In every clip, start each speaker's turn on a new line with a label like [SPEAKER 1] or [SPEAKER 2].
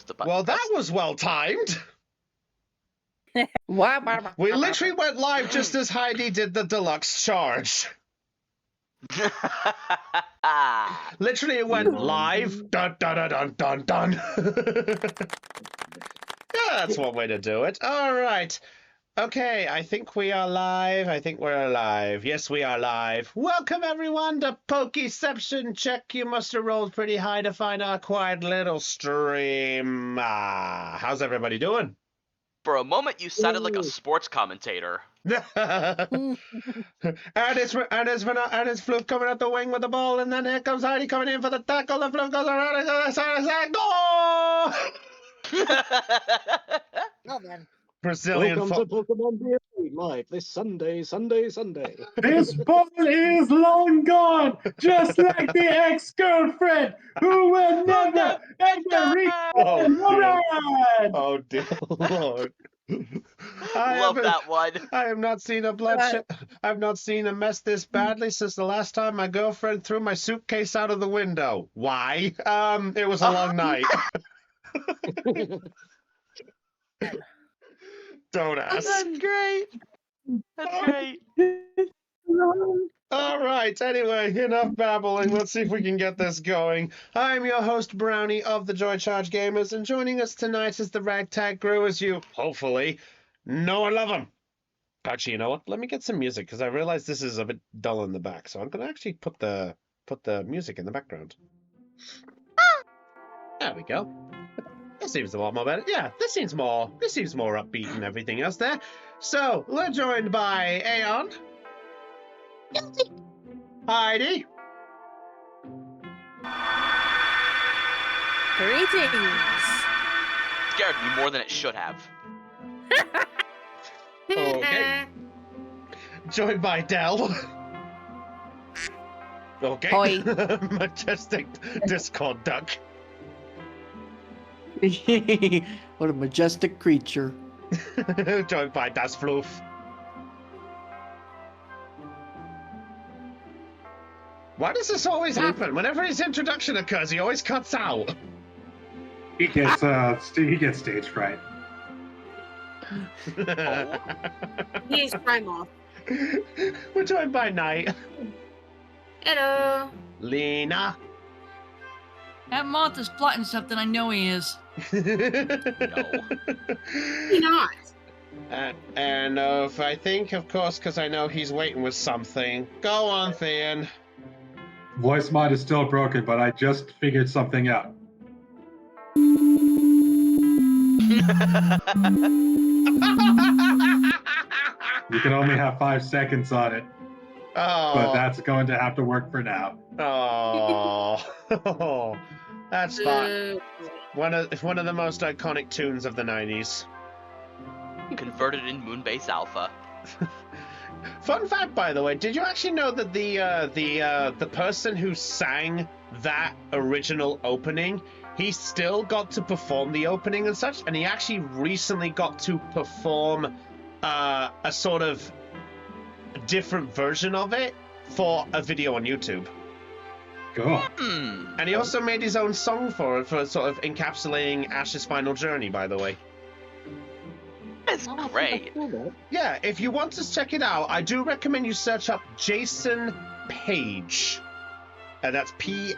[SPEAKER 1] the button.
[SPEAKER 2] Well, that was well timed. We literally went live just as Heidi did the deluxe charge. Literally, it went live. Dun dun dun dun dun dun. Yeah, that's one way to do it. All right. Okay, I think we are live. I think we're live. Yes, we are live. Welcome, everyone, to Pokeception. Check. You must have rolled pretty high to find our quiet little stream. How's everybody doing?
[SPEAKER 1] For a moment, you sounded like a sports commentator.
[SPEAKER 2] and it's Floof coming out the wing with the ball, and then here comes Heidi coming in for the tackle. The Floof goes around and goes goal!
[SPEAKER 3] Well then.
[SPEAKER 2] Brazilian
[SPEAKER 4] Welcome to Pokémon D&D live this Sunday.
[SPEAKER 5] This ball is long gone, just like the ex-girlfriend who will never, ever return.
[SPEAKER 2] Oh dear Lord.
[SPEAKER 1] Love that one.
[SPEAKER 2] I have not seen a bloodshed. I've not seen a mess this badly since the last time my girlfriend threw my suitcase out of the window. Why? It was a long night. Don't ask.
[SPEAKER 1] That's great. That's great.
[SPEAKER 2] All right, anyway, enough babbling. Let's see if we can get this going. I'm your host, Brownie of the Joy Charge Gamers, and joining us tonight is the Ragtag Crew, as you, hopefully, know and love them. Actually, you know what? Let me get some music, because I realize this is a bit dull in the back, so I'm going to actually put the music in the background. There we go. This seems a lot more better. Yeah, this seems more upbeat than everything else there. So, we're joined by Aeon. Heidi.
[SPEAKER 3] Greetings.
[SPEAKER 1] Scared me more than it should have.
[SPEAKER 2] Okay. Joined by Dell. Okay.
[SPEAKER 3] Hoi.
[SPEAKER 2] Majestic Discord duck.
[SPEAKER 5] What a majestic creature.
[SPEAKER 2] Joined by Das Floof. Why does this always happen? Whenever his introduction occurs, he always cuts out.
[SPEAKER 5] He gets stage fright.
[SPEAKER 3] He's primal.
[SPEAKER 2] We're joined by Night.
[SPEAKER 3] Hello.
[SPEAKER 2] Lena.
[SPEAKER 6] That moth is plotting something. I know he is.
[SPEAKER 1] No.
[SPEAKER 3] He not.
[SPEAKER 2] And if I think, of course, because I know he's waiting with something. Go on, Thean.
[SPEAKER 5] Voice mod is still broken, but I just figured something out. You can only have 5 seconds on it, but that's going to have to work for now.
[SPEAKER 2] Oh, that's fine. One of the most iconic tunes of the 90s.
[SPEAKER 1] Converted in Moonbase Alpha.
[SPEAKER 2] Fun fact, by the way, did you actually know that the person who sang that original opening, he still got to perform the opening and such, and he actually recently got to perform a sort of different version of it for a video on YouTube.
[SPEAKER 5] Cool.
[SPEAKER 2] And he also made his own song for it, for sort of encapsulating Ash's final journey, by the way.
[SPEAKER 1] That's great.
[SPEAKER 2] Yeah, if you want to check it out, I do recommend you search up Jason Paige. And that's Paige,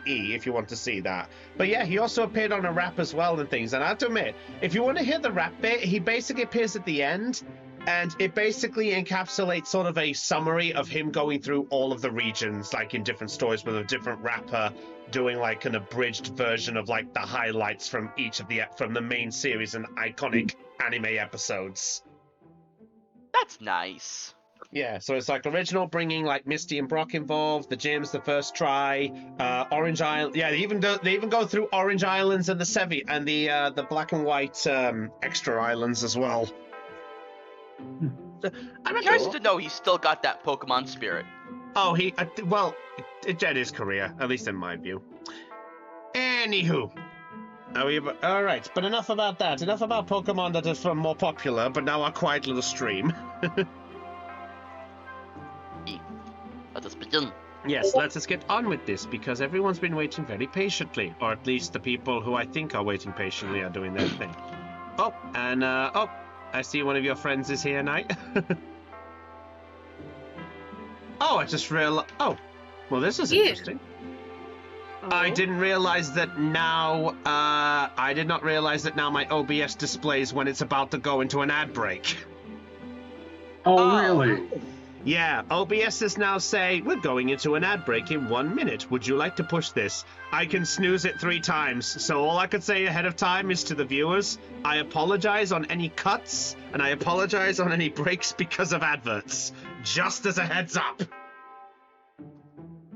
[SPEAKER 2] if you want to see that. But yeah, he also appeared on a rap as well and things. And I have to admit, if you want to hear the rap bit, he basically appears at the end. And it basically encapsulates sort of a summary of him going through all of the regions, like in different stories with a different rapper, doing like an abridged version of like the highlights from each of from the main series and iconic anime episodes.
[SPEAKER 1] That's nice.
[SPEAKER 2] Yeah, so it's like original, bringing like Misty and Brock involved, the gyms, the first try, Orange Island. Yeah, they even go through Orange Islands and the Sevi and the black and white extra islands as well.
[SPEAKER 1] Nice to know he's still got that Pokemon spirit.
[SPEAKER 2] Oh, it jet his career, at least in my view. Anywho. All right, but enough about that. Enough about Pokemon that is more popular, but now our quiet little stream.
[SPEAKER 1] Let us begin.
[SPEAKER 2] Yes, let us get on with this, because everyone's been waiting very patiently. Or at least the people who I think are waiting patiently are doing their thing. Oh, and, I see one of your friends is here, Knight. Oh, I just realized... Oh, well, this is interesting. I didn't realize that now... I did not realize that now my OBS displays when it's about to go into an ad break.
[SPEAKER 5] Oh, really?
[SPEAKER 2] Yeah, OBS is now saying, we're going into an ad break in 1 minute. Would you like to push this? I can snooze it 3 times, so all I could say ahead of time is to the viewers, I apologize on any cuts, and I apologize on any breaks because of adverts. Just as a heads up.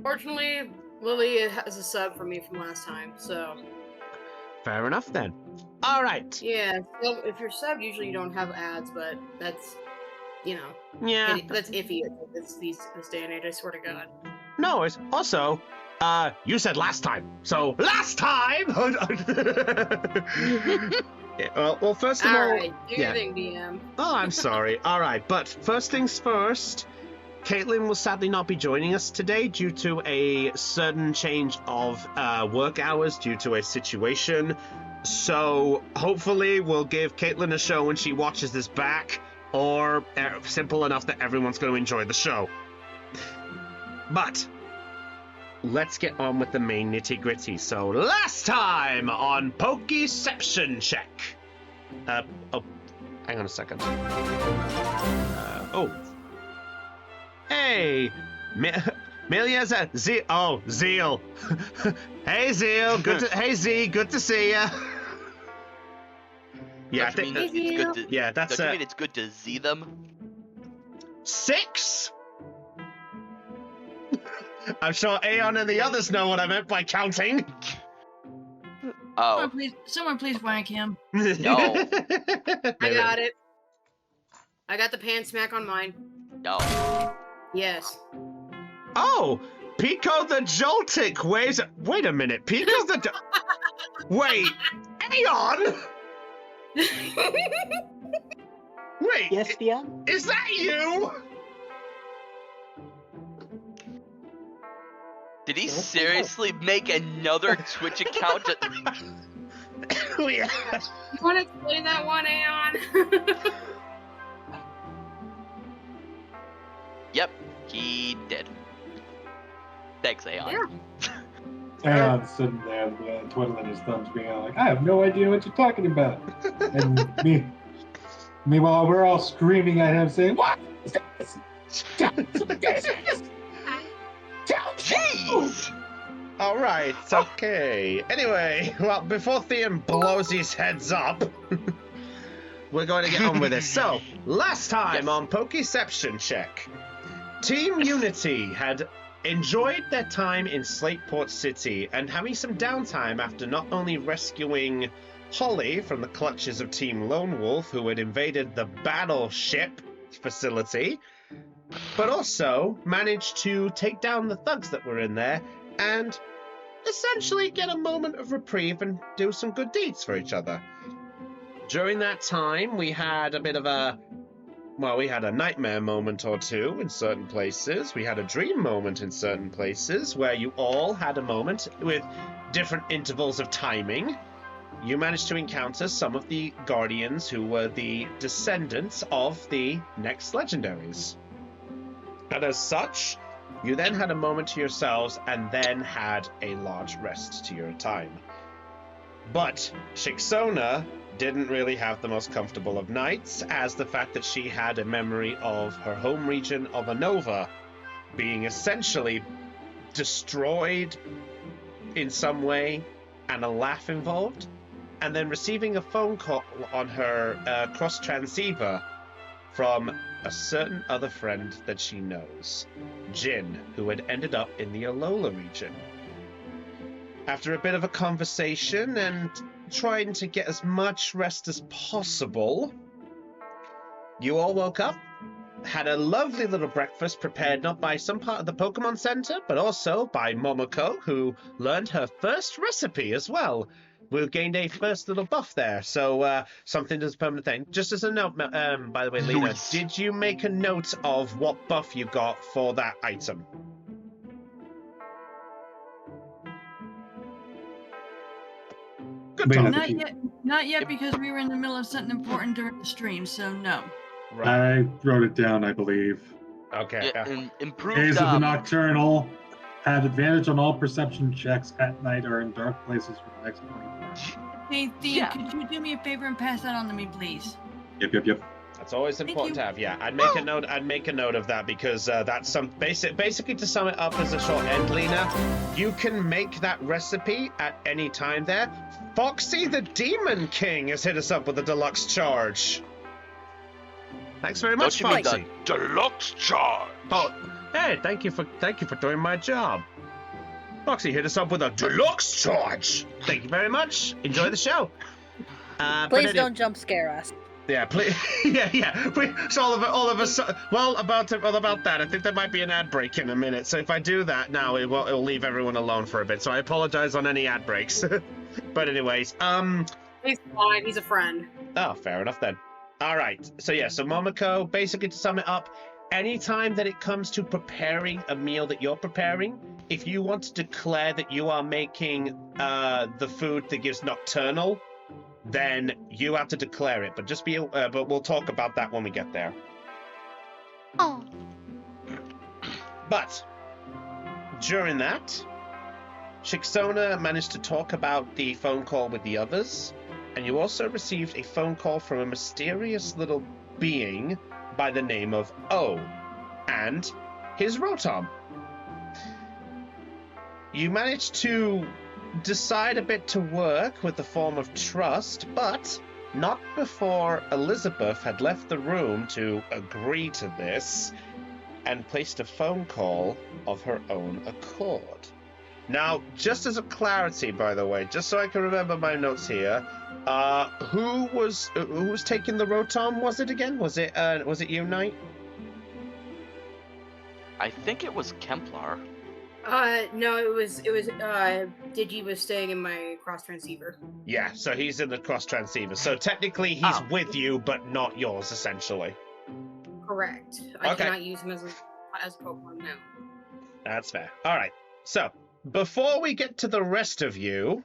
[SPEAKER 3] Fortunately, Lily has a sub for me from last time, so...
[SPEAKER 2] Fair enough, then. All right.
[SPEAKER 3] Yeah, so if you're subbed, usually you don't have ads, but that's... You know,
[SPEAKER 2] Yeah.
[SPEAKER 3] that's iffy. It's this day and age. I swear to God.
[SPEAKER 2] No, it's also, you said last time, so last time. Yeah, well, first of all,
[SPEAKER 3] Alright, do your thing, DM.
[SPEAKER 2] Oh, I'm sorry. All right, but first things first. Caitlin will sadly not be joining us today due to a sudden change of work hours due to a situation. So hopefully we'll give Caitlin a show when she watches this back. Or simple enough that everyone's going to enjoy the show. But let's get on with the main nitty-gritty. So last time on Pokeception Check. Oh, hang on a second. Hey, Milia's a Zeal. Oh, Zeal. Hey, Zeal. Hey, Z. Good to see ya. Yeah, I think
[SPEAKER 1] it's good to,
[SPEAKER 2] yeah, that's
[SPEAKER 1] don't you mean it's good to see them?
[SPEAKER 2] 6. I'm sure Aeon and the others know what I meant by counting.
[SPEAKER 1] Oh.
[SPEAKER 6] Someone please rank him.
[SPEAKER 1] No.
[SPEAKER 3] I got it. I got the pan smack on mine.
[SPEAKER 1] No.
[SPEAKER 3] Yes.
[SPEAKER 2] Oh, Pico the Joltic weighs... Wait a minute, Pico's the... Wait, Aeon? Wait.
[SPEAKER 4] Yes, dear?
[SPEAKER 2] Is that you?
[SPEAKER 1] Did he seriously make another Twitch account?
[SPEAKER 2] Yeah.
[SPEAKER 3] You want to explain that one, Aeon?
[SPEAKER 1] Yep, he did. Thanks, Aeon.
[SPEAKER 3] Yeah.
[SPEAKER 5] Aeon's sitting there twiddling his thumbs, being like, I have no idea what you're talking about. And meanwhile, we're all screaming at him, saying, what?
[SPEAKER 1] Jeez!
[SPEAKER 2] All right, okay. Anyway, well, before Theon blows his heads up, we're going to get on with this. So, last time on Pokeception Check, Team Unity had enjoyed their time in Slateport City and having some downtime after not only rescuing Holly from the clutches of Team Lone Wolf, who had invaded the battleship facility, but also managed to take down the thugs that were in there and essentially get a moment of reprieve and do some good deeds for each other. During that time, we had a bit of a... Well, we had a nightmare moment or two in certain places. We had a dream moment in certain places where you all had a moment with different intervals of timing. You managed to encounter some of the Guardians who were the descendants of the next legendaries. And as such, you then had a moment to yourselves and then had a large rest to your time. But Shixona didn't really have the most comfortable of nights, as the fact that she had a memory of her home region of Anova being essentially destroyed in some way and a laugh involved, and then receiving a phone call on her cross transceiver from a certain other friend that she knows, Jin, who had ended up in the Alola region. After a bit of a conversation and trying to get as much rest as possible, you all woke up, had a lovely little breakfast prepared not by some part of the Pokemon Center, but also by Momoko, who learned her first recipe as well. We gained a first little buff there, so something does a permanent thing. Just as a note, by the way, Lena, did you make a note of what buff you got for that item? Good
[SPEAKER 5] Wait,
[SPEAKER 2] talk.
[SPEAKER 6] Not yet, because we were in the middle of something important during the stream, so no.
[SPEAKER 2] Right.
[SPEAKER 5] I wrote it down, I believe.
[SPEAKER 2] Okay.
[SPEAKER 1] Improved.
[SPEAKER 5] Days of the Nocturnal have advantage on all perception checks at night or in dark places for the next 24 hours.
[SPEAKER 6] Hey, Thea,
[SPEAKER 1] Yeah.
[SPEAKER 6] could you do me a favor and pass that on to me, please?
[SPEAKER 5] Yep.
[SPEAKER 2] That's always
[SPEAKER 6] Thank
[SPEAKER 2] important
[SPEAKER 6] you.
[SPEAKER 2] to have. Yeah, I'd make a note. I'd make a note of that because that's some basically to sum it up as a short end, Lena. You can make that recipe at any time. There, Foxy the Demon King has hit us up with a deluxe charge. Thanks very much,
[SPEAKER 1] Don't you mean
[SPEAKER 2] Foxy.
[SPEAKER 1] the deluxe charge?
[SPEAKER 2] Oh, hey, thank you for doing my job. Foxy hit us up with a deluxe charge. Thank you very much. Enjoy the show.
[SPEAKER 7] Please don't jump scare us.
[SPEAKER 2] Yeah, please. yeah. So all of us. Well, about that, I think there might be an ad break in a minute. So if I do that now, it'll leave everyone alone for a bit. So I apologize on any ad breaks. But anyways,
[SPEAKER 3] He's fine. He's a friend.
[SPEAKER 2] Oh, fair enough then. All right. So Momoko, basically to sum it up, anytime that it comes to preparing a meal that you're preparing, if you want to declare that you are making the food that gives nocturnal, then you have to declare it. But but we'll talk about that when we get there.
[SPEAKER 7] Oh.
[SPEAKER 2] But during that, Shixona managed to talk about the phone call with the others, and you also received a phone call from a mysterious little being by the name of O, and his Rotom. You managed to decide a bit to work with the form of trust, but not before Elizabeth had left the room to agree to this and placed a phone call of her own accord. Now, just as a clarity, by the way, just so I can remember my notes here, who was taking the Rotom? Was it again? Was it you, Knight?
[SPEAKER 1] I think it was Kemplar.
[SPEAKER 3] No, it was Digi was staying in my cross transceiver.
[SPEAKER 2] Yeah, so he's in the cross transceiver. So technically he's with you, but not yours, essentially.
[SPEAKER 3] Correct. I cannot use him as a Pokemon now.
[SPEAKER 2] That's fair. All right. So before we get to the rest of you,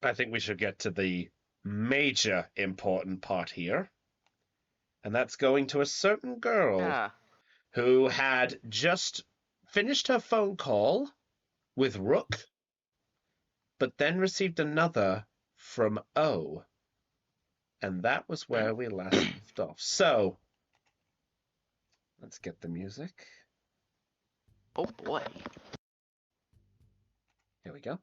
[SPEAKER 2] I think we should get to the major important part here, and that's going to a certain girl who had just finished her phone call with Rook, but then received another from O. And that was where we last left off. So, let's get the music.
[SPEAKER 1] Oh boy.
[SPEAKER 2] Here we go.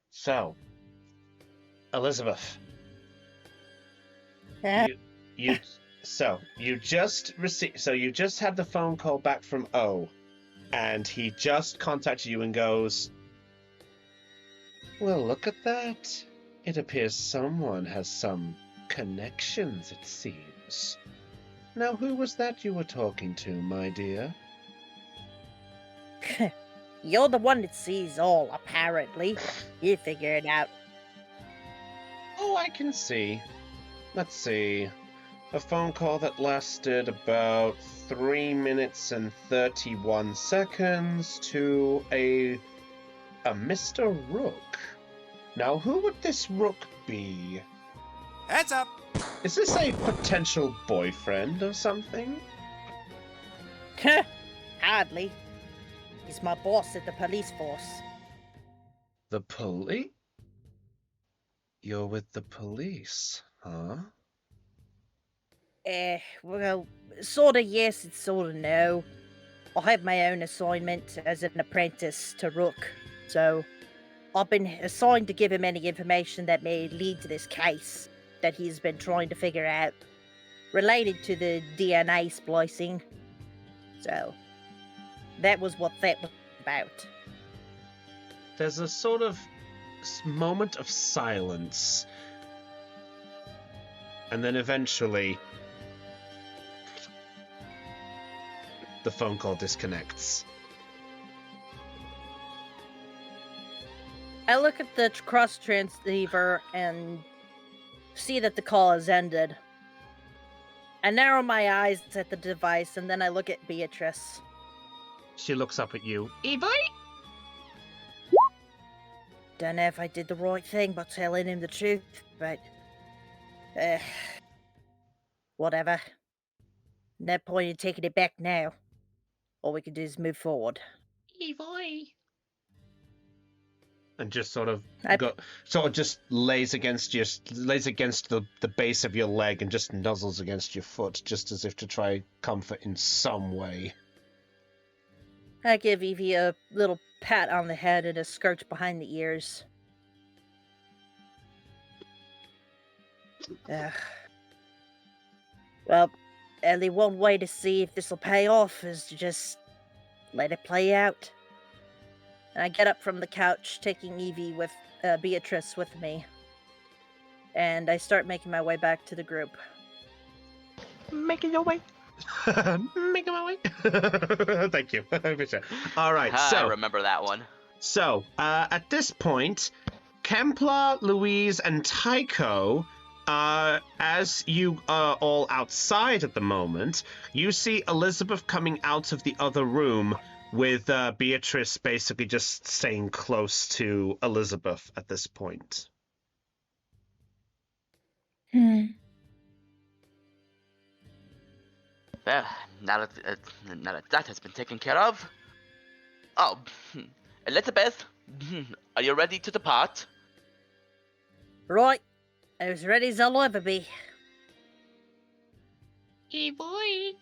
[SPEAKER 2] So, Elizabeth. You just had the phone call back from O, and he just contacted you and goes, well, look at that. It appears someone has some connections, it seems. Now, who was that you were talking to, my dear?
[SPEAKER 7] You're the one that sees all, apparently. You figure it out.
[SPEAKER 2] Oh, I can see. Let's see. A phone call that lasted about 3 minutes and 31 seconds to a Mr. Rook. Now, who would this Rook be?
[SPEAKER 8] Heads up!
[SPEAKER 2] Is this a potential boyfriend or something?
[SPEAKER 7] Hardly. He's my boss at the police force.
[SPEAKER 2] The police? You're with the police, huh?
[SPEAKER 7] Well, sorta yes and sorta no. I have my own assignment as an apprentice to Rook, so I've been assigned to give him any information that may lead to this case that he's been trying to figure out, related to the DNA splicing. So, that was what that was about.
[SPEAKER 2] There's a sort of moment of silence, and then eventually the phone call disconnects.
[SPEAKER 7] I look at the cross transceiver and see that the call has ended. I narrow my eyes at the device, and then I look at Beatrice.
[SPEAKER 2] She looks up at you. Evie?
[SPEAKER 7] don't know if I did the right thing by telling him the truth, but whatever. No point in taking it back now. All we can do is move forward.
[SPEAKER 2] And just sort of
[SPEAKER 7] I-
[SPEAKER 2] just lays against the base of your leg and just nuzzles against your foot, just as if to try comfort in some way.
[SPEAKER 7] I give Evie a little pat on the head and a scratch behind the ears. Well, only one way to see if this'll pay off is to just let it play out. And I get up from the couch, taking Evie with Beatrice with me. And I start making my way back to the group.
[SPEAKER 1] Making your way.
[SPEAKER 2] Making my way. Thank you. All right,
[SPEAKER 1] I
[SPEAKER 2] so
[SPEAKER 1] remember that one.
[SPEAKER 2] So, at this point, Kempla, Louise, and Tycho, as you are all outside at the moment, you see Elizabeth coming out of the other room with Beatrice basically just staying close to Elizabeth at this point.
[SPEAKER 1] Well, now that has been taken care of. Oh, Elizabeth, are you ready to depart?
[SPEAKER 7] Right, as ready as I'll ever be.
[SPEAKER 3] Hey, boy.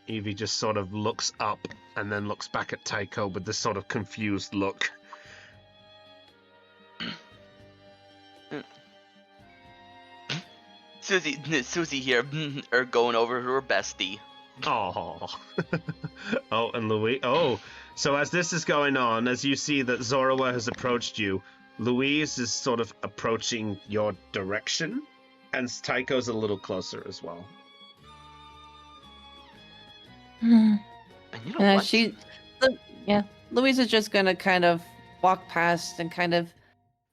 [SPEAKER 2] Evie just sort of looks up and then looks back at Tycho with this sort of confused look.
[SPEAKER 1] Susie here, are going over to her bestie.
[SPEAKER 2] Oh, oh, and Louise. Oh, so as this is going on, as you see that Zorua has approached you, Louise is sort of approaching your direction, and Tycho's a little closer as well.
[SPEAKER 1] And you know what?
[SPEAKER 8] Louise is just gonna kind of walk past and kind of,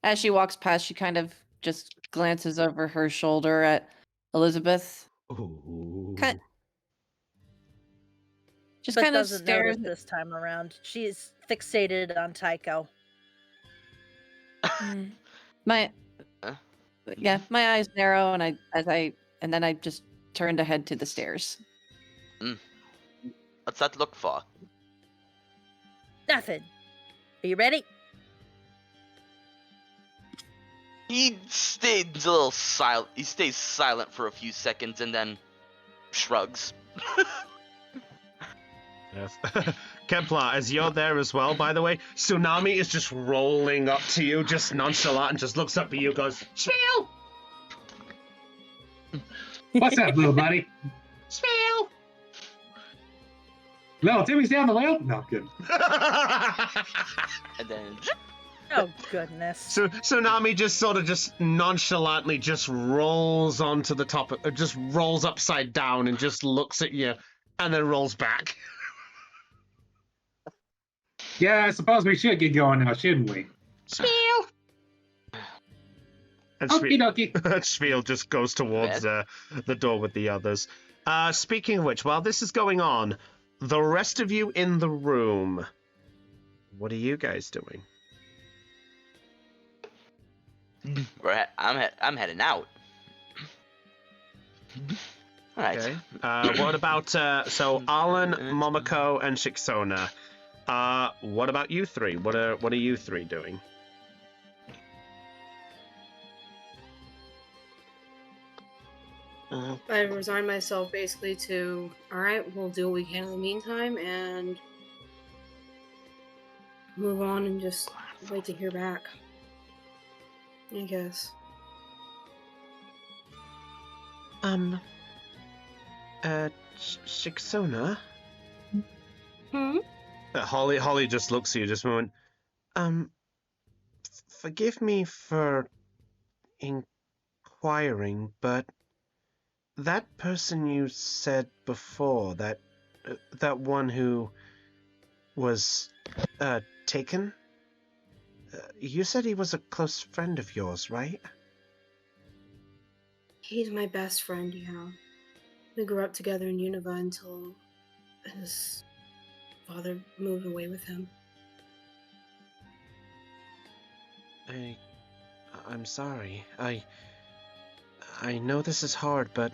[SPEAKER 8] as she walks past, she kind of just glances over her shoulder at Elizabeth.
[SPEAKER 2] Ooh.
[SPEAKER 8] Just
[SPEAKER 7] But
[SPEAKER 8] kind of
[SPEAKER 7] doesn't
[SPEAKER 8] stares.
[SPEAKER 7] notice this time around. She's fixated on Tycho.
[SPEAKER 8] My
[SPEAKER 1] Huh?
[SPEAKER 8] my eyes narrow, and then I just turned to head to the stairs.
[SPEAKER 1] What's that look for?
[SPEAKER 7] Nothing. Are you ready?
[SPEAKER 1] He stays a little silent. He stays silent for a few seconds and then shrugs.
[SPEAKER 2] Yes. Kempla, as you're there as well, by the way, Tsunami is just rolling up to you, just nonchalant, and just looks up at you and goes, Spiel!
[SPEAKER 5] What's up, little buddy?
[SPEAKER 2] Spiel!
[SPEAKER 5] Little Timmy's down the rail? No, I'm kidding.
[SPEAKER 1] And then
[SPEAKER 7] Oh, goodness.
[SPEAKER 2] So Tsunami just sort of just nonchalantly just rolls onto the top, just rolls upside down and just looks at you, and then rolls back.
[SPEAKER 5] Yeah, I suppose we should get going now, shouldn't we?
[SPEAKER 2] Spiel! And
[SPEAKER 5] Okie dokie.
[SPEAKER 2] Spiel just goes towards the door with the others. Speaking of which, while this is going on, the rest of you in the room, what are you guys doing?
[SPEAKER 1] I'm heading out. All right.
[SPEAKER 2] Okay. What about so Alan, Momoko, and Shiksona? What about you three? What are you three doing?
[SPEAKER 3] I resign myself basically to, alright, we'll do what we can in the meantime and move on and just wait to hear back. I guess.
[SPEAKER 2] Shiksona? Holly just looks at you just a moment. Forgive me for inquiring, but that person you said before, that one who was taken, you said he was a close friend of yours, right?
[SPEAKER 3] He's my best friend, yeah. We grew up together in Unova until his father moved away with him.
[SPEAKER 2] I'm sorry. I know this is hard, but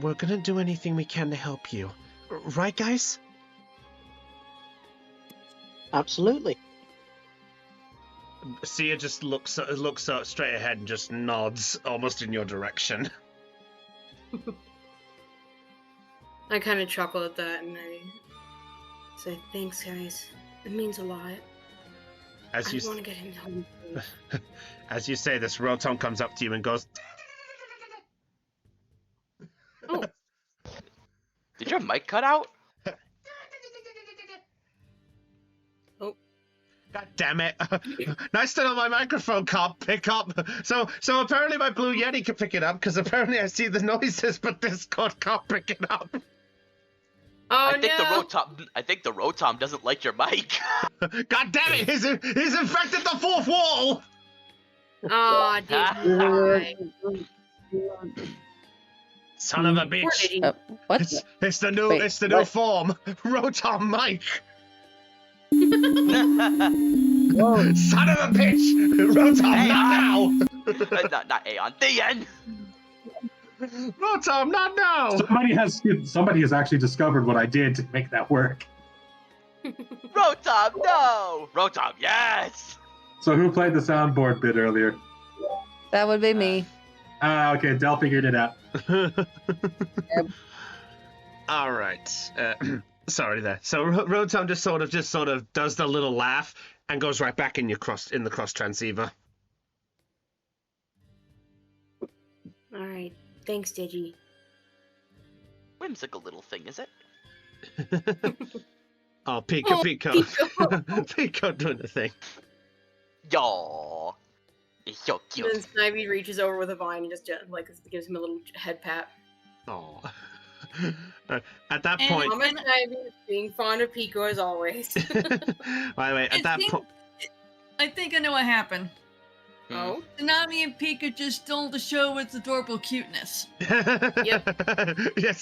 [SPEAKER 2] we're gonna do anything we can to help you. Right, guys?
[SPEAKER 4] Absolutely.
[SPEAKER 2] Sia just looks straight ahead and just nods, almost in your direction.
[SPEAKER 3] I kind of chuckle at that and I say, thanks, guys. It means a lot. I want to get him home, please.
[SPEAKER 2] As you say this, Rotom comes up to you and goes...
[SPEAKER 3] Oh.
[SPEAKER 1] Did your mic cut out?
[SPEAKER 3] Oh.
[SPEAKER 2] God damn it. Nice to know my microphone can't pick up. So apparently my Blue Yeti can pick it up, because apparently I see the noises, but Discord can't pick it up.
[SPEAKER 3] Oh,
[SPEAKER 1] I think the Rotom doesn't like your mic.
[SPEAKER 2] God damn it! He's infected the fourth wall!
[SPEAKER 3] Oh, did
[SPEAKER 2] Son of a bitch!
[SPEAKER 8] What?
[SPEAKER 2] It's the new
[SPEAKER 8] Wait,
[SPEAKER 2] it's the new
[SPEAKER 8] what?
[SPEAKER 2] form. Rotom Mike.
[SPEAKER 4] Whoa.
[SPEAKER 2] Son of a bitch! Rotom,
[SPEAKER 1] Hey,
[SPEAKER 2] not now!
[SPEAKER 1] not Aeon. The end.
[SPEAKER 2] Rotom, not now!
[SPEAKER 5] Somebody has actually discovered what I did to make that work.
[SPEAKER 1] Rotom, no! Rotom, yes!
[SPEAKER 5] So who played the soundboard bit earlier?
[SPEAKER 8] That would be me.
[SPEAKER 5] Okay, Del figured it out.
[SPEAKER 2] All right. Sorry there. So Rotom just sort of does the little laugh and goes right back in the cross transceiver.
[SPEAKER 3] All right. Thanks, Digi.
[SPEAKER 1] Whimsical little thing, is it?
[SPEAKER 2] Oh, Pico. Pico doing the thing.
[SPEAKER 1] Yo, it's so
[SPEAKER 3] And then
[SPEAKER 1] cute.
[SPEAKER 3] Snivy reaches over with a vine and just gives him a little head pat.
[SPEAKER 2] Oh. At that
[SPEAKER 6] And-
[SPEAKER 2] point,
[SPEAKER 3] Mama Snivy being fond of Pico as always.
[SPEAKER 2] by the way, at that point,
[SPEAKER 6] I think I know what happened.
[SPEAKER 3] Oh?
[SPEAKER 6] Tsunami and Pika just stole the show with adorable cuteness.
[SPEAKER 2] Yes,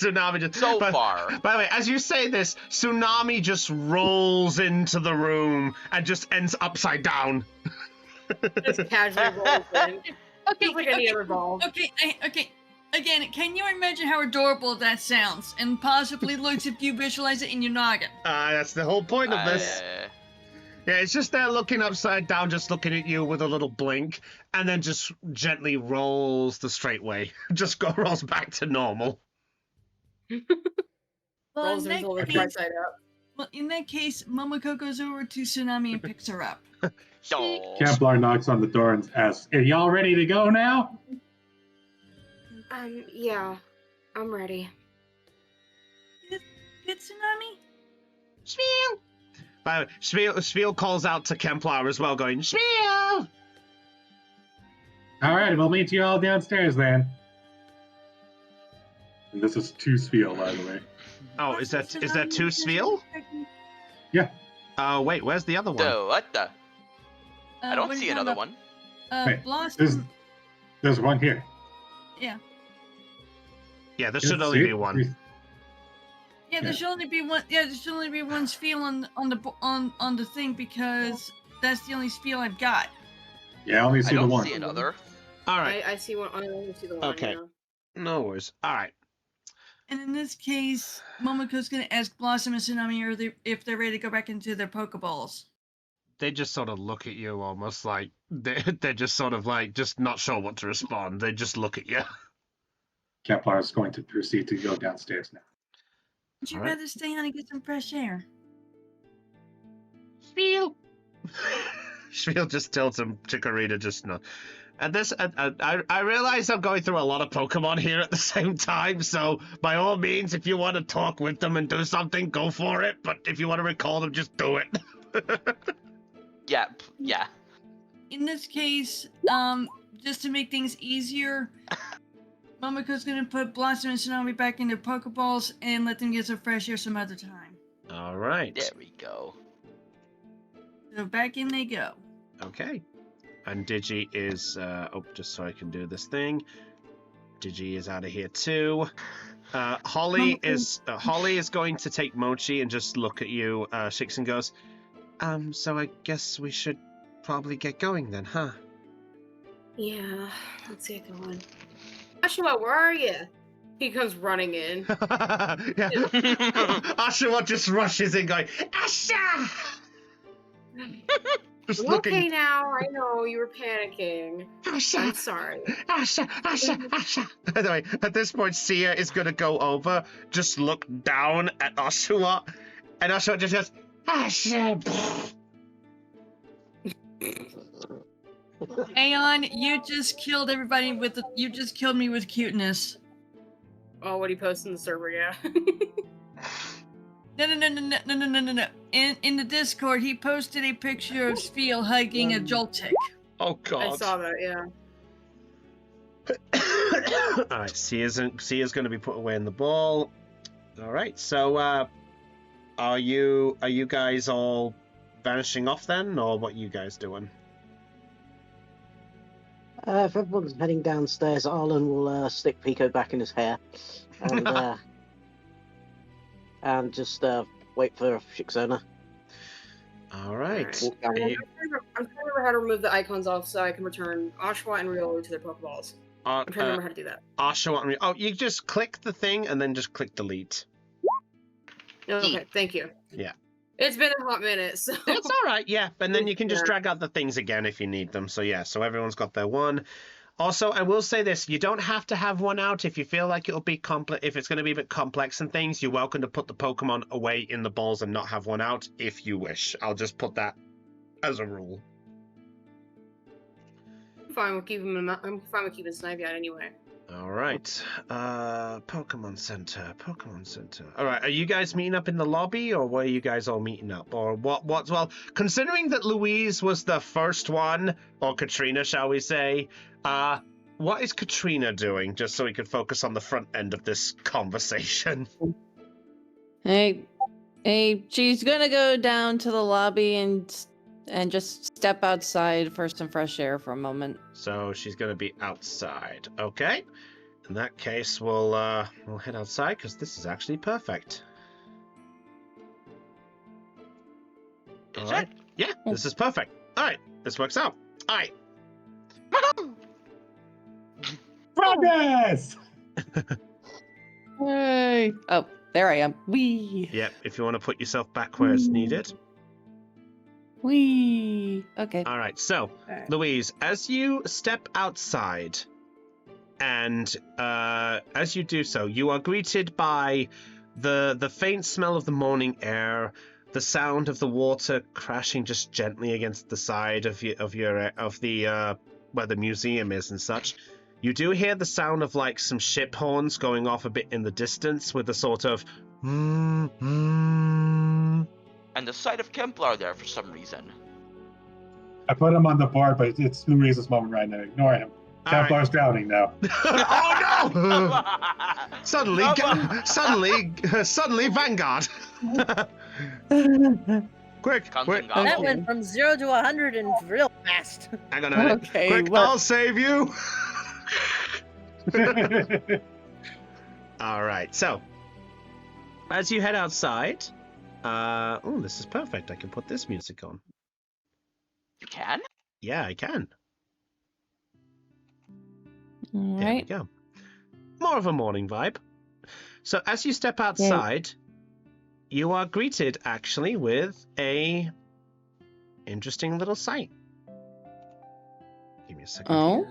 [SPEAKER 2] Tsunami just
[SPEAKER 1] So
[SPEAKER 2] but-
[SPEAKER 1] far.
[SPEAKER 2] By the way, as you say this, Tsunami just rolls into the room and just ends upside down.
[SPEAKER 3] Just casually rolls in.
[SPEAKER 6] Okay,
[SPEAKER 3] Just like any other ball.
[SPEAKER 6] okay. Again, can you imagine how adorable that sounds? And possibly looks if you visualize it in your noggin.
[SPEAKER 2] That's the whole point of this. Yeah, it's just there looking upside down, just looking at you with a little blink, and then just gently rolls the straight way. Just rolls back to normal.
[SPEAKER 3] Rolls his whole right side up.
[SPEAKER 6] Well, in that case, Momoko goes over to Tsunami and picks her up.
[SPEAKER 1] Yo.
[SPEAKER 5] Camplar knocks on the door and asks, "Are y'all ready to go now?"
[SPEAKER 3] Yeah. I'm ready.
[SPEAKER 6] Get Tsunami?
[SPEAKER 2] Spiel! By the way, Spiel calls out to Kemplar as well, going, Spiel!
[SPEAKER 5] All right, we'll meet you all downstairs then. And this is two Spiel, by the way.
[SPEAKER 2] Oh, is that two Spiel?
[SPEAKER 5] Yeah.
[SPEAKER 2] Wait, where's the other one?
[SPEAKER 1] Duh, what the? I don't
[SPEAKER 6] what are
[SPEAKER 1] see
[SPEAKER 6] you talking
[SPEAKER 1] another
[SPEAKER 6] about?
[SPEAKER 1] one.
[SPEAKER 5] Wait,
[SPEAKER 6] Blossom.
[SPEAKER 5] There's one here.
[SPEAKER 6] Yeah.
[SPEAKER 2] Yeah, there should only be one.
[SPEAKER 6] Yeah, there should only be one. Yeah, there should only be one spiel on the thing because that's the only spiel I've got.
[SPEAKER 5] Yeah, I only
[SPEAKER 1] I
[SPEAKER 5] see the
[SPEAKER 1] don't
[SPEAKER 5] one.
[SPEAKER 1] see another.
[SPEAKER 2] All right.
[SPEAKER 3] I see one. I only see the one.
[SPEAKER 2] Okay.
[SPEAKER 3] Yeah.
[SPEAKER 2] No worries. All right.
[SPEAKER 6] And in this case, Momoko's gonna ask Blossom and Tsunami if they're ready to go back into their Pokeballs.
[SPEAKER 2] They just sort of look at you almost like they're just sort of like just not sure what to respond. They just look at you.
[SPEAKER 5] Kepler is going to proceed to go downstairs now.
[SPEAKER 6] Would you
[SPEAKER 2] All right.
[SPEAKER 6] rather stay on and get some fresh air?
[SPEAKER 2] Spiel. Spiel just tells him Chikorita just no. And this, I realize I'm going through a lot of Pokemon here at the same time, so by all means, if you want to talk with them and do something, go for it. But if you want to recall them, just do it.
[SPEAKER 1] Yeah.
[SPEAKER 6] In this case, just to make things easier, Momoko's gonna put Blossom and Tsunami back in their Pokeballs and let them get some fresh air some other time.
[SPEAKER 2] All right.
[SPEAKER 1] There we go.
[SPEAKER 6] So back in they go.
[SPEAKER 2] Okay. And Digi is, just so I can do this thing. Digi is out of here too. Holly is going to take Mochi and just look at you, Shix, and goes, so I guess we should probably get going then, huh?
[SPEAKER 3] Yeah, let's get going. Ashima, where are you? He comes running in.
[SPEAKER 2] Yeah. Ashima just rushes in going, Asha! Just
[SPEAKER 3] I'm
[SPEAKER 2] looking.
[SPEAKER 3] okay now. I know you were panicking.
[SPEAKER 2] Asha!
[SPEAKER 3] I'm sorry.
[SPEAKER 2] Asha! Asha! Asha! Anyway, at this point, Sia is going to go over, just look down at Ashima, and Ashima just goes, Asha!
[SPEAKER 6] Aeon, you just killed everybody with you just killed me with cuteness.
[SPEAKER 3] Oh, what he posted in the server, yeah.
[SPEAKER 6] No. In the Discord, he posted a picture of Spiel hugging a Joltik.
[SPEAKER 2] Oh, God.
[SPEAKER 3] I saw that, yeah.
[SPEAKER 2] Alright, Sia's going to be put away in the ball. Alright, so, are you guys all vanishing off then, or what are you guys doing?
[SPEAKER 4] If everyone's heading downstairs, Arlen will stick Pico back in his hair and just wait for Shixona.
[SPEAKER 2] Alright.
[SPEAKER 3] I'm trying to remember how to remove the icons off so I can return Oshawott and Riolu to their Pokeballs. I'm trying to remember how to do that.
[SPEAKER 2] Oshawott, oh, you just click the thing and then just click delete.
[SPEAKER 3] Okay, thank you.
[SPEAKER 2] Yeah.
[SPEAKER 3] It's been a hot minute, so...
[SPEAKER 2] It's alright, yeah. And then you can just drag out the things again if you need them. So yeah, so everyone's got their one. Also, I will say this, you don't have to have one out if you feel like it'll be if it's going to be a bit complex and things. You're welcome to put the Pokemon away in the balls and not have one out if you wish. I'll just put that as a rule.
[SPEAKER 3] I'm fine with keeping Snivy out anyway.
[SPEAKER 2] Alright. Pokemon Center. Alright, are you guys meeting up in the lobby, or where are you guys all meeting up? Or well, considering that Louise was the first one, or Katrina, shall we say, what is Katrina doing, just so we could focus on the front end of this conversation?
[SPEAKER 8] Hey, she's gonna go down to the lobby and just step outside for some fresh air for a moment.
[SPEAKER 2] So she's gonna be outside. Okay. In that case, we'll head outside, because this is actually perfect.
[SPEAKER 1] Is
[SPEAKER 2] All right.
[SPEAKER 1] it?
[SPEAKER 2] Yeah, this is perfect. Alright, this works out. Alright.
[SPEAKER 5] Progress!
[SPEAKER 8] Hey! Oh, there I am. Wee!
[SPEAKER 2] Yep, if you want to put yourself back where it's needed.
[SPEAKER 8] Wee! Okay.
[SPEAKER 2] Alright, so,
[SPEAKER 7] Alright.
[SPEAKER 2] Louise, as you step outside, and as you do so, you are greeted by the faint smell of the morning air, the sound of the water crashing just gently against the side of the where the museum is and such. You do hear the sound of like some ship horns going off a bit in the distance with a sort of
[SPEAKER 1] And the sight of Kemplar there for some reason.
[SPEAKER 5] I put him on the board, but it's Louise's moment right now. Ignore him.
[SPEAKER 2] All right.
[SPEAKER 5] Kevlar's drowning now.
[SPEAKER 2] Oh no! Suddenly, Vanguard. Quick!
[SPEAKER 1] Vanguard.
[SPEAKER 7] That went from 0 to 100 and real fast.
[SPEAKER 2] Hang on a minute.
[SPEAKER 8] Okay,
[SPEAKER 2] Quick,
[SPEAKER 8] what-
[SPEAKER 2] I'll save you. All right. So, as you head outside, oh, this is perfect. I can put this music on.
[SPEAKER 1] You can?
[SPEAKER 2] Yeah, I can.
[SPEAKER 8] All
[SPEAKER 2] There we
[SPEAKER 8] right.
[SPEAKER 2] go. More of a morning vibe. So as you step outside, you are greeted actually with a interesting little sight. Give me a second.
[SPEAKER 8] Oh?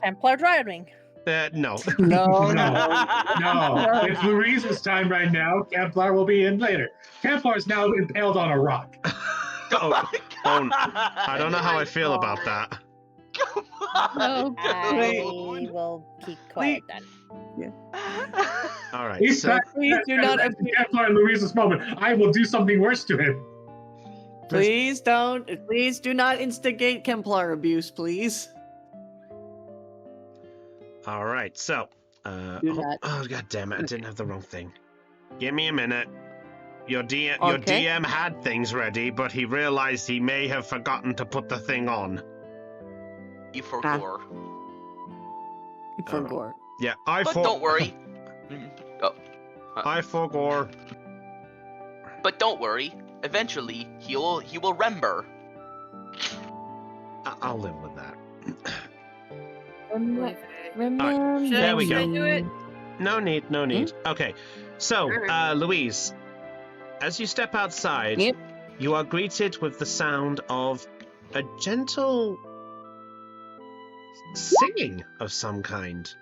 [SPEAKER 7] Templar driving.
[SPEAKER 2] No.
[SPEAKER 8] No.
[SPEAKER 5] No, it's Louise's time right now. Kevlar will be in later. Kevlar is now impaled on a rock.
[SPEAKER 2] Oh, I don't know how I feel about that.
[SPEAKER 8] Oh,
[SPEAKER 7] I will keep quiet then.
[SPEAKER 2] All right.
[SPEAKER 5] He's
[SPEAKER 2] So,
[SPEAKER 5] back.
[SPEAKER 8] Please do not.
[SPEAKER 5] Kevlar and Louise's moment. I will do something worse to him.
[SPEAKER 8] Please don't. Please do not instigate Kemplar abuse, please.
[SPEAKER 2] all right. So,
[SPEAKER 8] Do not.
[SPEAKER 2] oh god damn it! I didn't have the wrong thing. Give me a minute. Your
[SPEAKER 8] Okay.
[SPEAKER 2] DM had things ready, but he realized he may have forgotten to put the thing on.
[SPEAKER 1] You forgot.
[SPEAKER 8] For gore.
[SPEAKER 2] Yeah,
[SPEAKER 1] But don't worry.
[SPEAKER 2] I forgot.
[SPEAKER 1] But don't worry. Eventually, he will remember.
[SPEAKER 2] I'll live with that.
[SPEAKER 8] Remember.
[SPEAKER 2] There we
[SPEAKER 3] Should I
[SPEAKER 2] go.
[SPEAKER 3] do it?
[SPEAKER 2] No need, no need. Okay, so,
[SPEAKER 3] Alright.
[SPEAKER 2] Louise, as you step outside,
[SPEAKER 8] Yep.
[SPEAKER 2] you are greeted with the sound of a gentle singing of some kind.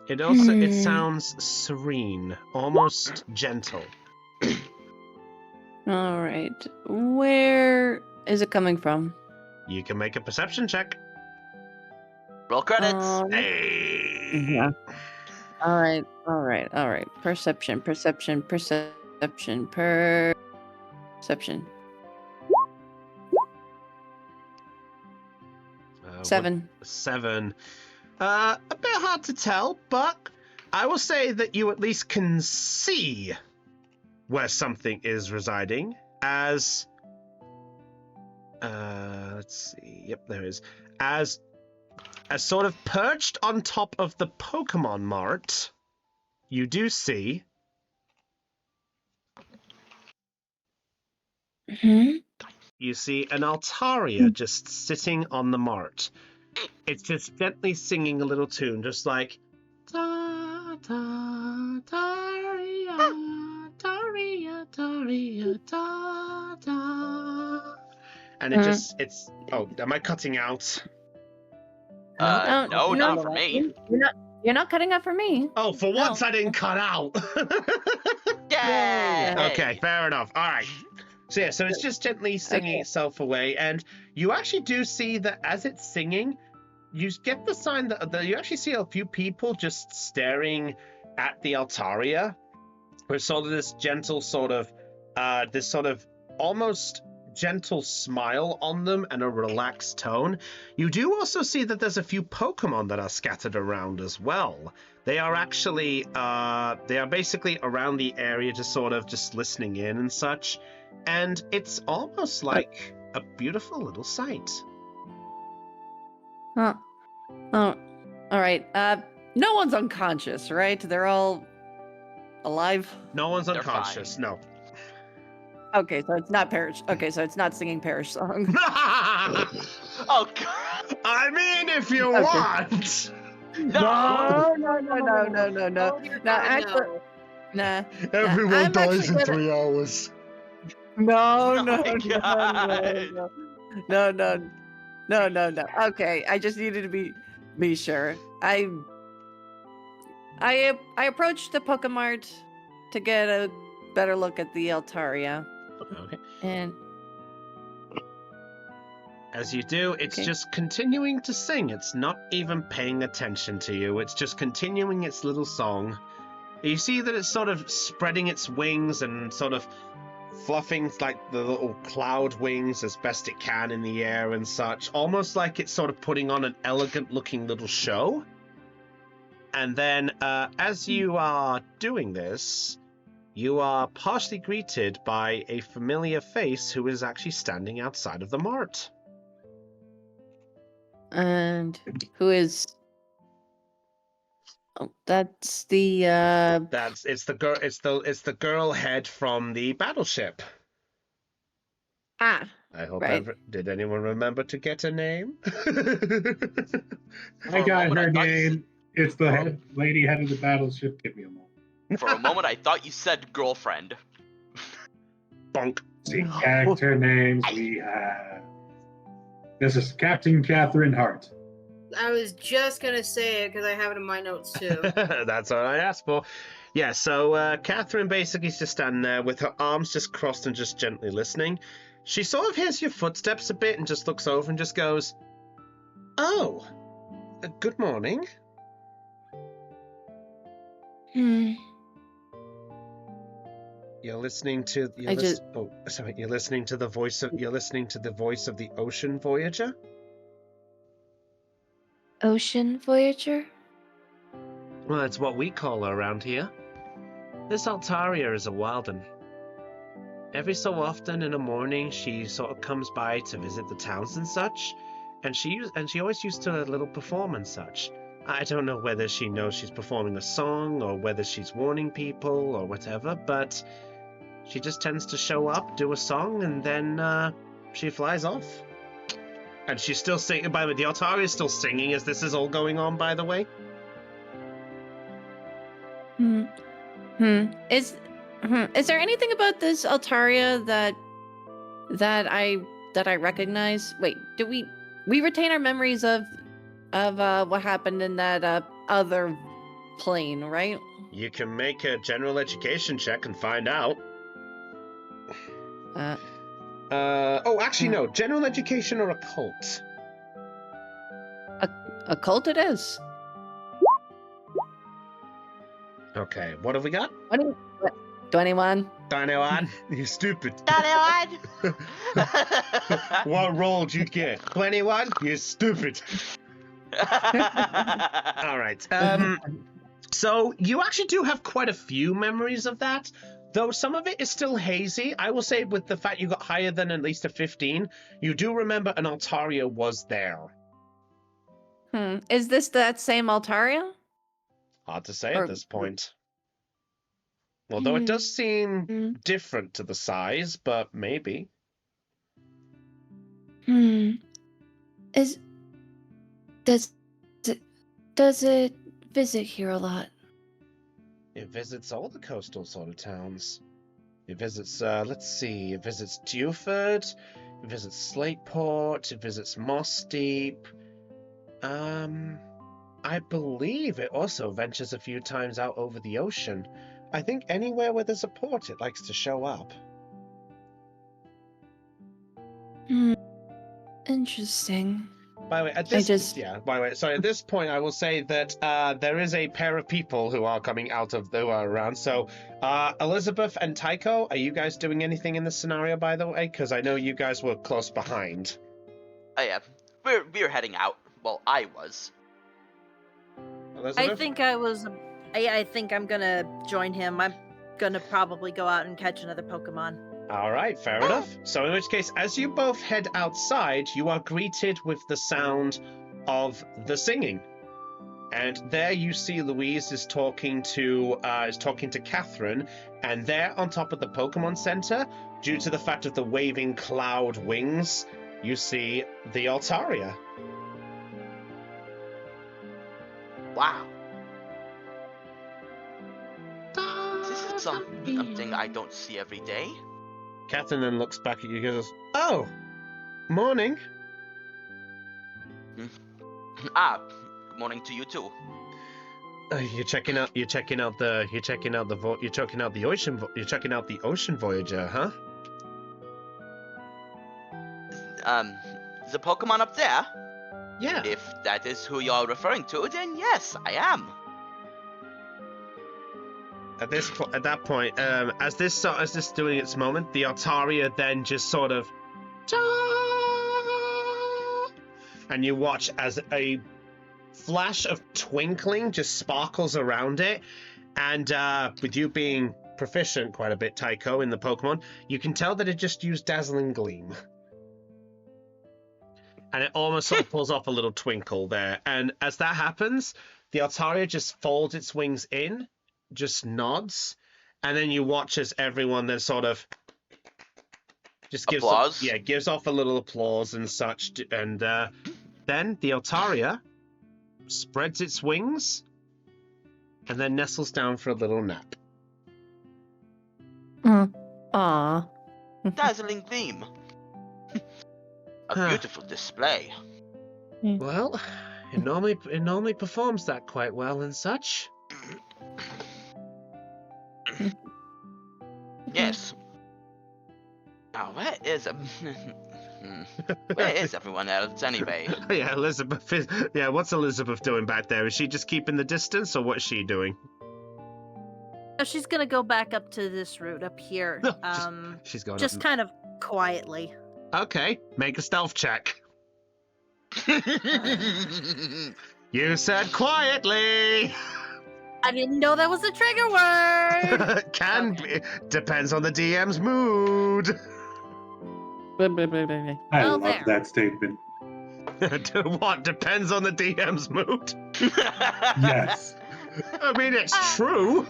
[SPEAKER 2] It also it sounds serene, almost gentle.
[SPEAKER 8] All right. Where is it coming from?
[SPEAKER 2] You can make a perception check.
[SPEAKER 1] Roll credits.
[SPEAKER 2] Hey.
[SPEAKER 8] Yeah. All right. Perception. Perception. 7.
[SPEAKER 2] 7. A bit hard to tell, but I will say that you at least can see where something is residing as... let's see. Yep, there is. As sort of perched on top of the Pokemon Mart, you do see... You see an Altaria just sitting on the mart. It's just gently singing a little tune, just like da da Daria, Daria, Daria, da da. And it's oh, am I cutting out?
[SPEAKER 1] No, not for me.
[SPEAKER 8] You're not cutting out for me.
[SPEAKER 2] Oh, for once I didn't cut out.
[SPEAKER 1] Yay!
[SPEAKER 2] Okay, fair enough. All right. So yeah, so it's just gently singing itself away, and you actually do see that as it's singing, you get the sign that you actually see a few people just staring at the Altaria, with sort of this gentle sort of almost gentle smile on them and a relaxed tone. You do also see that there's a few Pokemon that are scattered around as well. They are actually basically around the area, just listening in and such. And it's almost like a beautiful little sight.
[SPEAKER 8] Huh. Oh, all right. No one's unconscious, right? They're all alive.
[SPEAKER 2] No one's
[SPEAKER 1] They're
[SPEAKER 2] unconscious.
[SPEAKER 1] fine.
[SPEAKER 2] No.
[SPEAKER 8] Okay, so it's not Parrish. Okay, so it's not singing Parrish song.
[SPEAKER 1] Oh god!
[SPEAKER 2] I mean, if you
[SPEAKER 8] Okay.
[SPEAKER 2] want.
[SPEAKER 1] No!
[SPEAKER 8] No. Actually, nah.
[SPEAKER 2] Everyone
[SPEAKER 8] I'm
[SPEAKER 2] dies in
[SPEAKER 8] actually
[SPEAKER 2] 3 hours.
[SPEAKER 8] No.
[SPEAKER 1] Oh my God.
[SPEAKER 8] No. Okay, I just needed to be sure. I approached the Pokemart to get a better look at the Altaria.
[SPEAKER 2] Okay.
[SPEAKER 8] And
[SPEAKER 2] as you do, it's just continuing to sing. It's not even paying attention to you. It's just continuing its little song. You see that it's sort of spreading its wings and sort of fluffing like the little cloud wings as best it can in the air and such, almost like it's sort of putting on an elegant looking little show. And then as you are doing this, you are partially greeted by a familiar face who is actually standing outside of the mart.
[SPEAKER 8] And who is? Oh, that's the
[SPEAKER 2] It's the girl head from the battleship.
[SPEAKER 8] Ah,
[SPEAKER 2] I hope
[SPEAKER 8] right.
[SPEAKER 2] Did anyone remember to get a name?
[SPEAKER 5] I got
[SPEAKER 1] moment,
[SPEAKER 5] her
[SPEAKER 1] I thought you
[SPEAKER 5] name. It's the lady head of the battleship. Give me a moment.
[SPEAKER 1] For a moment, I thought you said girlfriend.
[SPEAKER 2] Bonk.
[SPEAKER 5] See character names we have. This is Captain Catherine Hart.
[SPEAKER 3] I was just gonna say it because I have it in my notes too.
[SPEAKER 2] That's what I asked for. Yeah, so Catherine basically is just standing there with her arms just crossed and just gently listening. She sort of hears your footsteps a bit and just looks over and just goes, "Oh, good morning." You're listening to you're listening to the voice of the Ocean Voyager?
[SPEAKER 9] Ocean Voyager?
[SPEAKER 2] Well, that's what we call her around here. This Altaria is a wild one. Every so often in the morning, she sort of comes by to visit the towns and such, and she always used to a little perform and such. I don't know whether she knows she's performing a song or whether she's warning people or whatever, but she just tends to show up, do a song, and then she flies off. And she's still singing. By the way, the Altaria is still singing as this is all going on, by the way.
[SPEAKER 8] Is there anything about this Altaria that I recognize? Wait, do we retain our memories of what happened in that other plane, right?
[SPEAKER 2] You can make a general education check and find out. Actually, no. General education or occult?
[SPEAKER 8] Occult it is.
[SPEAKER 2] Okay, what have we got?
[SPEAKER 8] 21.
[SPEAKER 2] 21? You stupid.
[SPEAKER 1] 21!
[SPEAKER 2] What roll did you get? 21? You stupid. Alright, so you actually do have quite a few memories of that, though some of it is still hazy. I will say with the fact you got higher than at least a 15, you do remember an Altaria was there.
[SPEAKER 8] Is this that same Altaria?
[SPEAKER 2] Hard to say at this point. Although it does seem different to the size, but maybe.
[SPEAKER 9] Does it visit here a lot?
[SPEAKER 2] It visits all the coastal sort of towns. It visits, let's see, it visits Dewford, it visits Slateport, it visits Moss Deep. I believe it also ventures a few times out over the ocean. I think anywhere where there's a port, it likes to show up.
[SPEAKER 9] Interesting.
[SPEAKER 2] By the way, at this point, I will say that there is a pair of people who are coming out of who are around. So, Elizabeth and Tycho, are you guys doing anything in this scenario, by the way? Because I know you guys were close behind.
[SPEAKER 1] Oh yeah, we're heading out. Well, I was.
[SPEAKER 2] Elizabeth?
[SPEAKER 7] I think I was. I think I'm gonna join him. I'm gonna probably go out and catch another Pokemon.
[SPEAKER 2] All right, fair enough. So in which case, as you both head outside, you are greeted with the sound of the singing. And there you see Louise is talking to Catherine, and there on top of the Pokemon Center, due to the fact of the waving cloud wings, you see the Altaria.
[SPEAKER 1] Wow. This is something I don't see every day.
[SPEAKER 2] Catherine then looks back at you and goes, "Oh, morning."
[SPEAKER 1] Good morning to you too.
[SPEAKER 2] You're checking out the ocean Voyager, huh?
[SPEAKER 1] The Pokemon up there?
[SPEAKER 2] Yeah.
[SPEAKER 1] If that is who you're referring to, then yes, I am.
[SPEAKER 2] At that point, as this doing its moment, the Altaria then just sort of, and you watch as a flash of twinkling just sparkles around it, and with you being proficient quite a bit, Tycho, in the Pokemon, you can tell that it just used Dazzling Gleam. And it almost sort of pulls off a little twinkle there. And as that happens, the Altaria just folds its wings in, just nods, and then you watch as everyone then sort of just gives off a little applause and such. And then the Altaria spreads its wings and then nestles down for a little nap.
[SPEAKER 8] Aww.
[SPEAKER 1] Dazzling Gleam. A beautiful display.
[SPEAKER 2] Well, it normally performs that quite well and such.
[SPEAKER 1] Yes. Now, where is everyone else anyway?
[SPEAKER 2] Yeah, Elizabeth is. Yeah, what's Elizabeth doing back there? Is she just keeping the distance, or what's she doing?
[SPEAKER 7] She's gonna go back up to this route up here.
[SPEAKER 2] She's going
[SPEAKER 7] just
[SPEAKER 2] up.
[SPEAKER 7] kind of quietly.
[SPEAKER 2] Okay, make a stealth check. You said quietly.
[SPEAKER 7] I didn't know that was a trigger word.
[SPEAKER 2] Can be. Depends on the DM's mood.
[SPEAKER 5] I love that statement.
[SPEAKER 2] What? Depends on the DM's mood?
[SPEAKER 5] Yes.
[SPEAKER 2] I mean, it's true.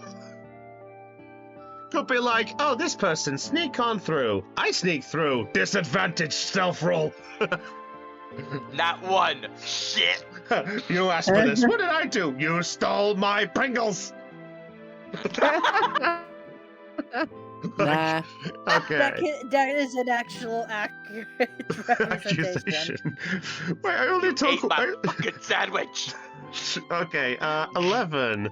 [SPEAKER 2] Could be like, oh, this person, sneak on through. I sneak through. Disadvantage stealth roll.
[SPEAKER 1] Not one. Shit.
[SPEAKER 2] You asked for this. What did I do? You stole my Pringles.
[SPEAKER 8] Nah.
[SPEAKER 2] Okay.
[SPEAKER 7] That is an actual accurate representation.
[SPEAKER 2] Accusation. Wait, I only took...
[SPEAKER 1] Ate my fucking sandwich.
[SPEAKER 2] Okay, 11.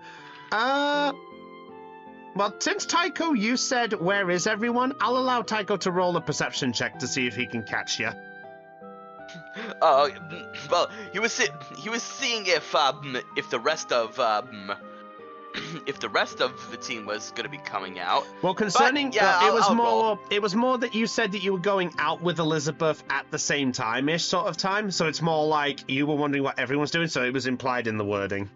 [SPEAKER 2] Well, since Tycho, you said, where is everyone? I'll allow Tycho to roll a perception check to see if he can catch you.
[SPEAKER 1] Well, he was seeing if the rest of if the rest of the team was gonna be coming out.
[SPEAKER 2] Well, concerning,
[SPEAKER 1] But, yeah,
[SPEAKER 2] it was
[SPEAKER 1] I'll
[SPEAKER 2] more,
[SPEAKER 1] roll.
[SPEAKER 2] it was more that you said that you were going out with Elizabeth at the same time-ish sort of time. So it's more like you were wondering what everyone's doing. So it was implied in the wording.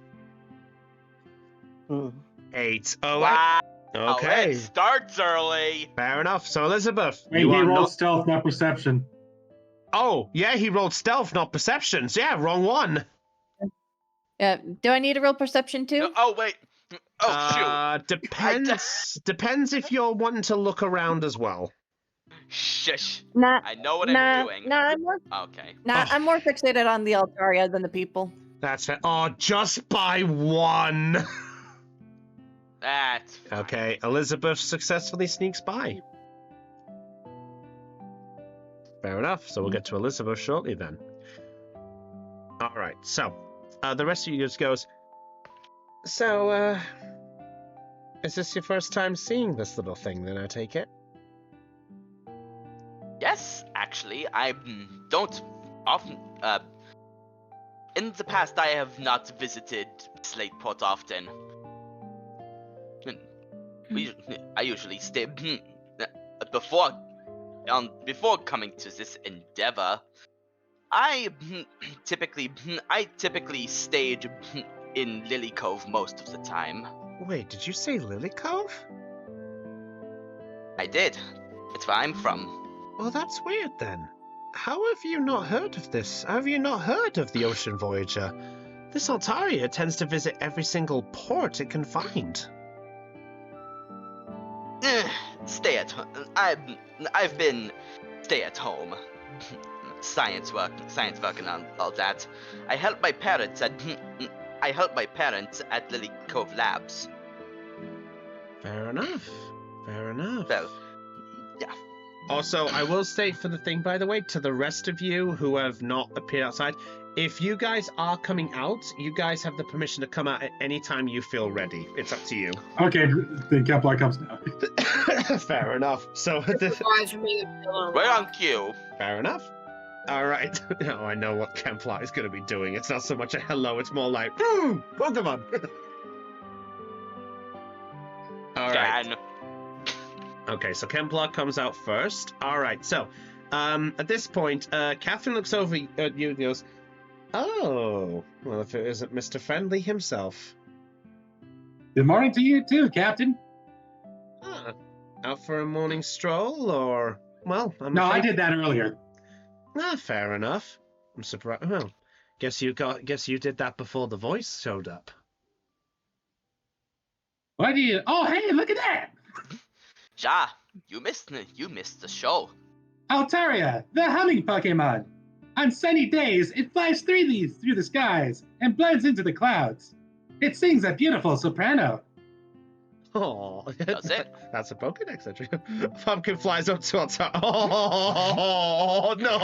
[SPEAKER 2] 8. Oh,
[SPEAKER 1] Wow.
[SPEAKER 2] okay.
[SPEAKER 1] It starts early.
[SPEAKER 2] Fair enough. So Elizabeth,
[SPEAKER 5] Wait,
[SPEAKER 2] you
[SPEAKER 5] he
[SPEAKER 2] are
[SPEAKER 5] rolled
[SPEAKER 2] not...
[SPEAKER 5] stealth, not perception.
[SPEAKER 2] Oh, yeah, he rolled stealth, not perceptions. Yeah, wrong one.
[SPEAKER 8] Do I need to roll perception too?
[SPEAKER 1] Oh wait. Oh shoot.
[SPEAKER 2] Depends if you're wanting to look around as well.
[SPEAKER 1] Shush.
[SPEAKER 8] Nah.
[SPEAKER 1] I know what
[SPEAKER 8] nah,
[SPEAKER 1] I'm doing.
[SPEAKER 8] Nah, I'm more,
[SPEAKER 1] Okay.
[SPEAKER 8] I'm more fixated on the Altaria than the people.
[SPEAKER 2] That's fair. Oh, just by 1.
[SPEAKER 1] That's fine.
[SPEAKER 2] Okay, Elizabeth successfully sneaks by. Fair enough. So we'll get to Elizabeth shortly then. All right. So the rest of you just goes. So, is this your first time seeing this little thing? Then I take it.
[SPEAKER 1] Yes, actually, I don't often. In the past, I have not visited Slateport often. I usually stay before coming to this endeavor. I typically stayed in Lily Cove most of the time.
[SPEAKER 2] Wait, did you say Lily Cove?
[SPEAKER 1] I did. It's where I'm from.
[SPEAKER 2] Well, that's weird then. How have you not heard of this? How have you not heard of the Ocean Voyager? This Altaria tends to visit every single port it can find.
[SPEAKER 1] Stay at home. I've been stay at home. Science work and all that. I help my parents at Lily Cove Labs.
[SPEAKER 2] Fair enough. Fair enough.
[SPEAKER 1] Well, yeah.
[SPEAKER 2] Also, I will say for the thing, by the way, to the rest of you who have not appeared outside, if you guys are coming out, you guys have the permission to come out at any time you feel ready. It's up to you.
[SPEAKER 5] Okay, the Kepler comes now.
[SPEAKER 2] Fair enough. So,
[SPEAKER 1] Right on cue.
[SPEAKER 2] fair enough. All right. Now I know what Kemplar is going to be doing. It's not so much a hello, it's more like, Pokemon. All right.
[SPEAKER 1] Dan.
[SPEAKER 2] Okay, so Kemplar comes out first. All right, so at this point, Catherine looks over at you and goes, oh, well, if it isn't Mr. Friendly himself.
[SPEAKER 5] Good morning to you too, Captain.
[SPEAKER 2] Out for a morning stroll, or, well,
[SPEAKER 5] No, I did that earlier.
[SPEAKER 2] Fair enough. I'm surprised. Well, guess you did that before the voice showed up.
[SPEAKER 5] Why do you? Oh, hey, look at that!
[SPEAKER 1] Ja, you missed the show.
[SPEAKER 5] Altaria, the humming Pokemon. On sunny days, it flies through the skies and blends into the clouds. It sings a beautiful soprano.
[SPEAKER 2] Oh,
[SPEAKER 1] Does it?
[SPEAKER 2] That's a Pokedex entry. Pumpkin flies up to Altaria. Oh no!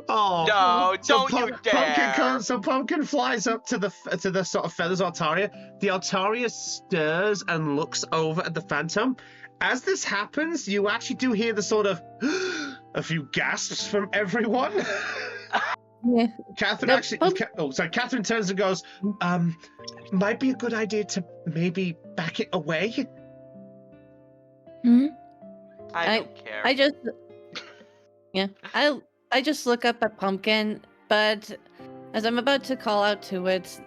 [SPEAKER 2] Oh
[SPEAKER 1] No, don't you dare!
[SPEAKER 2] Pumpkin flies up to the sort of feathers of Altaria. The Altaria stirs and looks over at the Phantom. As this happens, you actually do hear the sort of a few gasps from everyone.
[SPEAKER 8] Yeah.
[SPEAKER 2] Catherine Catherine turns and goes, might be a good idea to maybe back it away.
[SPEAKER 8] Hmm?
[SPEAKER 1] I don't care.
[SPEAKER 8] I just look up at Pumpkin, but as I'm about to call out to it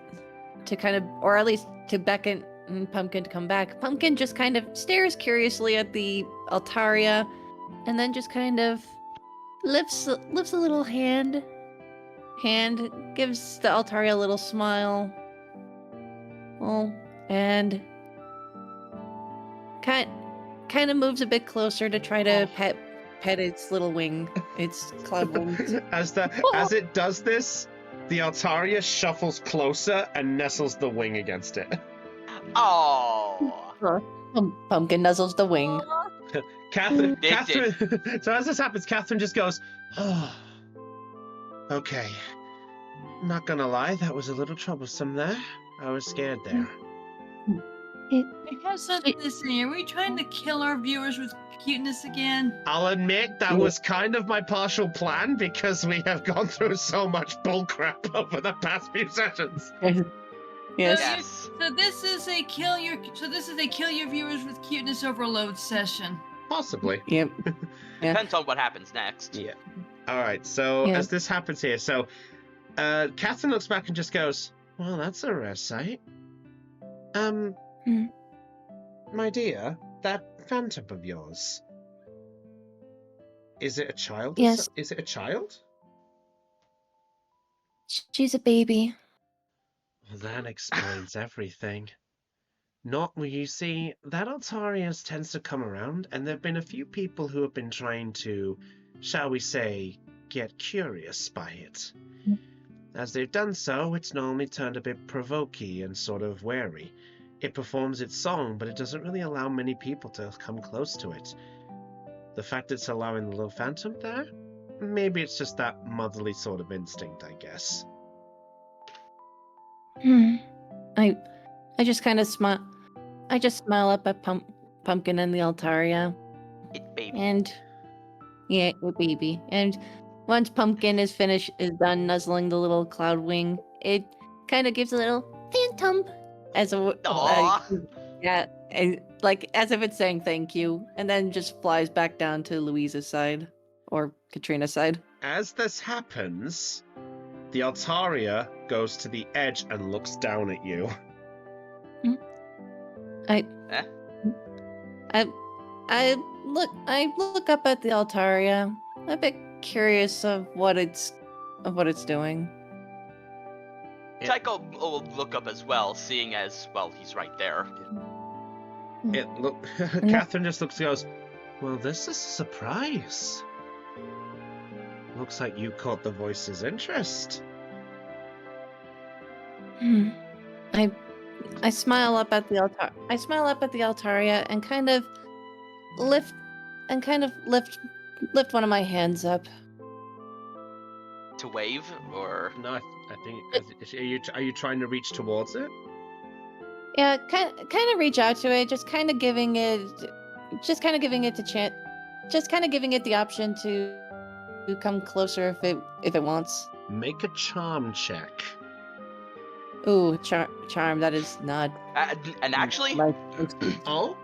[SPEAKER 8] to kind of, or at least to beckon Pumpkin to come back, Pumpkin just kind of stares curiously at the Altaria and then just kind of lifts a little hand, gives the Altaria a little smile. kind of moves a bit closer to try to pet its little wing, its cloud wings.
[SPEAKER 2] As it does this, the Altaria shuffles closer and nestles the wing against it.
[SPEAKER 1] Oh.
[SPEAKER 8] Pumpkin nuzzles the wing.
[SPEAKER 2] Catherine.
[SPEAKER 1] Did.
[SPEAKER 2] So as this happens, Catherine just goes, "Oh, okay. Not gonna lie, that was a little troublesome there. I was scared there."
[SPEAKER 6] I have something to say. Are we trying to kill our viewers with cuteness again?
[SPEAKER 2] I'll admit that was kind of my partial plan because we have gone through so much bullcrap over the past few sessions.
[SPEAKER 8] Yes.
[SPEAKER 1] Yes.
[SPEAKER 6] So this is a kill your viewers with cuteness overload session.
[SPEAKER 2] Possibly.
[SPEAKER 8] Yep. Yeah.
[SPEAKER 1] Depends on what happens next.
[SPEAKER 2] Yeah. All right. So
[SPEAKER 8] Yeah.
[SPEAKER 2] as this happens here, Catherine looks back and just goes, "Well, that's a rare sight. My dear, that phantom of yours. Is it a child?
[SPEAKER 9] Yes.
[SPEAKER 2] Is it a child?"
[SPEAKER 9] She's a baby.
[SPEAKER 2] Well, that explains everything. You see, that Altarius tends to come around, and there have been a few people who have been trying to, shall we say, get curious by it. As they've done so, it's normally turned a bit provoking and sort of wary. It performs its song, but it doesn't really allow many people to come close to it. The fact it's allowing the little phantom there? Maybe it's just that motherly sort of instinct, I guess.
[SPEAKER 9] Hmm.
[SPEAKER 8] I just kind of smile. I just smile up at Pumpkin and the Altaria,
[SPEAKER 1] It baby.
[SPEAKER 8] and yeah, the baby. And once Pumpkin is done nuzzling the little cloud wing, it kind of gives a little phantom as a
[SPEAKER 1] Aw.
[SPEAKER 8] yeah, and like as if it's saying thank you, and then just flies back down to Louisa's side or Katrina's side.
[SPEAKER 2] As this happens, the Altaria goes to the edge and looks down at you.
[SPEAKER 8] I look up at the Altaria, a bit curious of what it's doing.
[SPEAKER 1] Tycho will look up as well, seeing as, well, he's right there.
[SPEAKER 2] Catherine just looks and goes, "Well, this is a surprise. Looks like you caught the voice's interest."
[SPEAKER 8] I smile up at the Altaria and kind of lift one of my hands up.
[SPEAKER 1] To wave, or...
[SPEAKER 2] No, I think. Are you trying to reach towards it?
[SPEAKER 8] Yeah, kind of reach out to it, just kind of giving it the option to come closer if it wants.
[SPEAKER 2] Make a charm check.
[SPEAKER 8] Ooh, charm. That is not.
[SPEAKER 1] And actually,
[SPEAKER 2] Oh?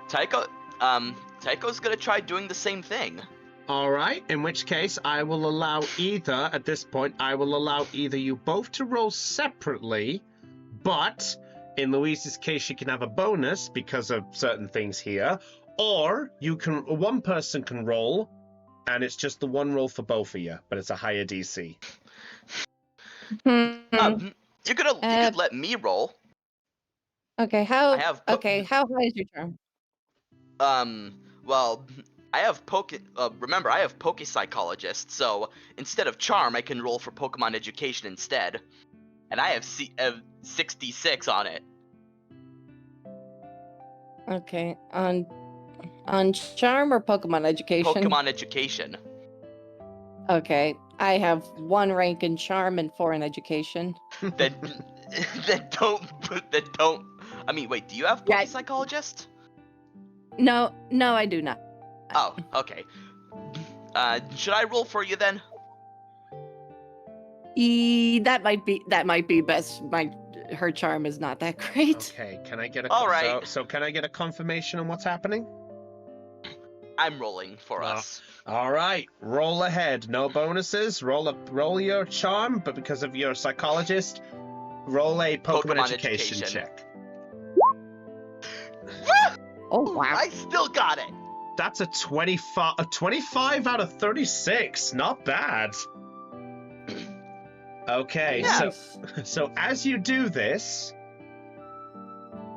[SPEAKER 1] Tycho's gonna try doing the same thing.
[SPEAKER 2] All right. In which case, I will allow at this point, you both to roll separately, but in Louise's case, she can have a bonus because of certain things here, or one person can roll, and it's just the one roll for both of you, but it's a higher DC.
[SPEAKER 1] You could let me roll.
[SPEAKER 8] Okay, how
[SPEAKER 1] I have
[SPEAKER 8] high is your charm?
[SPEAKER 1] Well, I have remember, I have Poke Psychologist, so instead of charm, I can roll for Pokemon Education instead. And I have 66 on it.
[SPEAKER 8] Okay, on charm or Pokemon Education?
[SPEAKER 1] Pokemon Education.
[SPEAKER 8] Okay, I have 1 rank in charm and 4 in education.
[SPEAKER 1] Then don't. I mean, wait, do you have Poke Psychologist?
[SPEAKER 8] No, I do not.
[SPEAKER 1] Oh, okay. Should I roll for you then?
[SPEAKER 8] That might be best. Her charm is not that great.
[SPEAKER 2] Okay, can I get a
[SPEAKER 1] All right.
[SPEAKER 2] So can I get a confirmation on what's happening?
[SPEAKER 1] I'm rolling for us.
[SPEAKER 2] All right, roll ahead. No bonuses. Roll your charm, but because of your psychologist, roll a Pokemon education check.
[SPEAKER 8] Oh wow!
[SPEAKER 1] I still got it.
[SPEAKER 2] That's a 25 out of 36. Not bad. Okay,
[SPEAKER 8] Yes.
[SPEAKER 2] so as you do this,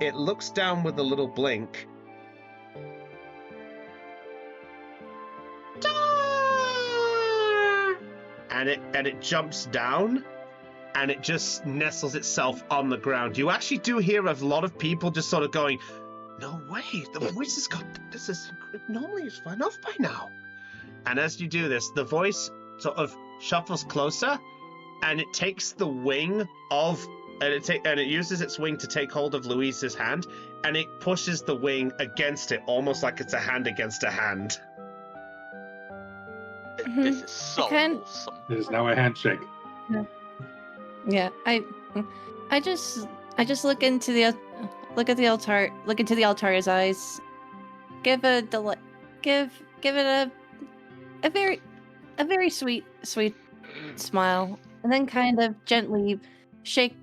[SPEAKER 2] it looks down with a little blink, and it jumps down, and it just nestles itself on the ground. You actually do hear a lot of people just sort of going, "No way, the voice has got this is normally it's fine off by now." And as you do this, the voice sort of shuffles closer, and it takes the wing of and it uses its wing to take hold of Louise's hand, and it pushes the wing against it, almost like it's a hand against a hand.
[SPEAKER 1] This is so wholesome.
[SPEAKER 5] It is now a handshake.
[SPEAKER 8] Yeah, I just look into the Altaria's eyes, give it a very sweet smile, and then kind of gently shake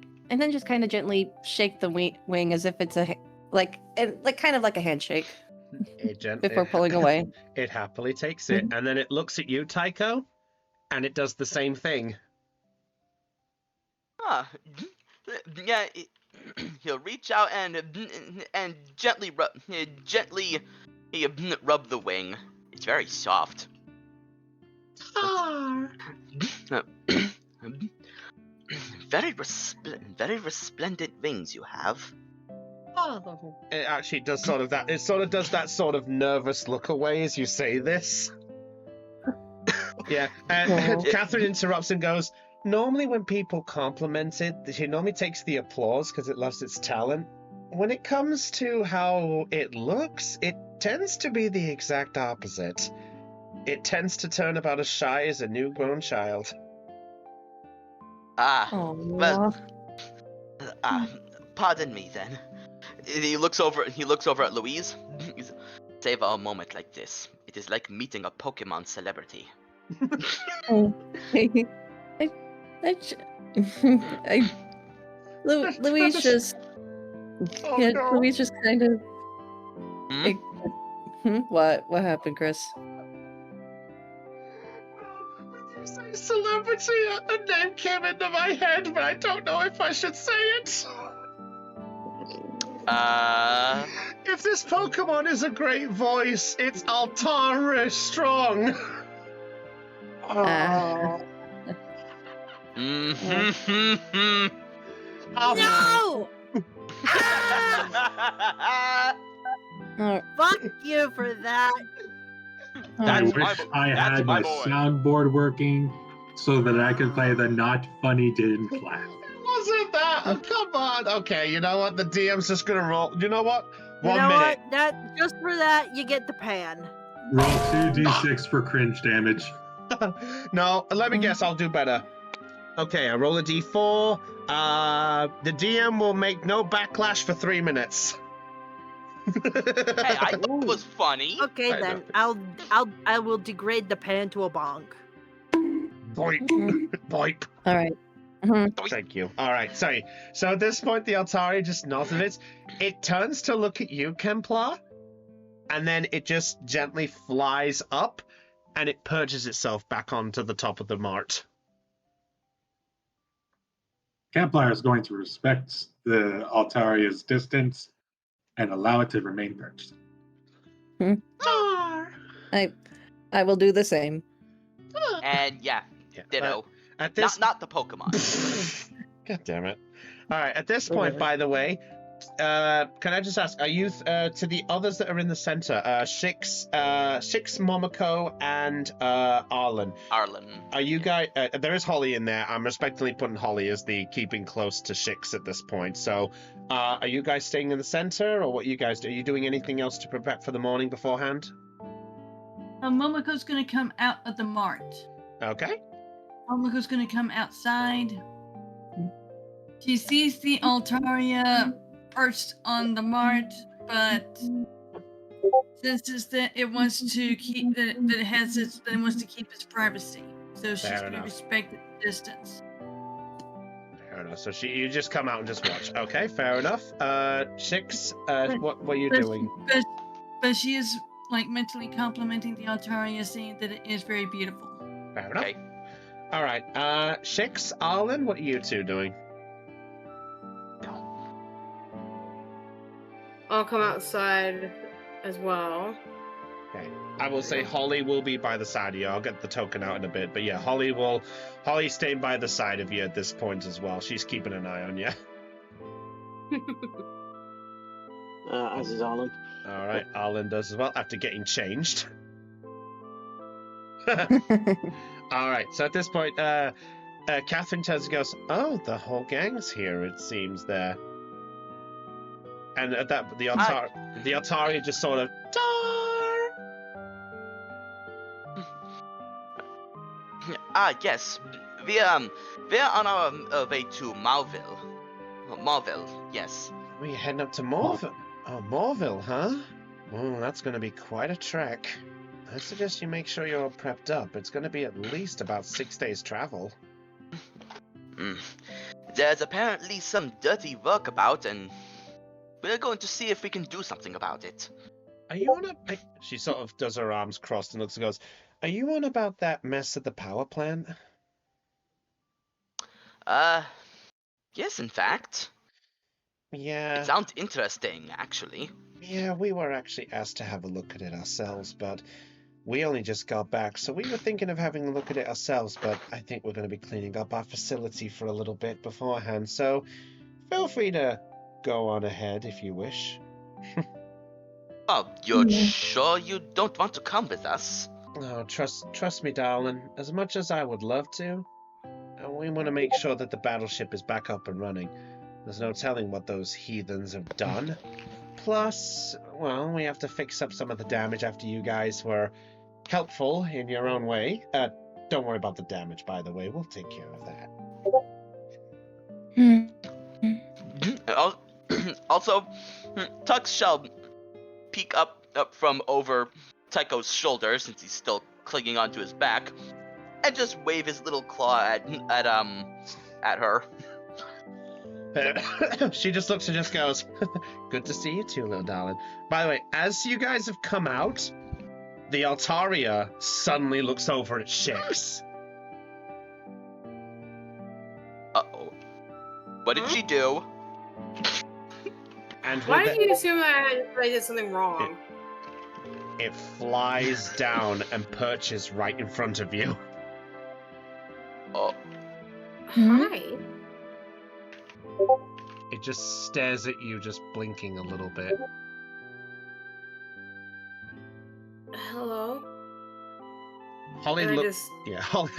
[SPEAKER 8] the wing as if it's kind of like a handshake before pulling away.
[SPEAKER 2] It happily takes it, and then it looks at you, Tycho, and it does the same thing.
[SPEAKER 1] Yeah, he'll reach out and gently rub the wing. It's very soft. Very resplendent wings you have.
[SPEAKER 2] It actually does sort of that. It sort of does that sort of nervous look away as you say this. Yeah, and Catherine interrupts and goes, "Normally when people compliment it, she normally takes the applause because it loves its talent. When it comes to how it looks, it tends to be the exact opposite. It tends to turn about as shy as a newborn child."
[SPEAKER 1] Pardon me then. He looks over at Louise. Save a moment like this. It is like meeting a Pokémon celebrity.
[SPEAKER 8] Louise just Louise just kind of what happened, Chris?
[SPEAKER 2] Say celebrity, a name came into my head, but I don't know if I should say it. If this Pokemon is a great voice, it's Altara strong.
[SPEAKER 7] No! Fuck you for that.
[SPEAKER 5] I wish I had my soundboard working so that I could play the not funny didn't clap.
[SPEAKER 2] Wasn't that? Oh, come on. Okay, you know what? The DM's just gonna roll. You know what?
[SPEAKER 7] You
[SPEAKER 2] 1
[SPEAKER 7] know
[SPEAKER 2] minute.
[SPEAKER 7] what? That just for that, you get the pan.
[SPEAKER 5] Roll 2d6 for cringe damage.
[SPEAKER 2] No, let me guess. I'll do better. Okay, I roll a d4. The DM will make no backlash for 3 minutes.
[SPEAKER 1] Hey, I thought it was funny.
[SPEAKER 7] Okay, then I will degrade the pan to a bonk.
[SPEAKER 2] Boink. Boink.
[SPEAKER 8] All right.
[SPEAKER 2] Thank you. All right, sorry. So at this point, the Altari just nods at it. It turns to look at you, Kemplar, and then it just gently flies up, and it perches itself back onto the top of the mart.
[SPEAKER 5] Kemplar is going to respect the Altaria's distance and allow it to remain perched.
[SPEAKER 8] I will do the same.
[SPEAKER 1] And yeah, ditto.
[SPEAKER 2] At this,
[SPEAKER 1] not the Pokemon.
[SPEAKER 2] God damn it! All right. At this point, by the way, can I just ask? Are you to the others that are in the center? Shix, Momoko, and Arlen. Are you guys? There is Holly in there. I'm respectfully putting Holly as the keeping close to Shix at this point. So, are you guys staying in the center, or what you guys do? Are you doing anything else to prepare for the morning beforehand?
[SPEAKER 6] Momoko's gonna come out of the mart.
[SPEAKER 2] Okay.
[SPEAKER 6] Momoko's gonna come outside. She sees the Altaria perched on the mart, but since it wants to keep that it wants to keep its privacy, so she's gonna respect the distance.
[SPEAKER 2] Fair enough. So you just come out and just watch. Okay, fair enough. Shix, what are you doing?
[SPEAKER 6] But she is like mentally complimenting the Altaria, saying that it is very beautiful.
[SPEAKER 2] Fair enough. Okay. All right. Shix, Arlen, what are you two doing?
[SPEAKER 3] I'll come outside as well.
[SPEAKER 2] Okay. I will say Holly will be by the side of you. I'll get the token out in a bit, but yeah, Holly's staying by the side of you at this point as well. She's keeping an eye on you.
[SPEAKER 4] As is Arlen.
[SPEAKER 2] All right, Arlen does as well after getting changed. All right, so at this point, Catherine turns and goes, "Oh, the whole gang's here. It seems there." And at that, the Altari just sort of.
[SPEAKER 1] Yes. We're on our way to Marville. Marville, yes.
[SPEAKER 2] We're heading up to Morville. Oh, Morville, huh? Oh, that's going to be quite a trek. I suggest you make sure you're all prepped up. It's going to be at least about 6 days' travel.
[SPEAKER 1] There's apparently some dirty work about, and we're going to see if we can do something about it.
[SPEAKER 2] Are you on a... She sort of does her arms crossed and looks and goes, "Are you on about that mess at the power plant?"
[SPEAKER 1] Yes, in fact.
[SPEAKER 2] Yeah.
[SPEAKER 1] It sounds interesting, actually.
[SPEAKER 2] Yeah, we were actually asked to have a look at it ourselves, but we only just got back, so we were thinking of having a look at it ourselves, but I think we're going to be cleaning up our facility for a little bit beforehand, so feel free to go on ahead if you wish.
[SPEAKER 1] Oh, you're sure you don't want to come with us?
[SPEAKER 2] Oh, trust me, darling. As much as I would love to, we want to make sure that the battleship is back up and running. There's no telling what those heathens have done. Plus, well, we have to fix up some of the damage after you guys were helpful in your own way. Don't worry about the damage, by the way. We'll take care of that.
[SPEAKER 1] Also, Tux shall peek up from over Tycho's shoulder, since he's still clinging onto his back, and just wave his little claw at her.
[SPEAKER 2] She just looks and just goes, "Good to see you too, little darling." By the way, as you guys have come out, the Altaria suddenly looks over at Shix.
[SPEAKER 1] Uh-oh. What did she do?
[SPEAKER 2] And
[SPEAKER 3] why did you assume that I did something wrong?
[SPEAKER 2] It flies down and perches right in front of you.
[SPEAKER 1] Oh.
[SPEAKER 3] Hi.
[SPEAKER 2] It just stares at you, just blinking a little bit.
[SPEAKER 3] Hello?
[SPEAKER 2] Holly looks. Yeah, Holly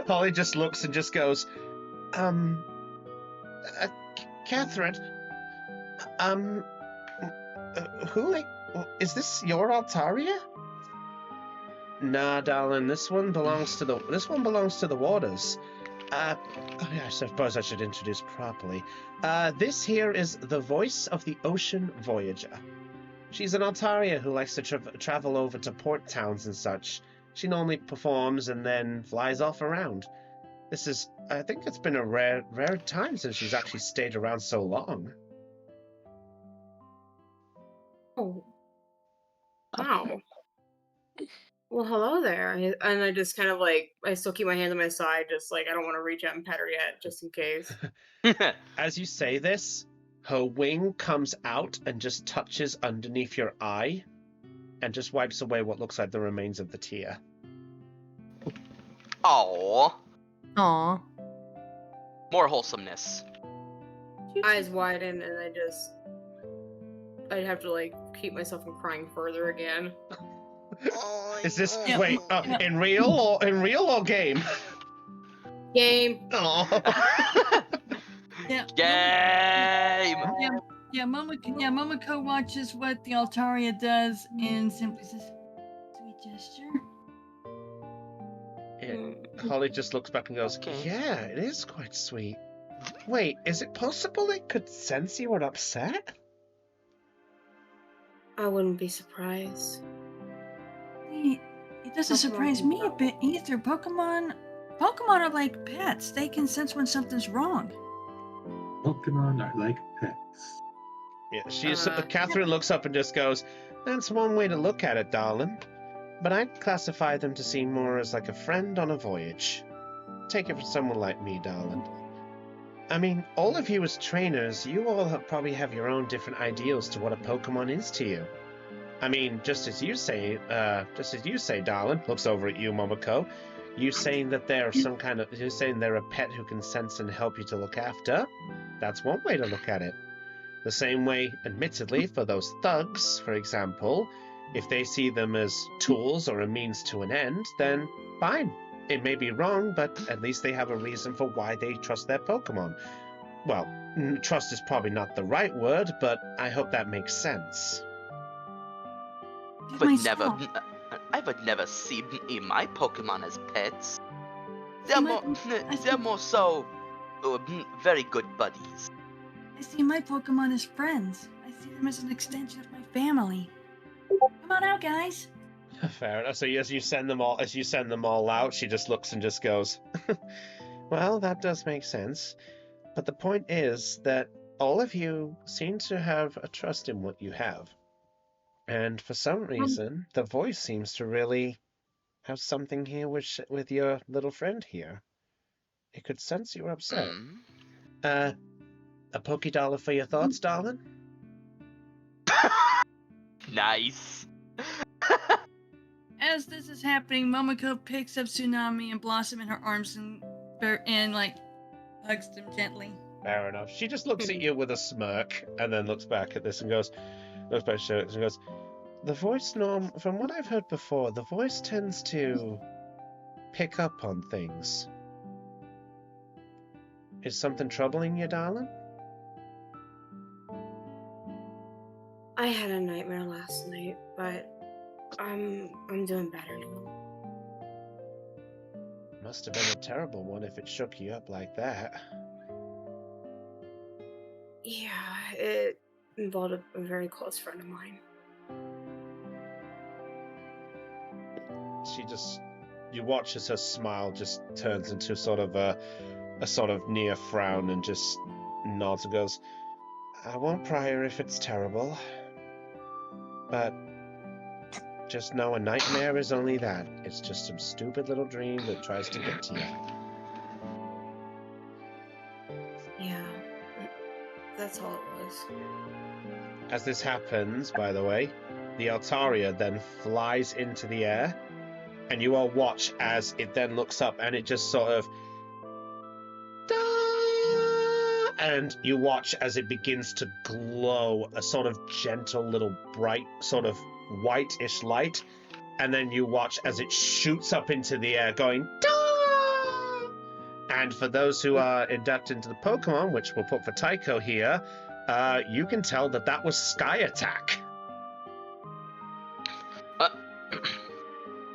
[SPEAKER 2] Holly just looks and just goes, Catherine, who is this? Your Altaria? Nah, darling, this one belongs to the waters. Oh yeah, I suppose I should introduce properly. This here is the voice of the Ocean Voyager. She's an Altaria who likes to travel over to port towns and such. She normally performs and then flies off around. I think it's been a rare time since she's actually stayed around so long.
[SPEAKER 3] Oh. Wow. Well, hello there. And I just kind of I still keep my hand on my side, just I don't want to reach out and pet her yet, just in case.
[SPEAKER 2] As you say this, her wing comes out and just touches underneath your eye and just wipes away what looks like the remains of the tear.
[SPEAKER 1] Aww.
[SPEAKER 8] Aww.
[SPEAKER 1] More wholesomeness.
[SPEAKER 3] Eyes widen, and I'd have to keep myself from crying further again.
[SPEAKER 2] Is this in real or game?
[SPEAKER 3] Game.
[SPEAKER 2] Oh.
[SPEAKER 6] Yeah.
[SPEAKER 1] Game.
[SPEAKER 6] Yeah, Momoko watches what the Altaria does and simply says, "Sweet gesture."
[SPEAKER 2] Holly just looks back and goes, "Yeah, it is quite sweet. Wait, is it possible it could sense you were upset?"
[SPEAKER 3] I wouldn't be surprised.
[SPEAKER 6] It doesn't surprise me a bit either. Pokemon are like pets. They can sense when something's wrong.
[SPEAKER 5] Pokemon are like pets.
[SPEAKER 2] Yeah, Catherine looks up and just goes, "That's one way to look at it, darling. But I'd classify them to seem more as like a friend on a voyage. Take it from someone like me, darling. I mean, all of you as trainers, you all probably have your own different ideals to what a Pokemon is to you. I mean, just as you say, darling, looks over at you, Momoko. You're saying they're a pet who can sense and help you to look after. That's one way to look at it. The same way, admittedly, for those thugs, for example, if they see them as tools or a means to an end, then fine. It may be wrong, but at least they have a reason for why they trust their Pokemon. Well, trust is probably not the right word, but I hope that makes sense.
[SPEAKER 1] I would never see my Pokemon as pets. They're more so very good buddies.
[SPEAKER 6] I see my Pokemon as friends. I see them as an extension of my family. Come on out, guys.
[SPEAKER 2] Fair enough. So as you send them all out, she just looks and just goes, well, that does make sense. But the point is that all of you seem to have a trust in what you have. And for some reason, the voice seems to really have something here with your little friend here. It could sense you're upset. A $1 for your thoughts, darling?
[SPEAKER 1] Nice.
[SPEAKER 6] As this is happening, Momoko picks up Tsunami and Blossom in her arms and like hugs them gently.
[SPEAKER 2] Fair enough. She just looks at you with a smirk and then looks back at this and goes, the voice, Norm, from what I've heard before, the voice tends to pick up on things. Is something troubling you, darling?
[SPEAKER 3] I had a nightmare last night, but I'm doing better now.
[SPEAKER 2] Must have been a terrible one if it shook you up like that.
[SPEAKER 3] Yeah, it involved a very close friend of mine.
[SPEAKER 2] You watch as her smile just turns into sort of a sort of near frown and just nods and goes, I won't pry her if it's terrible, but just know a nightmare is only that. It's just some stupid little dream that tries to get to you.
[SPEAKER 3] Yeah, that's all it was.
[SPEAKER 2] As this happens, by the way, the Altaria then flies into the air, and you all watch as it then looks up and it just sort of... And you watch as it begins to glow a sort of gentle little bright sort of whitish light, and then you watch as it shoots up into the air going Dah! And for those who are inducted into the Pokemon, which we'll put for Tycho here, you can tell that was Sky Attack.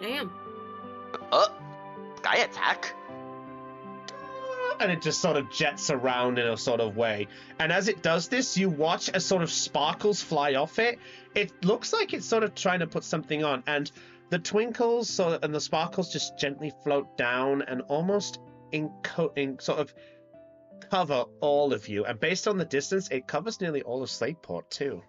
[SPEAKER 3] Damn.
[SPEAKER 1] Sky Attack?
[SPEAKER 2] And it just sort of jets around in a sort of way. And as it does this, you watch as sort of sparkles fly off it. It looks like it's sort of trying to put something on. And the twinkles and the sparkles just gently float down and almost sort of cover all of you. And based on the distance, it covers nearly all of Slateport too.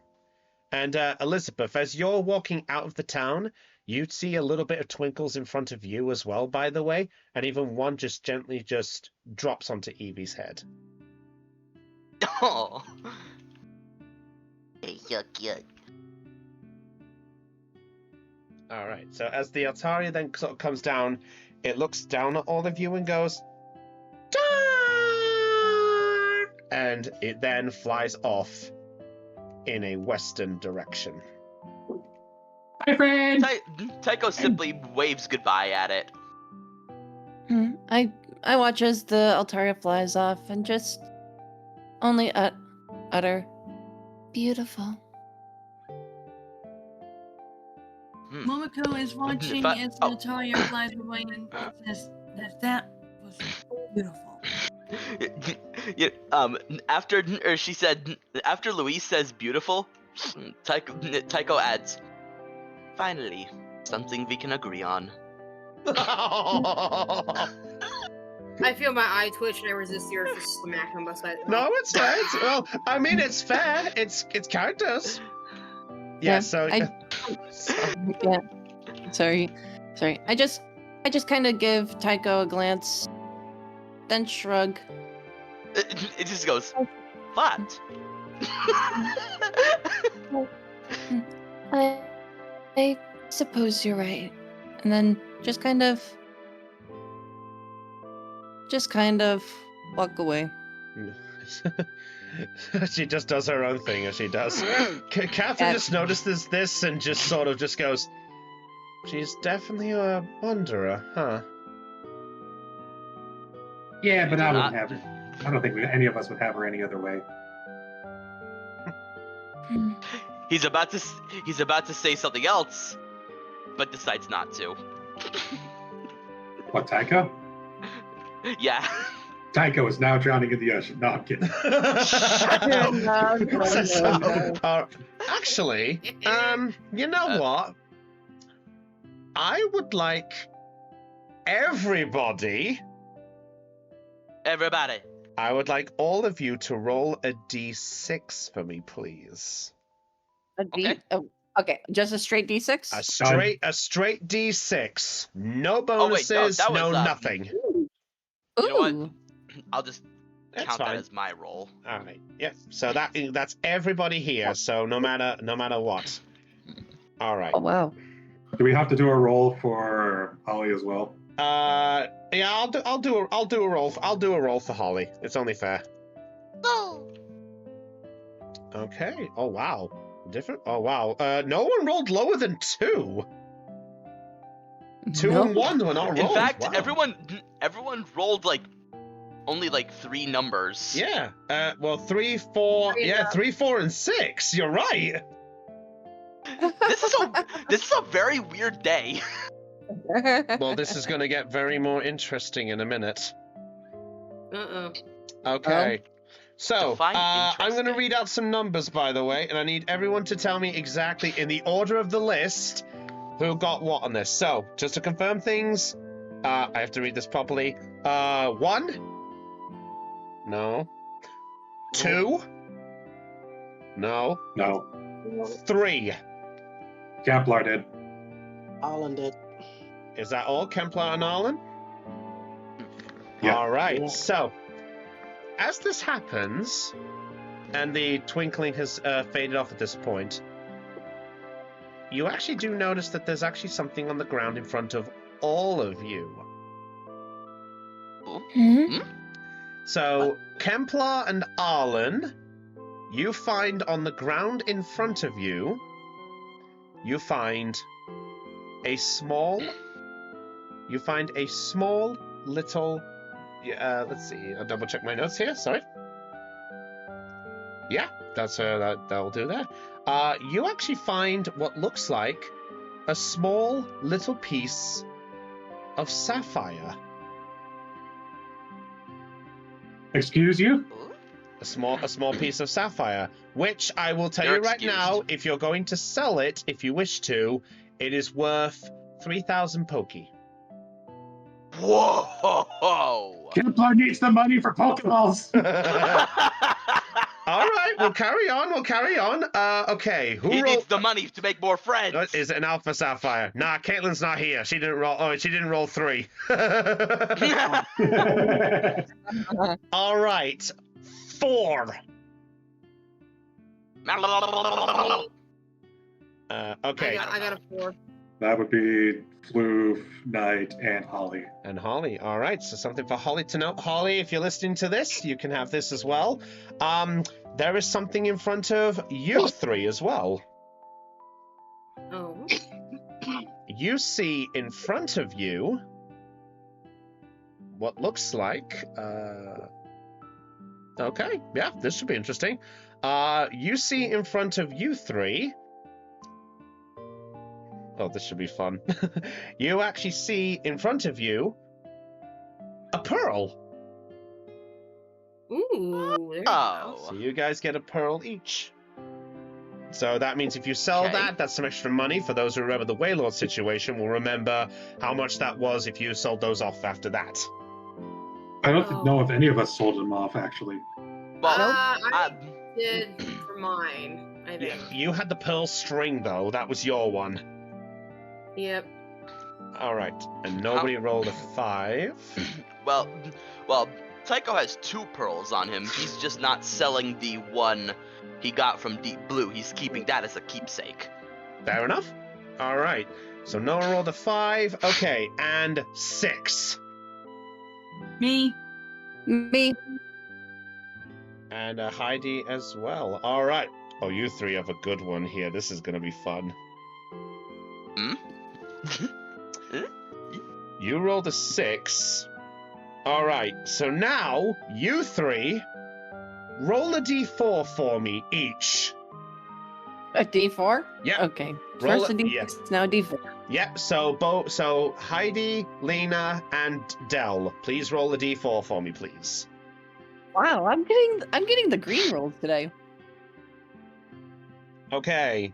[SPEAKER 2] And Elizabeth, as you're walking out of the town, you'd see a little bit of twinkles in front of you as well, by the way, and even one just gently just drops onto Evie's head.
[SPEAKER 1] Oh. Yuck.
[SPEAKER 2] Alright, so as the Altaria then sort of comes down, it looks down at all of you and goes, Dah! And it then flies off in a western direction.
[SPEAKER 5] Hi, friend!
[SPEAKER 1] Tycho simply waves goodbye at it.
[SPEAKER 8] I watch as the Altaria flies off and just only utter, beautiful.
[SPEAKER 6] Momoko is watching as the Altaria flies away and says that was beautiful.
[SPEAKER 1] After Louise says beautiful, Tycho adds, finally, something we can agree on.
[SPEAKER 3] I feel my eye twitch and I resist the urge to smack him beside the
[SPEAKER 2] No, it's fair. Well, I mean, it's fair. It's characters. Yeah, so...
[SPEAKER 8] Yeah. Sorry. I just kind of give Tycho a glance, then shrug.
[SPEAKER 1] It just goes, what?
[SPEAKER 9] I suppose you're right.
[SPEAKER 8] And then just kind of walk away.
[SPEAKER 2] She just does her own thing as she does. Catherine just notices this and just sort of just goes, she's definitely a wanderer, huh?
[SPEAKER 5] Yeah, but I wouldn't have her. I don't think any of us would have her any other way.
[SPEAKER 1] He's about to say something else, but decides not to.
[SPEAKER 5] What, Tycho?
[SPEAKER 1] Yeah.
[SPEAKER 5] Tycho is now drowning in the ocean. No, I'm kidding.
[SPEAKER 2] Actually, you know what? I would like everybody. I would like all of you to roll a d6 for me, please.
[SPEAKER 8] A D.
[SPEAKER 1] Okay.
[SPEAKER 8] Oh, okay. Just a straight D6.
[SPEAKER 2] A straight d6. No bonuses.
[SPEAKER 1] that was,
[SPEAKER 2] no nothing.
[SPEAKER 8] Ooh.
[SPEAKER 1] You know what? I'll just
[SPEAKER 2] That's
[SPEAKER 1] count
[SPEAKER 2] fine.
[SPEAKER 1] that as my roll.
[SPEAKER 2] All right. Yeah. So that's everybody here. So no matter what. All right.
[SPEAKER 8] Oh wow.
[SPEAKER 5] Do we have to do a roll for Holly as well?
[SPEAKER 2] Yeah. I'll do a roll. I'll do a roll for Holly. It's only fair.
[SPEAKER 1] No.
[SPEAKER 2] Okay. Oh wow. Different. Oh wow. No one rolled lower than 2. 2
[SPEAKER 8] Nope.
[SPEAKER 2] and 1 were not rolled.
[SPEAKER 1] In fact,
[SPEAKER 2] Wow.
[SPEAKER 1] everyone rolled only 3 numbers.
[SPEAKER 2] Yeah. Well, 3, 4. Yeah, 3, 4, and 6. You're right.
[SPEAKER 1] This is a very weird day.
[SPEAKER 2] Well, this is going to get very more interesting in a minute.
[SPEAKER 3] Uh-oh.
[SPEAKER 2] Okay. So,
[SPEAKER 1] Define
[SPEAKER 2] I'm going to
[SPEAKER 1] interesting.
[SPEAKER 2] read out some numbers, by the way, and I need everyone to tell me exactly, in the order of the list, who got what on this. So, just to confirm things, I have to read this properly. 1? No. 2? No.
[SPEAKER 5] No.
[SPEAKER 2] 3?
[SPEAKER 5] Kepler did.
[SPEAKER 4] Arlen did.
[SPEAKER 2] Is that all, Kempler and Arlen?
[SPEAKER 5] Yeah.
[SPEAKER 2] All right,
[SPEAKER 4] Yeah.
[SPEAKER 2] so as this happens, and the twinkling has faded off at this point, you actually do notice that there's actually something on the ground in front of all of you.
[SPEAKER 9] Hmm?
[SPEAKER 2] So, Kemplar and Arlen, you find on the ground in front of you, you find a small little, let's see, I'll double check my notes here, sorry. Yeah, that'll do that. You actually find what looks like a small little piece of sapphire.
[SPEAKER 5] Excuse you?
[SPEAKER 2] A small piece of sapphire, which I will tell
[SPEAKER 1] You're
[SPEAKER 2] you right
[SPEAKER 1] excused.
[SPEAKER 2] now, if you're going to sell it, if you wish to, it is worth 3,000 Poké.
[SPEAKER 1] Whoa!
[SPEAKER 5] Kepler needs the money for Pokeballs.
[SPEAKER 2] All right, we'll carry on. Okay, who
[SPEAKER 1] He
[SPEAKER 2] rolled?
[SPEAKER 1] needs the money to make more friends.
[SPEAKER 2] Is it an Alpha Sapphire? Nah, Caitlin's not here. She didn't roll. Oh, she didn't roll 3. All right, 4. Okay.
[SPEAKER 3] I got a 4.
[SPEAKER 5] That would be Floof, Knight, and Holly.
[SPEAKER 2] And Holly. All right, so something for Holly to know. Holly, if you're listening to this, you can have this as well. There is something in front of you 3 as well.
[SPEAKER 3] Oh.
[SPEAKER 2] You see in front of you what looks like... Okay, yeah, this should be interesting. You see in front of you 3... Oh, this should be fun. You actually see in front of you a pearl.
[SPEAKER 3] Ooh. There you
[SPEAKER 1] Oh.
[SPEAKER 3] go.
[SPEAKER 2] So you guys get a pearl each. So that means if you sell
[SPEAKER 1] Okay.
[SPEAKER 2] that's some extra money. For those who remember the Waylord situation will remember how much that was if you sold those off after that.
[SPEAKER 5] I don't know if any of us sold them off, actually.
[SPEAKER 1] Well,
[SPEAKER 3] I did for mine, I think.
[SPEAKER 2] You had the pearl string, though. That was your one.
[SPEAKER 3] Yep.
[SPEAKER 2] All right. And nobody rolled a 5.
[SPEAKER 1] well, Tycho has 2 pearls on him. He's just not selling the one he got from Deep Blue. He's keeping that as a keepsake.
[SPEAKER 2] Fair enough. All right. So Noah rolled a 5. Okay, and 6.
[SPEAKER 6] Me.
[SPEAKER 8] Me.
[SPEAKER 2] And Heidi as well. All right. Oh, you three have a good one here. This is going to be fun. You rolled a 6. All right. So now, you three, roll a d4 for me each.
[SPEAKER 8] A D4?
[SPEAKER 2] Yeah.
[SPEAKER 8] Okay.
[SPEAKER 2] Roll
[SPEAKER 8] First a
[SPEAKER 2] it-
[SPEAKER 8] D6, now a D4.
[SPEAKER 2] Yep, so Heidi, Lena, and Del, please roll a d4 for me, please.
[SPEAKER 8] Wow, I'm getting the green rolls today.
[SPEAKER 2] Okay.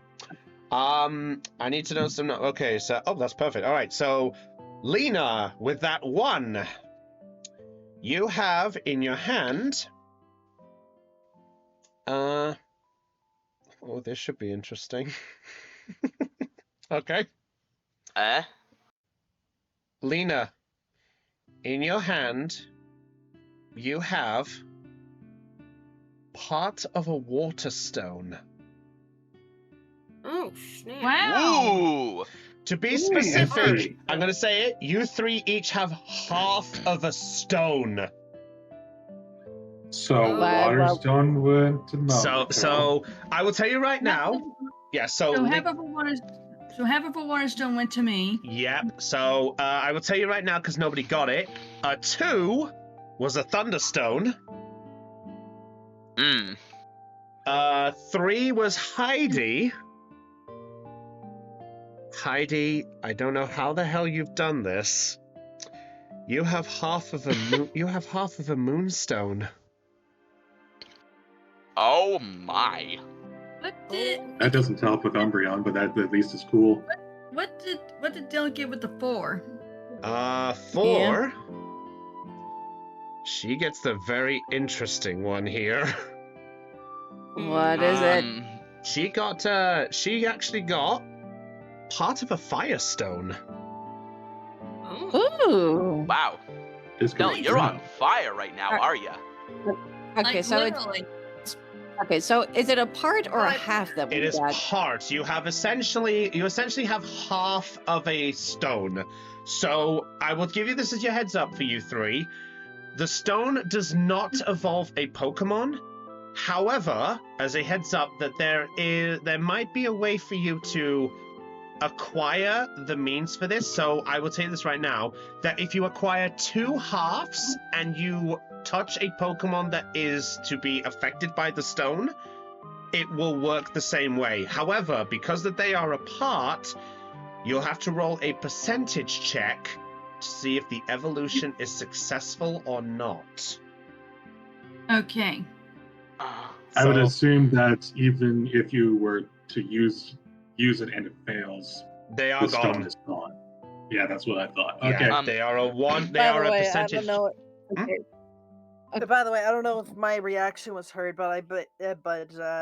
[SPEAKER 2] I need to know some. Okay, so that's perfect. All right, so Lena, with that 1, you have in your hand. Oh, this should be interesting. Okay. Lena, in your hand, you have part of a water stone.
[SPEAKER 3] Oh, snap.
[SPEAKER 6] Wow.
[SPEAKER 1] Ooh.
[SPEAKER 2] To be
[SPEAKER 5] Ooh,
[SPEAKER 2] specific,
[SPEAKER 5] sorry.
[SPEAKER 2] I'm going to say it. You three each have half of a stone.
[SPEAKER 5] So
[SPEAKER 3] Wow.
[SPEAKER 5] Waterstone went to Mount.
[SPEAKER 2] So I will tell you right now. Yeah.
[SPEAKER 6] So half of a water stone went to me.
[SPEAKER 2] Yep. So I will tell you right now because nobody got it. 2 was a thunderstone. 3 was Heidi. Heidi, I don't know how the hell you've done this. You have half of a you have half of a moonstone.
[SPEAKER 1] Oh my.
[SPEAKER 6] What did
[SPEAKER 5] That doesn't help with Umbreon, but that at least is cool.
[SPEAKER 6] what did Del get with the 4?
[SPEAKER 2] 4. She gets the very interesting one here.
[SPEAKER 8] What is it?
[SPEAKER 2] She actually got part of a firestone.
[SPEAKER 3] Oh.
[SPEAKER 8] Ooh.
[SPEAKER 1] Wow.
[SPEAKER 5] This
[SPEAKER 1] Del,
[SPEAKER 5] goes
[SPEAKER 1] you're
[SPEAKER 5] down.
[SPEAKER 1] on fire right now, are ya?
[SPEAKER 8] Okay,
[SPEAKER 6] Like,
[SPEAKER 8] so
[SPEAKER 6] literally.
[SPEAKER 8] so is it a part or a
[SPEAKER 3] What?
[SPEAKER 8] half that we
[SPEAKER 2] It is
[SPEAKER 8] got?
[SPEAKER 2] part. You essentially have half of a stone. So I will give you this as your heads up for you three. The stone does not evolve a Pokemon. However, as a heads up, that there might be a way for you to acquire the means for this. So I will tell you this right now, that if you acquire 2 halves and you touch a Pokemon that is to be affected by the stone, it will work the same way. However, because that they are apart, you'll have to roll a percentage check to see if the evolution is successful or not.
[SPEAKER 6] Okay.
[SPEAKER 5] I would
[SPEAKER 2] So-
[SPEAKER 5] assume that even if you were to use it and it fails,
[SPEAKER 2] They are
[SPEAKER 5] the stone
[SPEAKER 2] gone.
[SPEAKER 5] is gone. Yeah, that's what I thought.
[SPEAKER 2] Yeah,
[SPEAKER 5] Okay.
[SPEAKER 2] they are a one. They
[SPEAKER 7] By
[SPEAKER 2] are
[SPEAKER 7] the
[SPEAKER 2] a
[SPEAKER 7] way,
[SPEAKER 2] percentage.
[SPEAKER 7] I don't know.
[SPEAKER 2] Hmm?
[SPEAKER 7] Okay. By the way, I don't know if my reaction was heard, but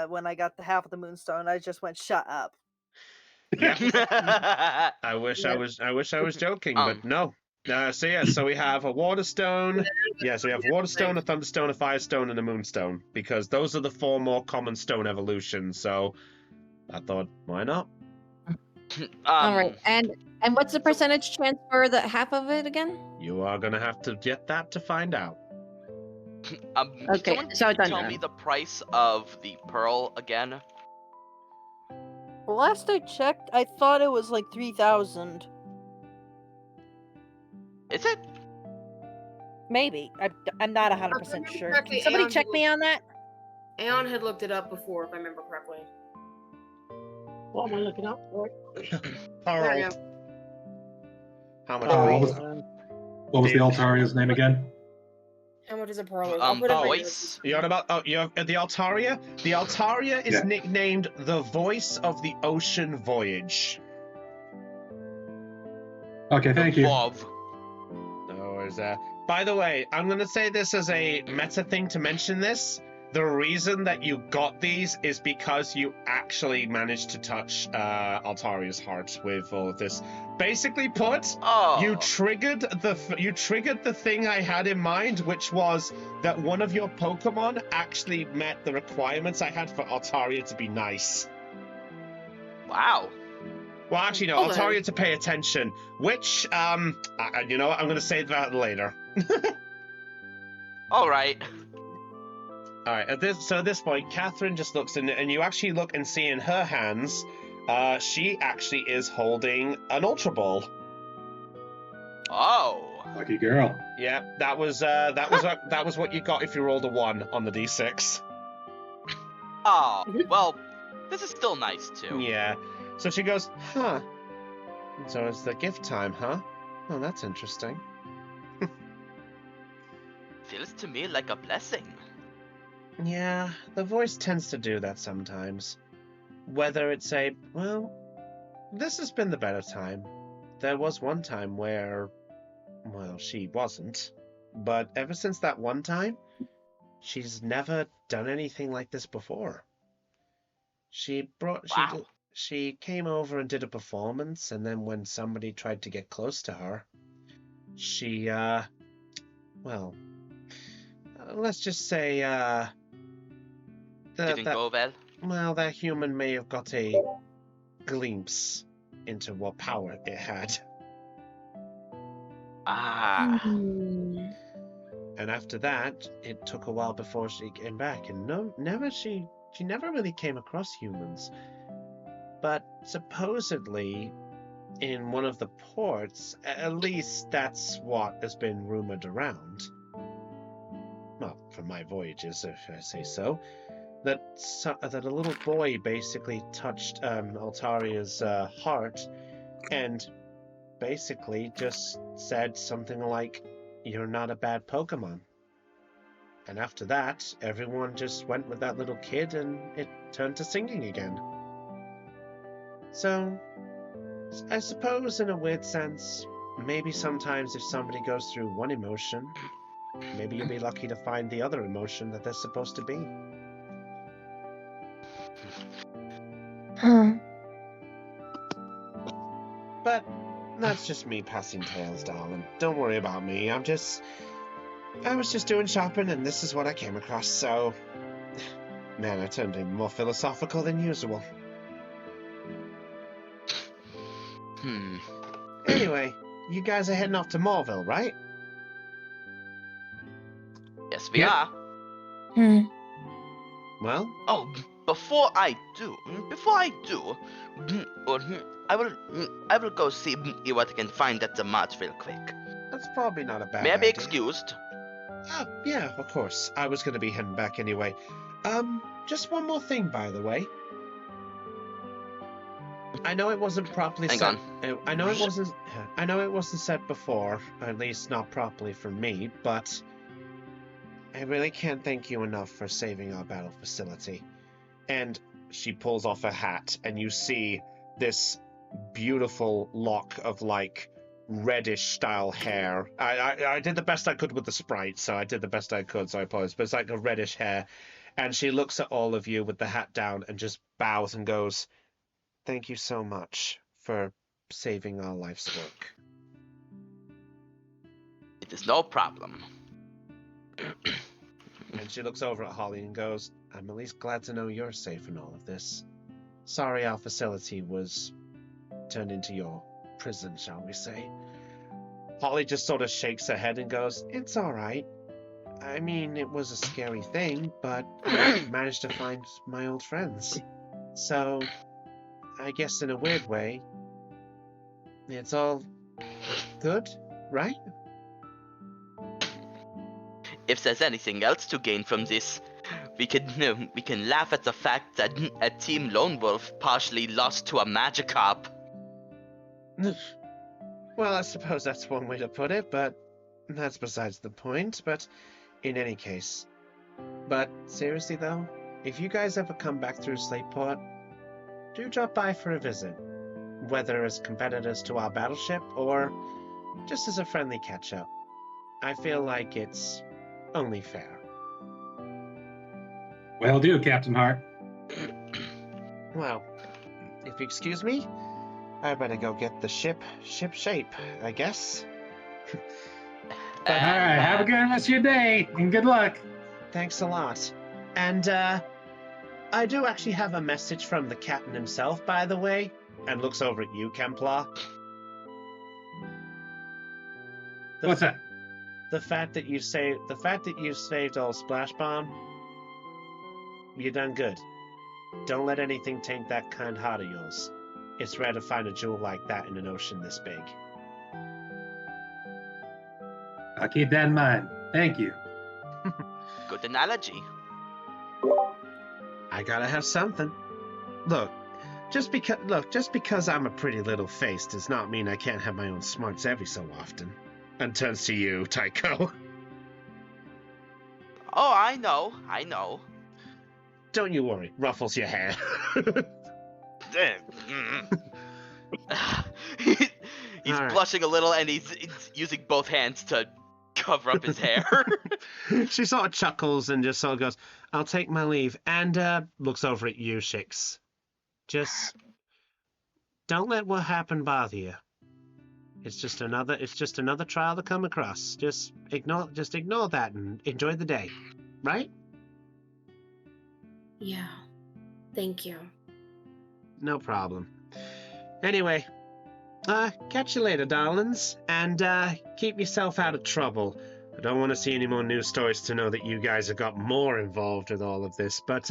[SPEAKER 7] when I got the half of the moonstone, I just went, "Shut up."
[SPEAKER 2] Yeah. I wish I was joking, but
[SPEAKER 1] Um.
[SPEAKER 2] no. So we have a water stone. Yeah, so we have a water stone, a thunderstone, a firestone, and a moonstone, because those are the 4 more common stone evolutions. So I thought, why not?
[SPEAKER 8] All right, and what's the percentage chance for the half of it again?
[SPEAKER 2] You are gonna have to get that to find out.
[SPEAKER 1] Can
[SPEAKER 8] Okay,
[SPEAKER 1] someone
[SPEAKER 8] so done.
[SPEAKER 1] tell me the price of the pearl again?
[SPEAKER 7] Last I checked, I thought it was like 3,000.
[SPEAKER 1] Is it?
[SPEAKER 7] Maybe. I'm not 100%
[SPEAKER 3] remember
[SPEAKER 7] sure.
[SPEAKER 3] correctly,
[SPEAKER 7] Can somebody
[SPEAKER 3] Aeon
[SPEAKER 7] check
[SPEAKER 3] did
[SPEAKER 7] me on that?
[SPEAKER 3] Aeon had looked it up before, if I remember correctly.
[SPEAKER 4] What am I looking up?
[SPEAKER 3] There we
[SPEAKER 2] Pearl.
[SPEAKER 3] go.
[SPEAKER 2] How much?
[SPEAKER 5] what
[SPEAKER 2] pearl?
[SPEAKER 5] was What was the Altaria's name again?
[SPEAKER 3] How much is a pearl? I'll put it in my
[SPEAKER 1] voice.
[SPEAKER 3] notes.
[SPEAKER 2] You're on about? Oh, you have the Altaria. The Altaria is
[SPEAKER 5] Yeah.
[SPEAKER 2] nicknamed the Voice of the Ocean Voyage.
[SPEAKER 5] Okay, thank you.
[SPEAKER 1] Vov.
[SPEAKER 2] No, is that? By the way, I'm gonna say this as a meta thing to mention this. The reason that you got these is because you actually managed to touch Altaria's heart with all of this. Basically put,
[SPEAKER 1] Oh.
[SPEAKER 2] you triggered the thing I had in mind, which was that one of your Pokemon actually met the requirements I had for Altaria to be nice.
[SPEAKER 1] Wow.
[SPEAKER 2] Well, actually, no.
[SPEAKER 3] Oh,
[SPEAKER 2] I'll tell
[SPEAKER 3] then.
[SPEAKER 2] you to pay attention. Which, you know what? I'm going to say that later.
[SPEAKER 1] All right.
[SPEAKER 2] All right. At this point, Catherine just looks in, and you actually look and see in her hands, she actually is holding an Ultra Ball.
[SPEAKER 1] Oh.
[SPEAKER 5] Lucky girl.
[SPEAKER 2] Yeah, that was what you got if you rolled a 1 on the d6.
[SPEAKER 1] Oh. Well, this is still nice too.
[SPEAKER 2] Yeah. So she goes, huh. So it's the gift time, huh? Oh, that's interesting.
[SPEAKER 1] Feels to me like a blessing.
[SPEAKER 2] Yeah, the voice tends to do that sometimes. Whether it's well, this has been the better time. There was one time where, well, she wasn't. But ever since that one time, she's never done anything like this before.
[SPEAKER 1] Wow.
[SPEAKER 2] She came over and did a performance, and then when somebody tried to get close to her, she, well, let's just say,
[SPEAKER 1] Didn't go well.
[SPEAKER 2] well, that human may have got a glimpse into what power it had.
[SPEAKER 1] Ah.
[SPEAKER 2] And after that, it took a while before she came back, and she never really came across humans. But supposedly, in one of the ports, at least that's what has been rumored around. Well, from my voyages, if I say so, that a little boy basically touched Altaria's heart, and basically just said something like, "You're not a bad Pokemon." And after that, everyone just went with that little kid, and it turned to singing again. So, I suppose in a weird sense, maybe sometimes if somebody goes through one emotion, maybe you'll be lucky to find the other emotion that they're supposed to be.
[SPEAKER 9] Huh.
[SPEAKER 2] But that's just me passing tales, darling. Don't worry about me. I was just doing shopping, and this is what I came across, so... Man, I turned even more philosophical than usual. Anyway, you guys are heading off to Morville, right?
[SPEAKER 1] Yes, we
[SPEAKER 5] Yeah.
[SPEAKER 1] are.
[SPEAKER 9] Hmm.
[SPEAKER 2] Well,
[SPEAKER 1] Oh, before I do, I will go see what I can find at the mart real quick.
[SPEAKER 2] that's probably not a bad
[SPEAKER 1] May I be
[SPEAKER 2] idea.
[SPEAKER 1] excused?
[SPEAKER 2] Oh, yeah, of course. I was going to be heading back anyway. Just one more thing, by the way. I know it wasn't properly
[SPEAKER 1] Hang
[SPEAKER 2] said.
[SPEAKER 1] on.
[SPEAKER 2] I know it wasn't said before, at least not properly from me, but I really can't thank you enough for saving our battle facility. And she pulls off a hat, and you see this beautiful lock of, like, reddish-style hair. I did the best I could with the sprite, so I did the best I could, so I apologize. But it's like a reddish hair. And she looks at all of you with the hat down and just bows and goes, "Thank you so much for saving our life's work."
[SPEAKER 1] It is no problem.
[SPEAKER 2] And she looks over at Holly and goes, "I'm at least glad to know you're safe in all of this. Sorry our facility was turned into your prison, shall we say." Holly just sort of shakes her head and goes, "It's all right. I mean, it was a scary thing, but I managed to find my old friends. So, I guess in a weird way, it's all good, right?"
[SPEAKER 1] If there's anything else to gain from this, we can laugh at the fact that a Team Lone Wolf partially lost to a Magikarp.
[SPEAKER 2] Well, I suppose that's one way to put it, but that's besides the point. But in any case, seriously though, if you guys ever come back through Slateport, do drop by for a visit, whether as competitors to our battleship or just as a friendly catch-up. I feel like it's only fair.
[SPEAKER 5] Will do, Captain Hart.
[SPEAKER 2] Well, if you excuse me, I better go get the ship shape, I guess.
[SPEAKER 5] All right, have a good rest of your day, and good luck.
[SPEAKER 2] Thanks a lot. And, I do actually have a message from the captain himself, by the way. and looks over at you, Kemplar.
[SPEAKER 5] What's that?
[SPEAKER 2] The fact that you saved old Splash Bomb, you done good. Don't let anything taint that kind heart of yours. It's rare to find a jewel like that in an ocean this big.
[SPEAKER 5] I'll keep that in mind. Thank you.
[SPEAKER 1] Good analogy.
[SPEAKER 2] I gotta have something. Look, just because I'm a pretty little face does not mean I can't have my own smarts every so often. And turns to you, Tycho.
[SPEAKER 1] Oh, I know.
[SPEAKER 2] Don't you worry, ruffles your hair.
[SPEAKER 1] He's
[SPEAKER 2] All right.
[SPEAKER 1] blushing a little, and he's using both hands to cover up his hair.
[SPEAKER 2] She sort of chuckles and just sort of goes, I'll take my leave, and looks over at you, Shix. Just don't let what happened bother you. It's just another trial to come across. Just ignore that and enjoy the day. Right?
[SPEAKER 3] Yeah. Thank you.
[SPEAKER 2] No problem. Anyway, catch you later, darlings, and keep yourself out of trouble. I don't want to see any more news stories to know that you guys have got more involved with all of this, but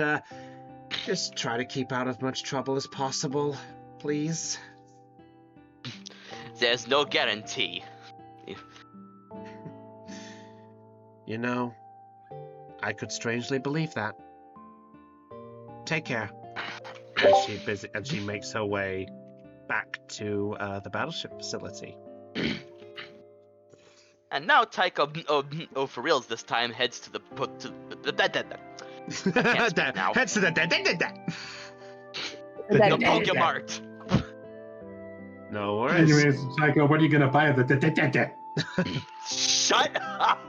[SPEAKER 2] just try to keep out of much trouble as possible, please.
[SPEAKER 1] There's no guarantee.
[SPEAKER 2] You know, I could strangely believe that. Take care. And she makes her way back to the battleship facility.
[SPEAKER 1] And now Tycho, for reals this time, heads to the now.
[SPEAKER 2] Heads to the
[SPEAKER 1] Pokemart.
[SPEAKER 2] No worries.
[SPEAKER 5] Anyways, Tycho, what are you gonna buy?
[SPEAKER 1] Shut up.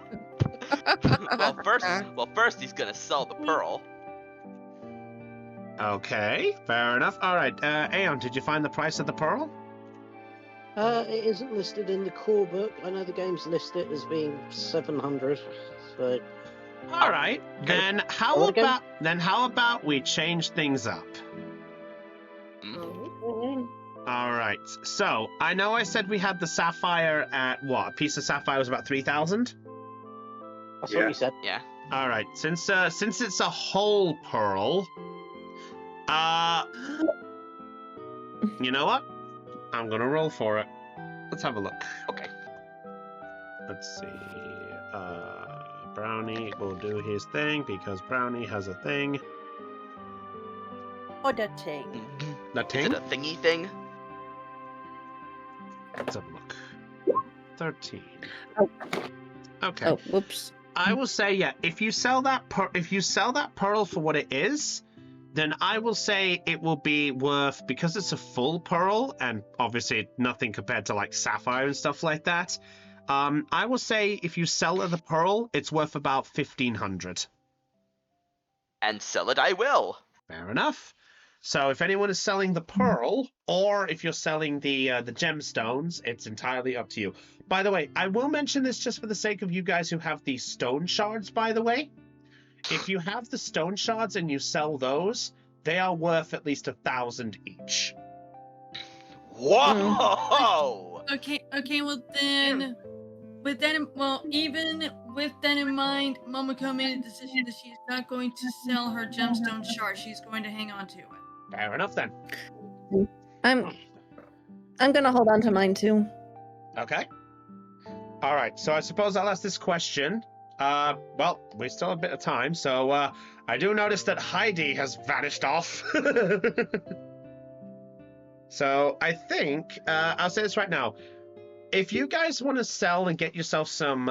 [SPEAKER 1] well, first he's gonna sell the pearl.
[SPEAKER 2] Okay, fair enough. All right, Aeon, did you find the price of the pearl?
[SPEAKER 4] It isn't listed in the core book. I know the game's listed as being 700. So.
[SPEAKER 2] All right. Then how about we change things up? All right. So I know I said we had the sapphire at what? A piece of sapphire was about 3,000.
[SPEAKER 4] That's what you said.
[SPEAKER 1] Yeah.
[SPEAKER 2] All right. Since it's a whole pearl, you know what? I'm gonna roll for it. Let's have a look.
[SPEAKER 1] Okay.
[SPEAKER 2] Let's see. Brownie will do his thing because Brownie has a thing.
[SPEAKER 7] What a thing.
[SPEAKER 2] The
[SPEAKER 1] Is
[SPEAKER 2] thing?
[SPEAKER 1] it a thingy thing?
[SPEAKER 2] Let's have a look. 13.
[SPEAKER 8] Oh.
[SPEAKER 2] Okay.
[SPEAKER 8] Oh, whoops.
[SPEAKER 2] I will say, yeah. If you sell that pearl for what it is, then I will say it will be worth, because it's a full pearl and obviously nothing compared to like sapphire and stuff like that. I will say if you sell the pearl, it's worth about 1,500.
[SPEAKER 1] And sell it I will.
[SPEAKER 2] Fair enough. So if anyone is selling the pearl, or if you're selling the gemstones, it's entirely up to you. By the way, I will mention this just for the sake of you guys who have the stone shards, by the way. If you have the stone shards and you sell those, they are worth at least 1,000 each.
[SPEAKER 1] Whoa!
[SPEAKER 6] Okay, well then, even with that in mind, Momoko made a decision that she's not going to sell her gemstone shard. She's going to hang on to it.
[SPEAKER 2] Fair enough then.
[SPEAKER 8] I'm gonna hold on to mine too.
[SPEAKER 2] Okay. All right. So I suppose I'll ask this question. Well, we still have a bit of time, so I do notice that Heidi has vanished off. So I think I'll say this right now. If you guys want to sell and get yourself some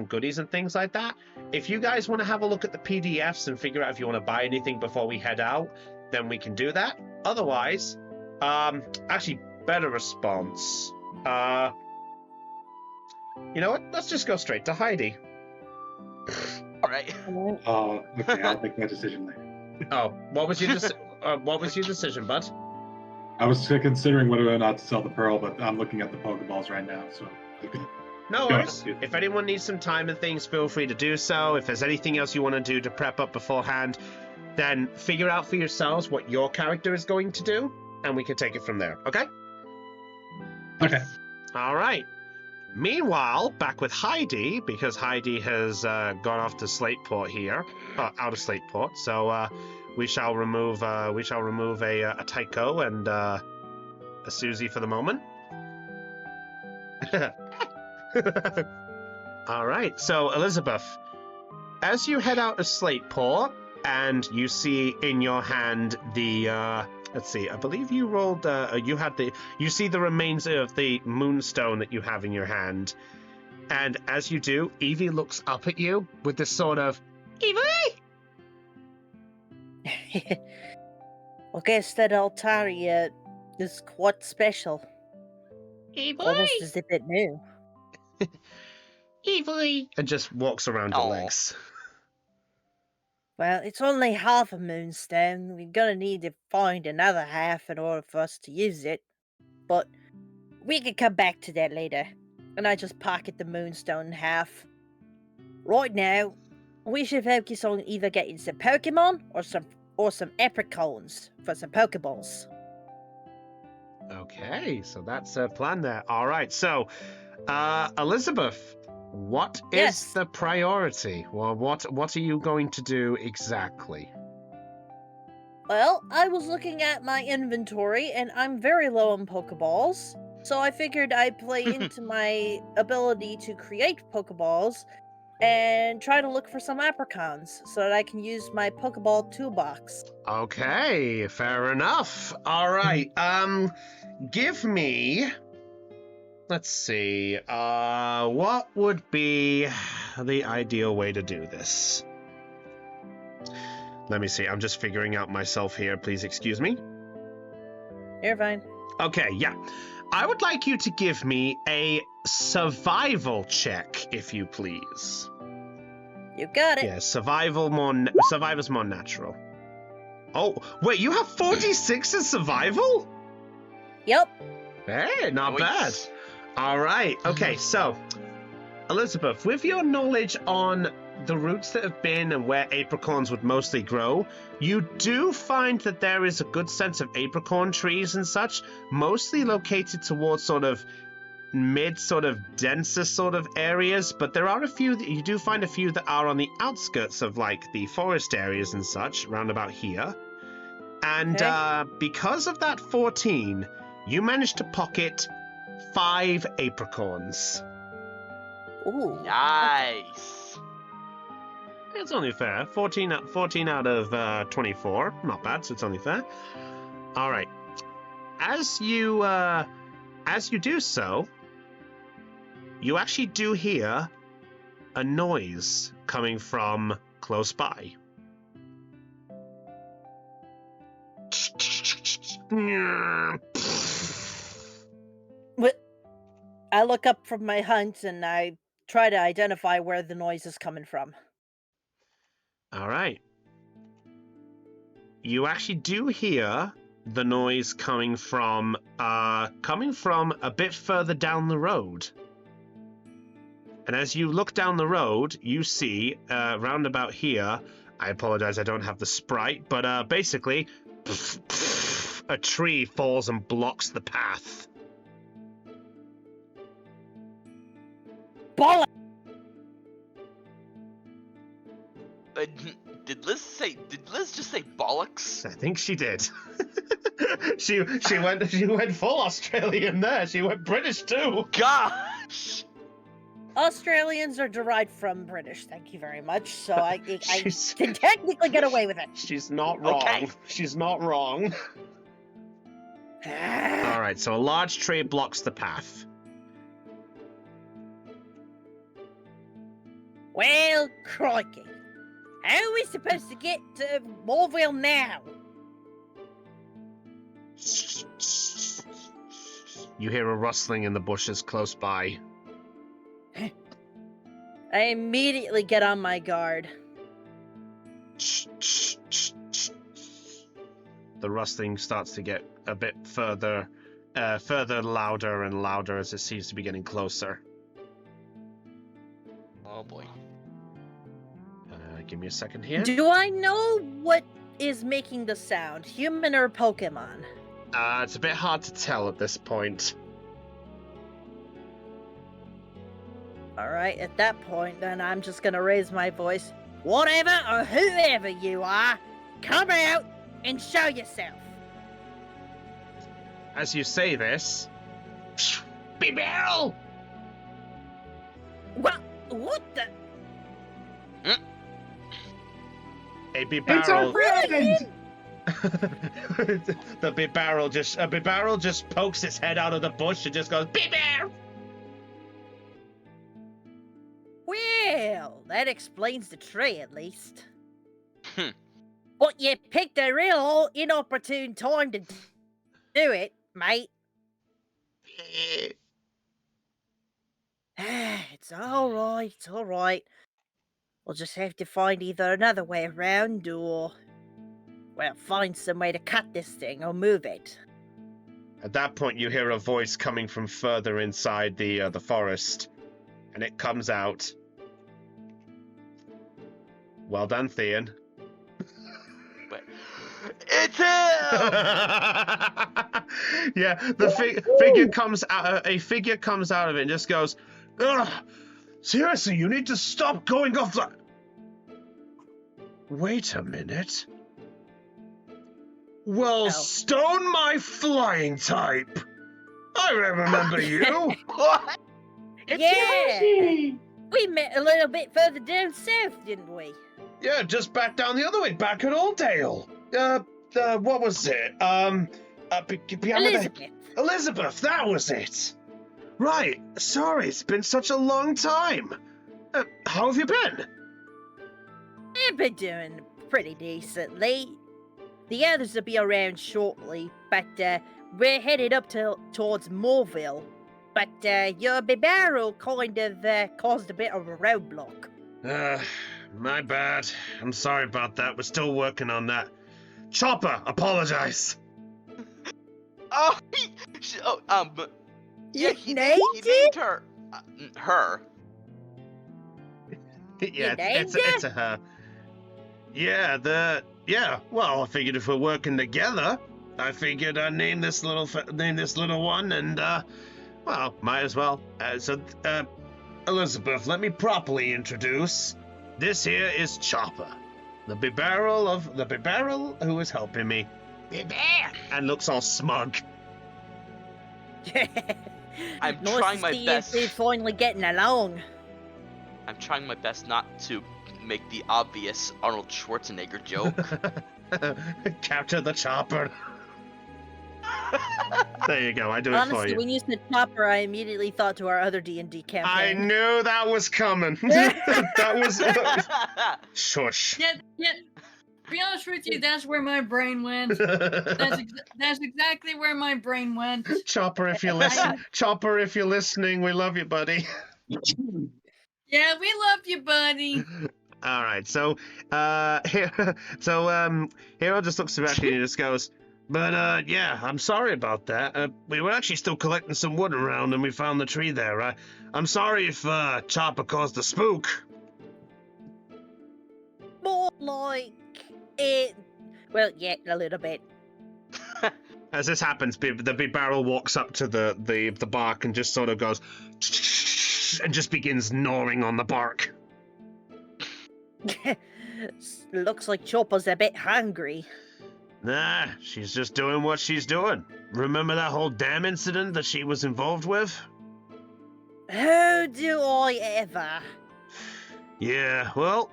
[SPEAKER 2] goodies and things like that, if you guys want to have a look at the PDFs and figure out if you want to buy anything before we head out, then we can do that. Otherwise, actually, better response. You know what? Let's just go straight to Heidi.
[SPEAKER 1] All right.
[SPEAKER 5] Oh, okay, I'll make my decision later.
[SPEAKER 2] Oh, what was your decision, bud?
[SPEAKER 5] I was considering whether or not to sell the pearl, but I'm looking at the Pokeballs right now, so okay.
[SPEAKER 2] No
[SPEAKER 5] Go
[SPEAKER 2] worries.
[SPEAKER 5] ahead.
[SPEAKER 2] If anyone needs some time and things, feel free to do so. If there's anything else you want to do to prep up beforehand, then figure out for yourselves what your character is going to do. and we can take it from there. Okay.
[SPEAKER 5] Okay.
[SPEAKER 2] All right. Meanwhile, back with Heidi, because Heidi has gone off to Slateport here, out of Slateport. So we shall remove a Tycho and a Susie for the moment. All right. So Elizabeth, as you head out of Slateport and you see in your hand the let's see, I believe you rolled you see the remains of the moonstone that you have in your hand. And as you do, Evie looks up at you with this sort of Evie.
[SPEAKER 7] I guess that Altaria is quite special.
[SPEAKER 2] Evie.
[SPEAKER 7] Almost as if it knew.
[SPEAKER 2] Evie. And just walks around your legs.
[SPEAKER 7] Well, it's only half a moonstone. We're gonna need to find another half in order for us to use it. But we can come back to that later. And I just pocket the moonstone in half. Right now, we should focus on either getting some Pokemon or some Apricons for some Pokeballs.
[SPEAKER 2] Okay, so that's a plan there. All right, so Elizabeth, what is the priority? Well, what are you going to do exactly?
[SPEAKER 7] Well, I was looking at my inventory, and I'm very low on Pokeballs, so I figured I'd play into my ability to create Pokeballs and try to look for some Apricons so that I can use my Pokeball toolbox.
[SPEAKER 2] Okay, fair enough. All right, give me... Let's see, what would be the ideal way to do this? Let me see, I'm just figuring out myself here. Please excuse me.
[SPEAKER 7] You're fine.
[SPEAKER 2] Okay, yeah. I would like you to give me a survival check, if you please.
[SPEAKER 7] You got it.
[SPEAKER 2] Yeah, survivor's more natural. Oh, wait, you have 46 in survival?
[SPEAKER 7] Yep.
[SPEAKER 2] Hey, not bad. All right. Okay, so, Elizabeth, with your knowledge on the routes that have been and where apricorns would mostly grow, you do find that there is a good sense of apricorn trees and such, mostly located towards sort of denser sort of areas, but there are a few that you do find a few that are on the outskirts of like the forest areas and such, round about here. And because of that 14, you managed to pocket 5 apricorns.
[SPEAKER 7] Ooh.
[SPEAKER 1] Nice.
[SPEAKER 2] It's only fair. 14 out of 24. Not bad, so it's only fair. All right. As you do so, you actually do hear a noise coming from close by.
[SPEAKER 7] What? I look up from my hunt and I try to identify where the noise is coming from.
[SPEAKER 2] All right. You actually do hear the noise coming from a bit further down the road. And as you look down the road, you see round about here. I apologize, I don't have the sprite, but basically, a tree falls and blocks the path.
[SPEAKER 7] Bollocks!
[SPEAKER 1] Did Liz just say bollocks?
[SPEAKER 2] I think she did. she went full Australian there. She went British too.
[SPEAKER 1] Gosh.
[SPEAKER 7] Australians are derived from British, thank you very much, so I can technically get away with it.
[SPEAKER 2] She's not wrong.
[SPEAKER 1] Okay.
[SPEAKER 2] She's not wrong. All right, so a large tree blocks the path.
[SPEAKER 7] Well, crikey. How are we supposed to get to Morville now?
[SPEAKER 2] You hear a rustling in the bushes close by.
[SPEAKER 7] I immediately get on my guard.
[SPEAKER 2] The rustling starts to get a bit further louder and louder as it seems to be getting closer.
[SPEAKER 1] Oh boy.
[SPEAKER 2] Give me a second here.
[SPEAKER 7] Do I know what is making the sound, human or Pokemon?
[SPEAKER 2] It's a bit hard to tell at this point.
[SPEAKER 7] Alright, at that point, then I'm just gonna raise my voice. Whatever or whoever you are, come out and show yourself.
[SPEAKER 2] As you say this, Big Barrel!
[SPEAKER 7] What the?
[SPEAKER 2] A Big
[SPEAKER 5] It's our
[SPEAKER 2] Barrel.
[SPEAKER 5] friend!
[SPEAKER 2] A Big Barrel just pokes its head out of the bush and just goes, Big Barrel!
[SPEAKER 7] Well, that explains the tree at least. But you picked a real inopportune time to do it, mate. It's alright, it's alright. We'll just have to find either another way around or, well, find some way to cut this thing or move it.
[SPEAKER 2] At that point, you hear a voice coming from further inside the forest, and it comes out. Well done, Theon.
[SPEAKER 1] It's him!
[SPEAKER 2] Yeah, the figure comes out. A figure comes out of it and just goes, "Ugh, seriously, you need to stop going off the." Wait a minute. Well,
[SPEAKER 7] Oh.
[SPEAKER 2] Stone, my flying type. I remember you.
[SPEAKER 1] What?
[SPEAKER 5] It's
[SPEAKER 7] Yeah.
[SPEAKER 5] Yoshi!
[SPEAKER 7] We met a little bit further down south, didn't we?
[SPEAKER 2] Yeah, just back down the other way, back at Oldale. What was it? Behind
[SPEAKER 7] Elizabeth.
[SPEAKER 2] Elizabeth, that was it. Right, sorry, it's been such a long time. How have you been?
[SPEAKER 7] I've been doing pretty decently. The others will be around shortly, but we're headed up towards Moorville. But your barrel kind of caused a bit of a roadblock.
[SPEAKER 2] My bad. I'm sorry about that. We're still working on that. Chopper, apologize.
[SPEAKER 1] Oh,
[SPEAKER 7] You
[SPEAKER 1] he
[SPEAKER 7] named
[SPEAKER 1] named her. Her.
[SPEAKER 2] Yeah,
[SPEAKER 7] named
[SPEAKER 2] it's a her. Yeah, well, I figured if we're working together, I figured I'd name this little one, and well, might as well. Elizabeth, let me properly introduce. This here is Chopper, the big barrel who is helping me. And looks all smug.
[SPEAKER 1] I'm
[SPEAKER 7] Nice
[SPEAKER 1] trying
[SPEAKER 7] to
[SPEAKER 1] my
[SPEAKER 7] see
[SPEAKER 1] best.
[SPEAKER 7] you two finally getting along.
[SPEAKER 1] I'm trying my best not to make the obvious Arnold Schwarzenegger joke.
[SPEAKER 2] Capture the chopper. There you go. I do it for
[SPEAKER 7] Honestly,
[SPEAKER 2] you.
[SPEAKER 7] when you said chopper, I immediately thought to our other D&D
[SPEAKER 2] I
[SPEAKER 7] campaign.
[SPEAKER 2] knew that was coming. that was. Shush.
[SPEAKER 6] Yeah. To be honest with you, that's where my brain went. That's exactly where my brain went.
[SPEAKER 2] Chopper, if you're listening, we love you, buddy.
[SPEAKER 6] Yeah, we love you, buddy.
[SPEAKER 2] All right, so Hero just looks back at you and just goes, but yeah, I'm sorry about that. We were actually still collecting some wood around and we found the tree there. I'm sorry if Chopper caused a spook.
[SPEAKER 7] More like it. Well, yeah, a little bit.
[SPEAKER 2] As this happens, the big barrel walks up to the bark and just sort of goes and just begins gnawing on the bark.
[SPEAKER 7] Looks like Chopper's a bit hungry.
[SPEAKER 2] Nah, she's just doing what she's doing. Remember that whole dam incident that she was involved with?
[SPEAKER 7] Who do I ever?
[SPEAKER 2] Yeah, well,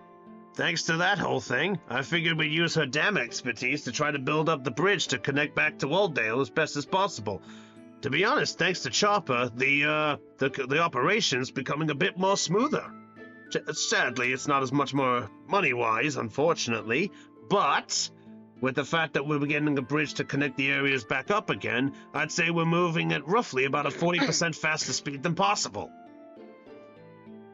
[SPEAKER 2] thanks to that whole thing, I figured we'd use her dam expertise to try to build up the bridge to connect back to Oldale as best as possible. To be honest, thanks to Chopper, the operation's becoming a bit more smoother. Sadly, it's not as much more money-wise, unfortunately, but with the fact that we're getting a bridge to connect the areas back up again, I'd say we're moving at roughly about a 40% faster speed than possible.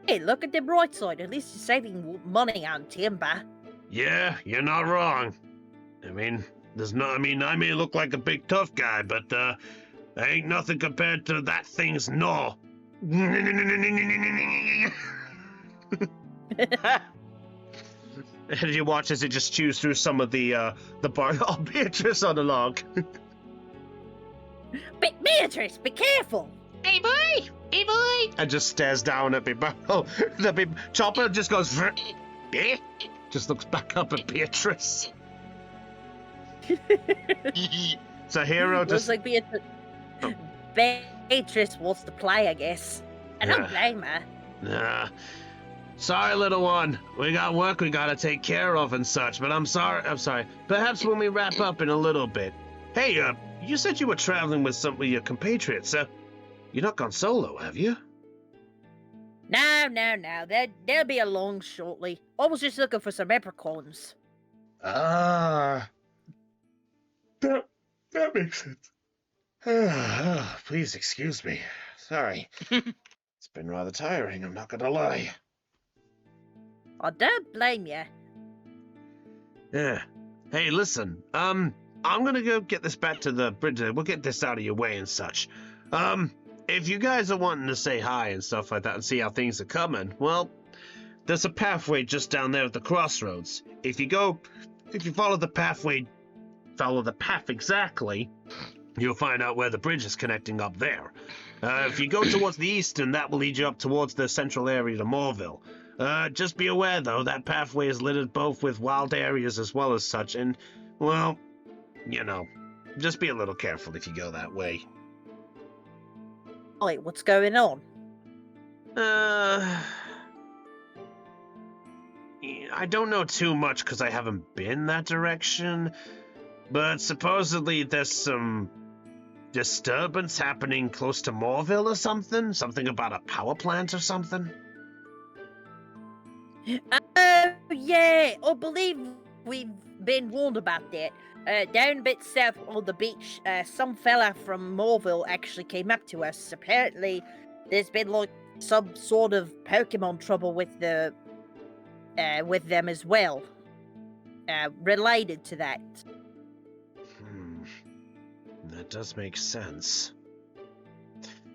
[SPEAKER 7] Hey, look at the bright side. At least you're saving money on timber.
[SPEAKER 2] Yeah, you're not wrong. I mean, I may look like a big tough guy, but I ain't nothing compared to that thing's gnaw. And you watch as it just chews through some of the bark. Oh, Beatrice on the log.
[SPEAKER 7] Beatrice, be careful!
[SPEAKER 10] Hey boy! Hey boy!
[SPEAKER 2] And just stares down at Big Barrel. The big Chopper just goes, eh? Just looks back up at Beatrice. So Hero
[SPEAKER 7] Looks
[SPEAKER 2] just...
[SPEAKER 7] like Beatrice.
[SPEAKER 2] Oh.
[SPEAKER 7] Beatrice wants to play, I guess. I don't blame her.
[SPEAKER 2] Nah. Sorry, little one. We got work we gotta take care of and such, but I'm sorry. Perhaps when we wrap up in a little bit. Hey, you said you were traveling with some of your compatriots, you're not gone solo, have you?
[SPEAKER 7] No. They'll be along shortly. I was just looking for some leprechauns.
[SPEAKER 2] Ah. That makes sense. Please excuse me. Sorry. It's been rather tiring, I'm not gonna lie.
[SPEAKER 7] I don't blame you.
[SPEAKER 2] Yeah. Hey, listen, I'm gonna go get this back to the bridge. We'll get this out of your way and such. If you guys are wanting to say hi and stuff like that and see how things are coming, well, there's a pathway just down there at the crossroads. If you follow the path exactly, you'll find out where the bridge is connecting up there. If you go towards the east, and that will lead you up towards the central area to Moorville. Just be aware, though, that pathway is littered both with wild areas as well as such, and, well, you know, just be a little careful if you go that way.
[SPEAKER 7] Wait, what's going on?
[SPEAKER 2] I don't know too much because I haven't been that direction, but supposedly there's some disturbance happening close to Moorville or something? Something about a power plant or something?
[SPEAKER 7] Oh, yeah, I believe we've been warned about that. Down a bit south on the beach, some fella from Moorville actually came up to us. Apparently, there's been, like, some sort of Pokemon trouble with them as well. Related to that.
[SPEAKER 2] That does make sense.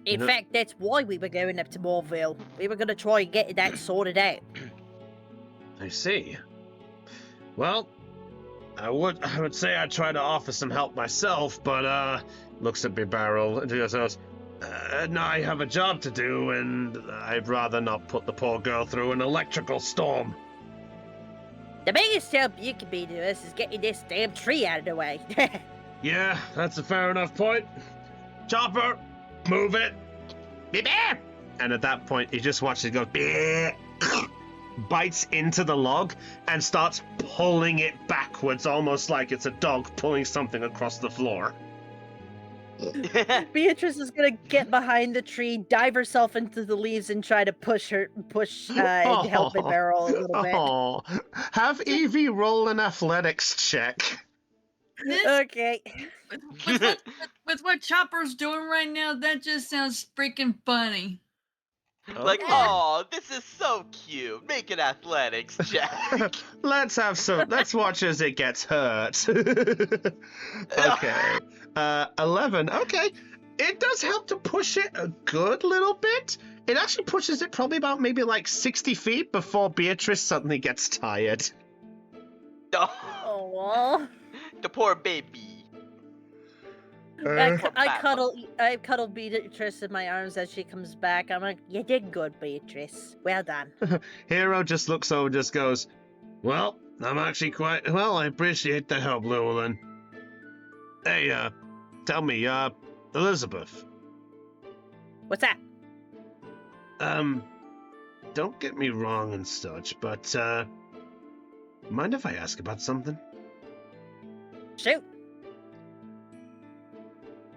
[SPEAKER 7] In fact, that's why we were going up to Moorville. We were going to try and get that sorted out.
[SPEAKER 2] I see. Well, I would say I'd try to offer some help myself, but, looks at Big Barrel and just goes, no, I have a job to do, and I'd rather not put the poor girl through an electrical storm.
[SPEAKER 7] The biggest help you can be to us is getting this damn tree out of the way.
[SPEAKER 2] Yeah, that's a fair enough point. Chopper, move it. Beep. And at that point, he just watches it go, beep, bites into the log and starts pulling it backwards, almost like it's a dog pulling something across the floor.
[SPEAKER 7] Beatrice is gonna get behind the tree, dive herself into the leaves, and try to push and help Big Barrel a little bit.
[SPEAKER 2] Oh, have Evie roll an athletics check.
[SPEAKER 7] Okay.
[SPEAKER 6] With what Chopper's doing right now, that just sounds freaking funny.
[SPEAKER 1] Like, oh, this is so cute. Make an athletics check.
[SPEAKER 2] Let's watch as it gets hurt. Okay. 11. Okay. It does help to push it a good little bit. It actually pushes it probably about maybe like 60 feet before Beatrice suddenly gets tired.
[SPEAKER 7] Oh.
[SPEAKER 1] The poor baby.
[SPEAKER 7] I cuddle Beatrice in my arms as she comes back. I'm like, you did good, Beatrice. Well done.
[SPEAKER 2] Hero just looks over and just goes, well, I'm actually quite... Well, I appreciate the help, Llewellyn. Hey, tell me, Elizabeth.
[SPEAKER 7] What's that?
[SPEAKER 2] Don't get me wrong and such, but, mind if I ask about something?
[SPEAKER 7] Shoot.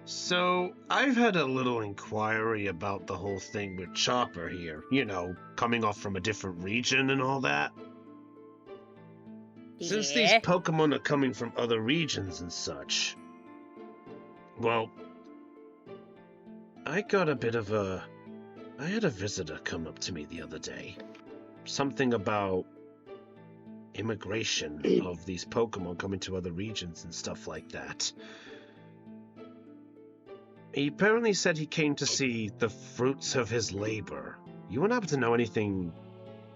[SPEAKER 2] So, I've had a little inquiry about the whole thing with Chopper here. You know, coming off from a different region and all that.
[SPEAKER 7] Yeah.
[SPEAKER 2] Since these Pokemon are coming from other regions and such, well, I had a visitor come up to me the other day. Something about immigration of these Pokemon coming to other regions and stuff like that. He apparently said he came to see the fruits of his labor. You wouldn't happen to know anything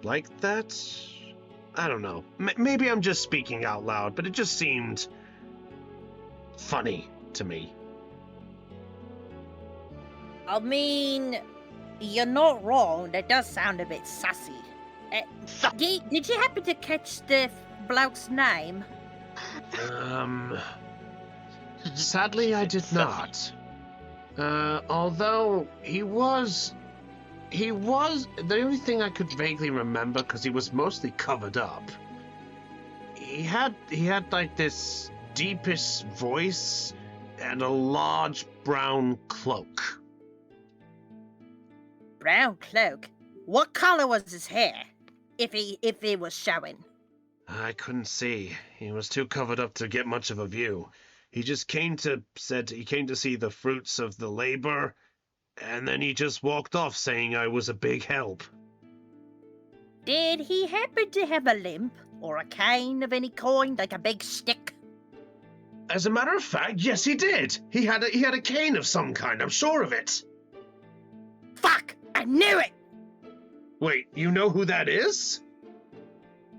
[SPEAKER 2] like that? I don't know. Maybe I'm just speaking out loud, but it just seemed funny to me.
[SPEAKER 7] I mean, you're not wrong. That does sound a bit sassy. Did you happen to catch the bloke's name?
[SPEAKER 2] Sadly, I did not. Although he was, the only thing I could vaguely remember, because he was mostly covered up. He had like this deepest voice and a large brown cloak.
[SPEAKER 7] Brown cloak? What color was his hair? If he was showing.
[SPEAKER 2] I couldn't see. He was too covered up to get much of a view. He just came to see the fruits of the labor, and then he just walked off saying I was a big help.
[SPEAKER 7] Did he happen to have a limp or a cane of any kind, like a big stick?
[SPEAKER 2] As a matter of fact, yes, he did. He had a cane of some kind. I'm sure of it.
[SPEAKER 7] Fuck! I knew it.
[SPEAKER 2] Wait, you know who that is?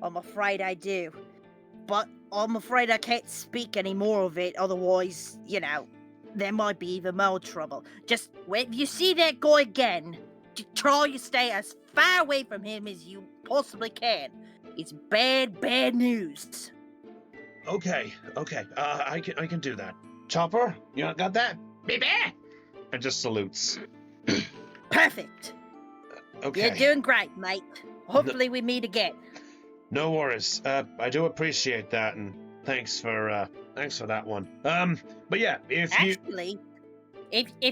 [SPEAKER 7] I'm afraid I do, but I'm afraid I can't speak any more of it. Otherwise, there might be even more trouble. Just if you see that guy again, try to stay as far away from him as you possibly can. It's bad news.
[SPEAKER 2] Okay. I can do that. Chopper, you got that?
[SPEAKER 10] Baby!
[SPEAKER 2] And just salutes.
[SPEAKER 7] Perfect.
[SPEAKER 2] Okay.
[SPEAKER 7] You're doing great, mate. Hopefully we meet again.
[SPEAKER 2] No worries. I do appreciate that, and thanks for that one. But yeah, if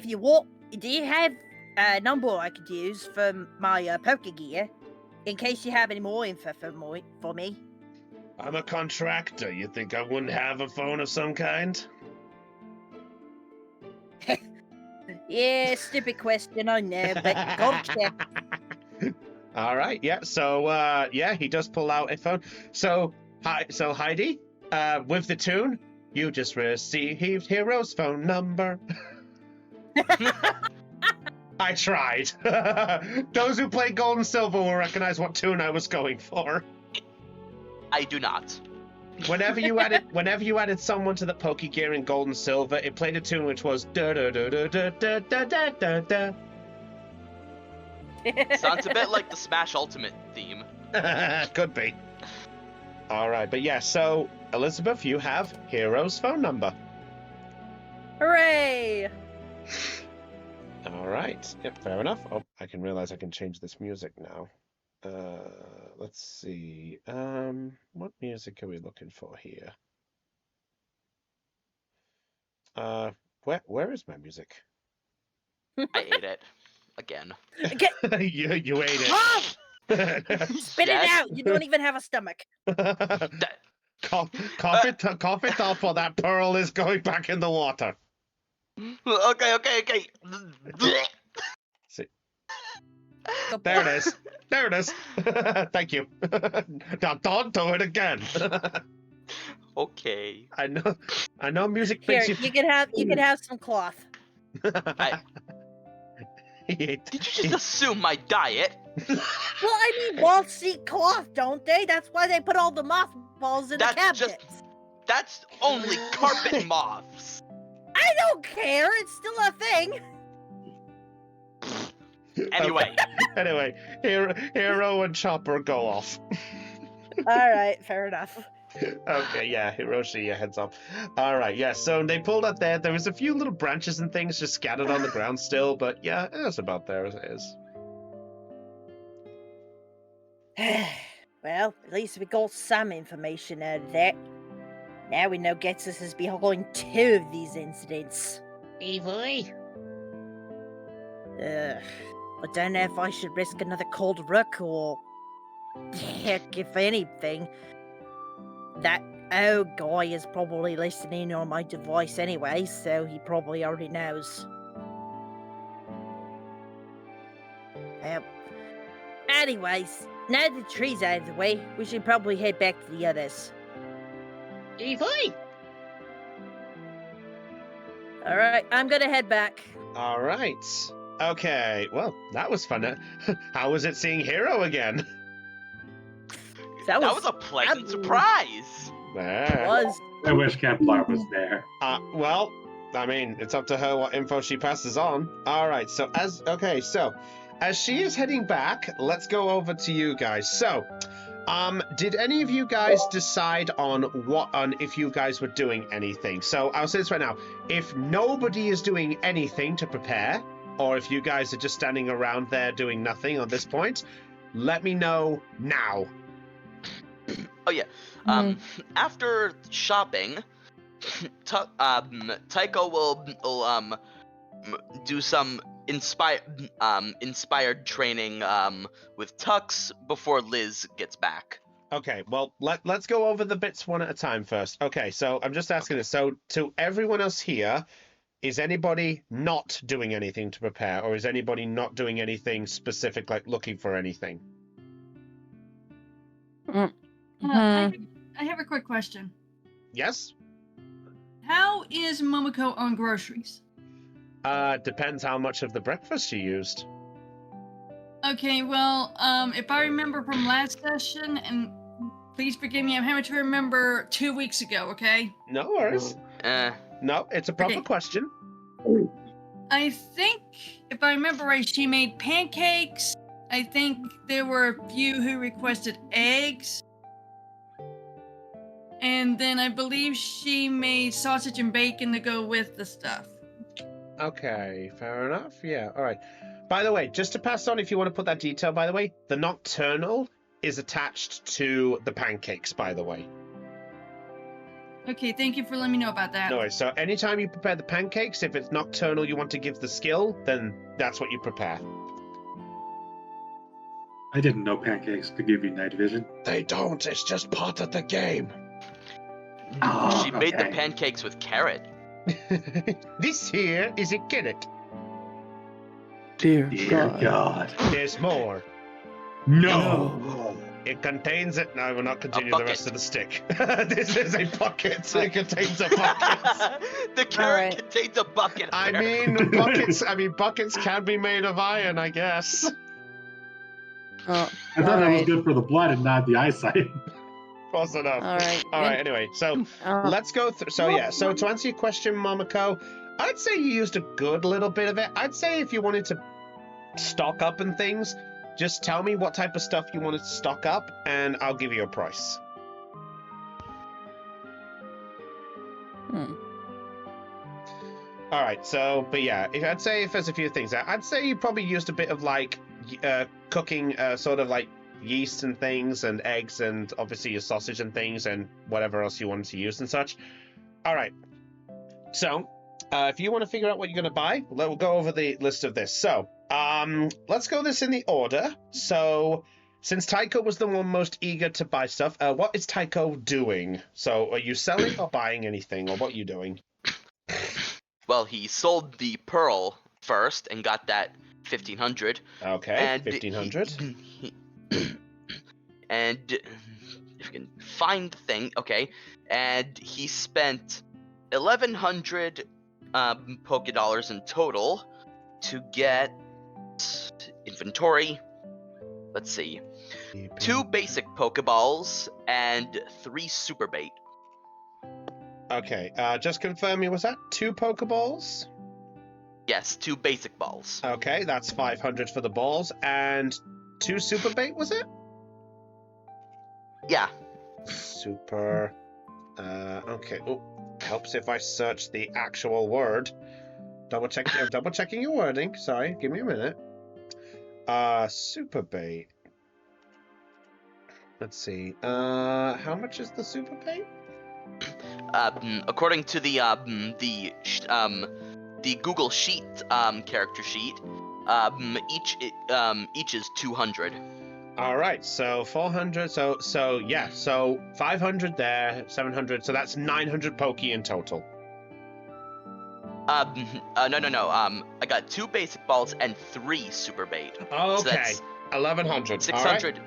[SPEAKER 2] you
[SPEAKER 7] want, do you have a number I could use for my poker gear, in case you have any more info for me?
[SPEAKER 2] I'm a contractor. You think I wouldn't have a phone of some kind?
[SPEAKER 7] Yeah, stupid question, I know, but go check.
[SPEAKER 2] All right, yeah. So, he does pull out a phone. So Heidi, with the tune, you just received Hero's phone number. I tried. Those who play Gold and Silver will recognize what tune I was going for.
[SPEAKER 1] I do not.
[SPEAKER 2] Whenever you added someone to the Poke Gear in Gold and Silver, it played a tune which was da da da da da da da da da da.
[SPEAKER 1] Sounds a bit like the Smash Ultimate theme.
[SPEAKER 2] Could be. All right, but yeah. So Elizabeth, you have Hero's phone number.
[SPEAKER 7] Hooray!
[SPEAKER 2] All right. Yep, fair enough. Oh, I can realize I can change this music now. Let's see. What music are we looking for here? Where is my music?
[SPEAKER 1] I ate it. Again.
[SPEAKER 2] you ate it.
[SPEAKER 7] Spit it out! You don't even have a stomach.
[SPEAKER 2] Cough it up, or that pearl is going back in the water.
[SPEAKER 1] Okay.
[SPEAKER 2] See. There it is. Thank you. Now don't do it again.
[SPEAKER 1] Okay.
[SPEAKER 2] I know music
[SPEAKER 7] Here,
[SPEAKER 2] makes you...
[SPEAKER 7] you can have some cloth.
[SPEAKER 1] Did you just assume my diet?
[SPEAKER 7] Well, I mean, moths eat cloth, don't they? That's why they put all the mothballs in the cabinets.
[SPEAKER 1] That's only carpet moths.
[SPEAKER 7] I don't care. It's still a thing.
[SPEAKER 1] Anyway.
[SPEAKER 2] Anyway, Hero and Chopper go off.
[SPEAKER 7] All right, fair enough.
[SPEAKER 2] Okay, yeah, Hiroshi, your heads up. All right, yeah, so they pulled up there. There was a few little branches and things just scattered on the ground still, but yeah, it's about there as it is.
[SPEAKER 7] Well, at least we got some information out of that. Now we know Getsus is behind 2 of these incidents.
[SPEAKER 10] Evil.
[SPEAKER 7] I don't know if I should risk another cold rook or... Heck, if anything. That old guy is probably listening on my device anyway, so he probably already knows. Anyways, now the tree's out of the way, we should probably head back to the others.
[SPEAKER 10] Evil.
[SPEAKER 7] Alright, I'm gonna head back.
[SPEAKER 2] All right. Okay, well, that was fun. How was it seeing Hero again?
[SPEAKER 1] That was a pleasant surprise.
[SPEAKER 7] It was.
[SPEAKER 5] I wish Campfire was there.
[SPEAKER 2] Well, I mean, it's up to her what info she passes on. All right, so as she is heading back, let's go over to you guys. So, did any of you guys decide on if you guys were doing anything? So I'll say this right now: if nobody is doing anything to prepare, or if you guys are just standing around there doing nothing at this point, let me know now.
[SPEAKER 1] Oh yeah. After shopping, Tycho will do some inspired training with Tux before Liz gets back.
[SPEAKER 2] Okay, well, let's go over the bits one at a time first. Okay, so I'm just asking this. So to everyone else here, is anybody not doing anything to prepare, or is anybody not doing anything specific, like looking for anything?
[SPEAKER 6] I have a quick question.
[SPEAKER 2] Yes?
[SPEAKER 6] How is Momoko on groceries?
[SPEAKER 2] Depends how much of the breakfast you used.
[SPEAKER 6] Okay, well, if I remember from last session, and please forgive me, I'm having to remember 2 weeks ago, okay?
[SPEAKER 2] No worries. No, it's a proper question.
[SPEAKER 6] I think, if I remember right, she made pancakes. I think there were a few who requested eggs. And then I believe she made sausage and bacon to go with the stuff.
[SPEAKER 2] Okay, fair enough. Yeah, all right. By the way, just to pass on, if you want to put that detail, by the way, the nocturnal is attached to the pancakes, by the way.
[SPEAKER 6] Okay, thank you for letting me know about that.
[SPEAKER 2] No worries. So anytime you prepare the pancakes, if it's nocturnal you want to give the skill, then that's what you prepare.
[SPEAKER 5] I didn't know pancakes could give you night vision.
[SPEAKER 2] They don't. It's just part of the game.
[SPEAKER 1] She made the pancakes with carrot.
[SPEAKER 2] This here is a carrot.
[SPEAKER 11] Dear
[SPEAKER 5] God.
[SPEAKER 2] There's more.
[SPEAKER 5] No.
[SPEAKER 2] It contains it. No, we'll not continue the rest of the stick. This is a bucket. It contains a bucket.
[SPEAKER 1] The carrot contains a bucket.
[SPEAKER 2] I mean, buckets can be made of iron, I guess.
[SPEAKER 5] I thought that was good for the blood and not the eyesight.
[SPEAKER 2] Close enough.
[SPEAKER 8] All right.
[SPEAKER 2] Anyway, so let's go through. So to answer your question, Momoko, I'd say you used a good little bit of it. I'd say if you wanted to stock up and things, just tell me what type of stuff you wanted to stock up, and I'll give you a price. All right. So, but yeah, I'd say if there's a few things, I'd say you probably used a bit of like cooking, sort of like yeast and things, and eggs, and obviously your sausage and things, and whatever else you wanted to use and such. All right. So, if you want to figure out what you're going to buy, we'll go over the list of this. So, let's go this in the order. So, since Tycho was the one most eager to buy stuff, what is Tycho doing? So, are you selling or buying anything, or what are you doing?
[SPEAKER 1] Well, he sold the pearl first and got that 1,500.
[SPEAKER 2] Okay,
[SPEAKER 1] and
[SPEAKER 2] 1,500.
[SPEAKER 1] And if you can find the thing, okay. And he spent 1,100 Poké Dollars in total to get inventory. Let's see, 2 basic Pokeballs and 3 Super Bait.
[SPEAKER 2] Okay, just confirm me, was that 2 Pokeballs?
[SPEAKER 1] Yes, 2 basic balls.
[SPEAKER 2] Okay, that's 500 for the balls, and 2 Super Bait, was it?
[SPEAKER 1] Yeah.
[SPEAKER 2] Super. Okay. Oh, helps if I search the actual word. Double checking your wording. Sorry, give me a minute. Super Bait. Let's see. How much is the Super Bait?
[SPEAKER 1] According to the Google Sheet character sheet, each is 200.
[SPEAKER 2] All right, so 400. So yeah, so 500 there, 700. So that's 900 Poke in total.
[SPEAKER 1] No. I got 2 basic balls and 3 Super Bait.
[SPEAKER 2] Oh,
[SPEAKER 1] so
[SPEAKER 2] okay.
[SPEAKER 1] that's
[SPEAKER 2] 1,100.
[SPEAKER 1] 600.
[SPEAKER 2] Right.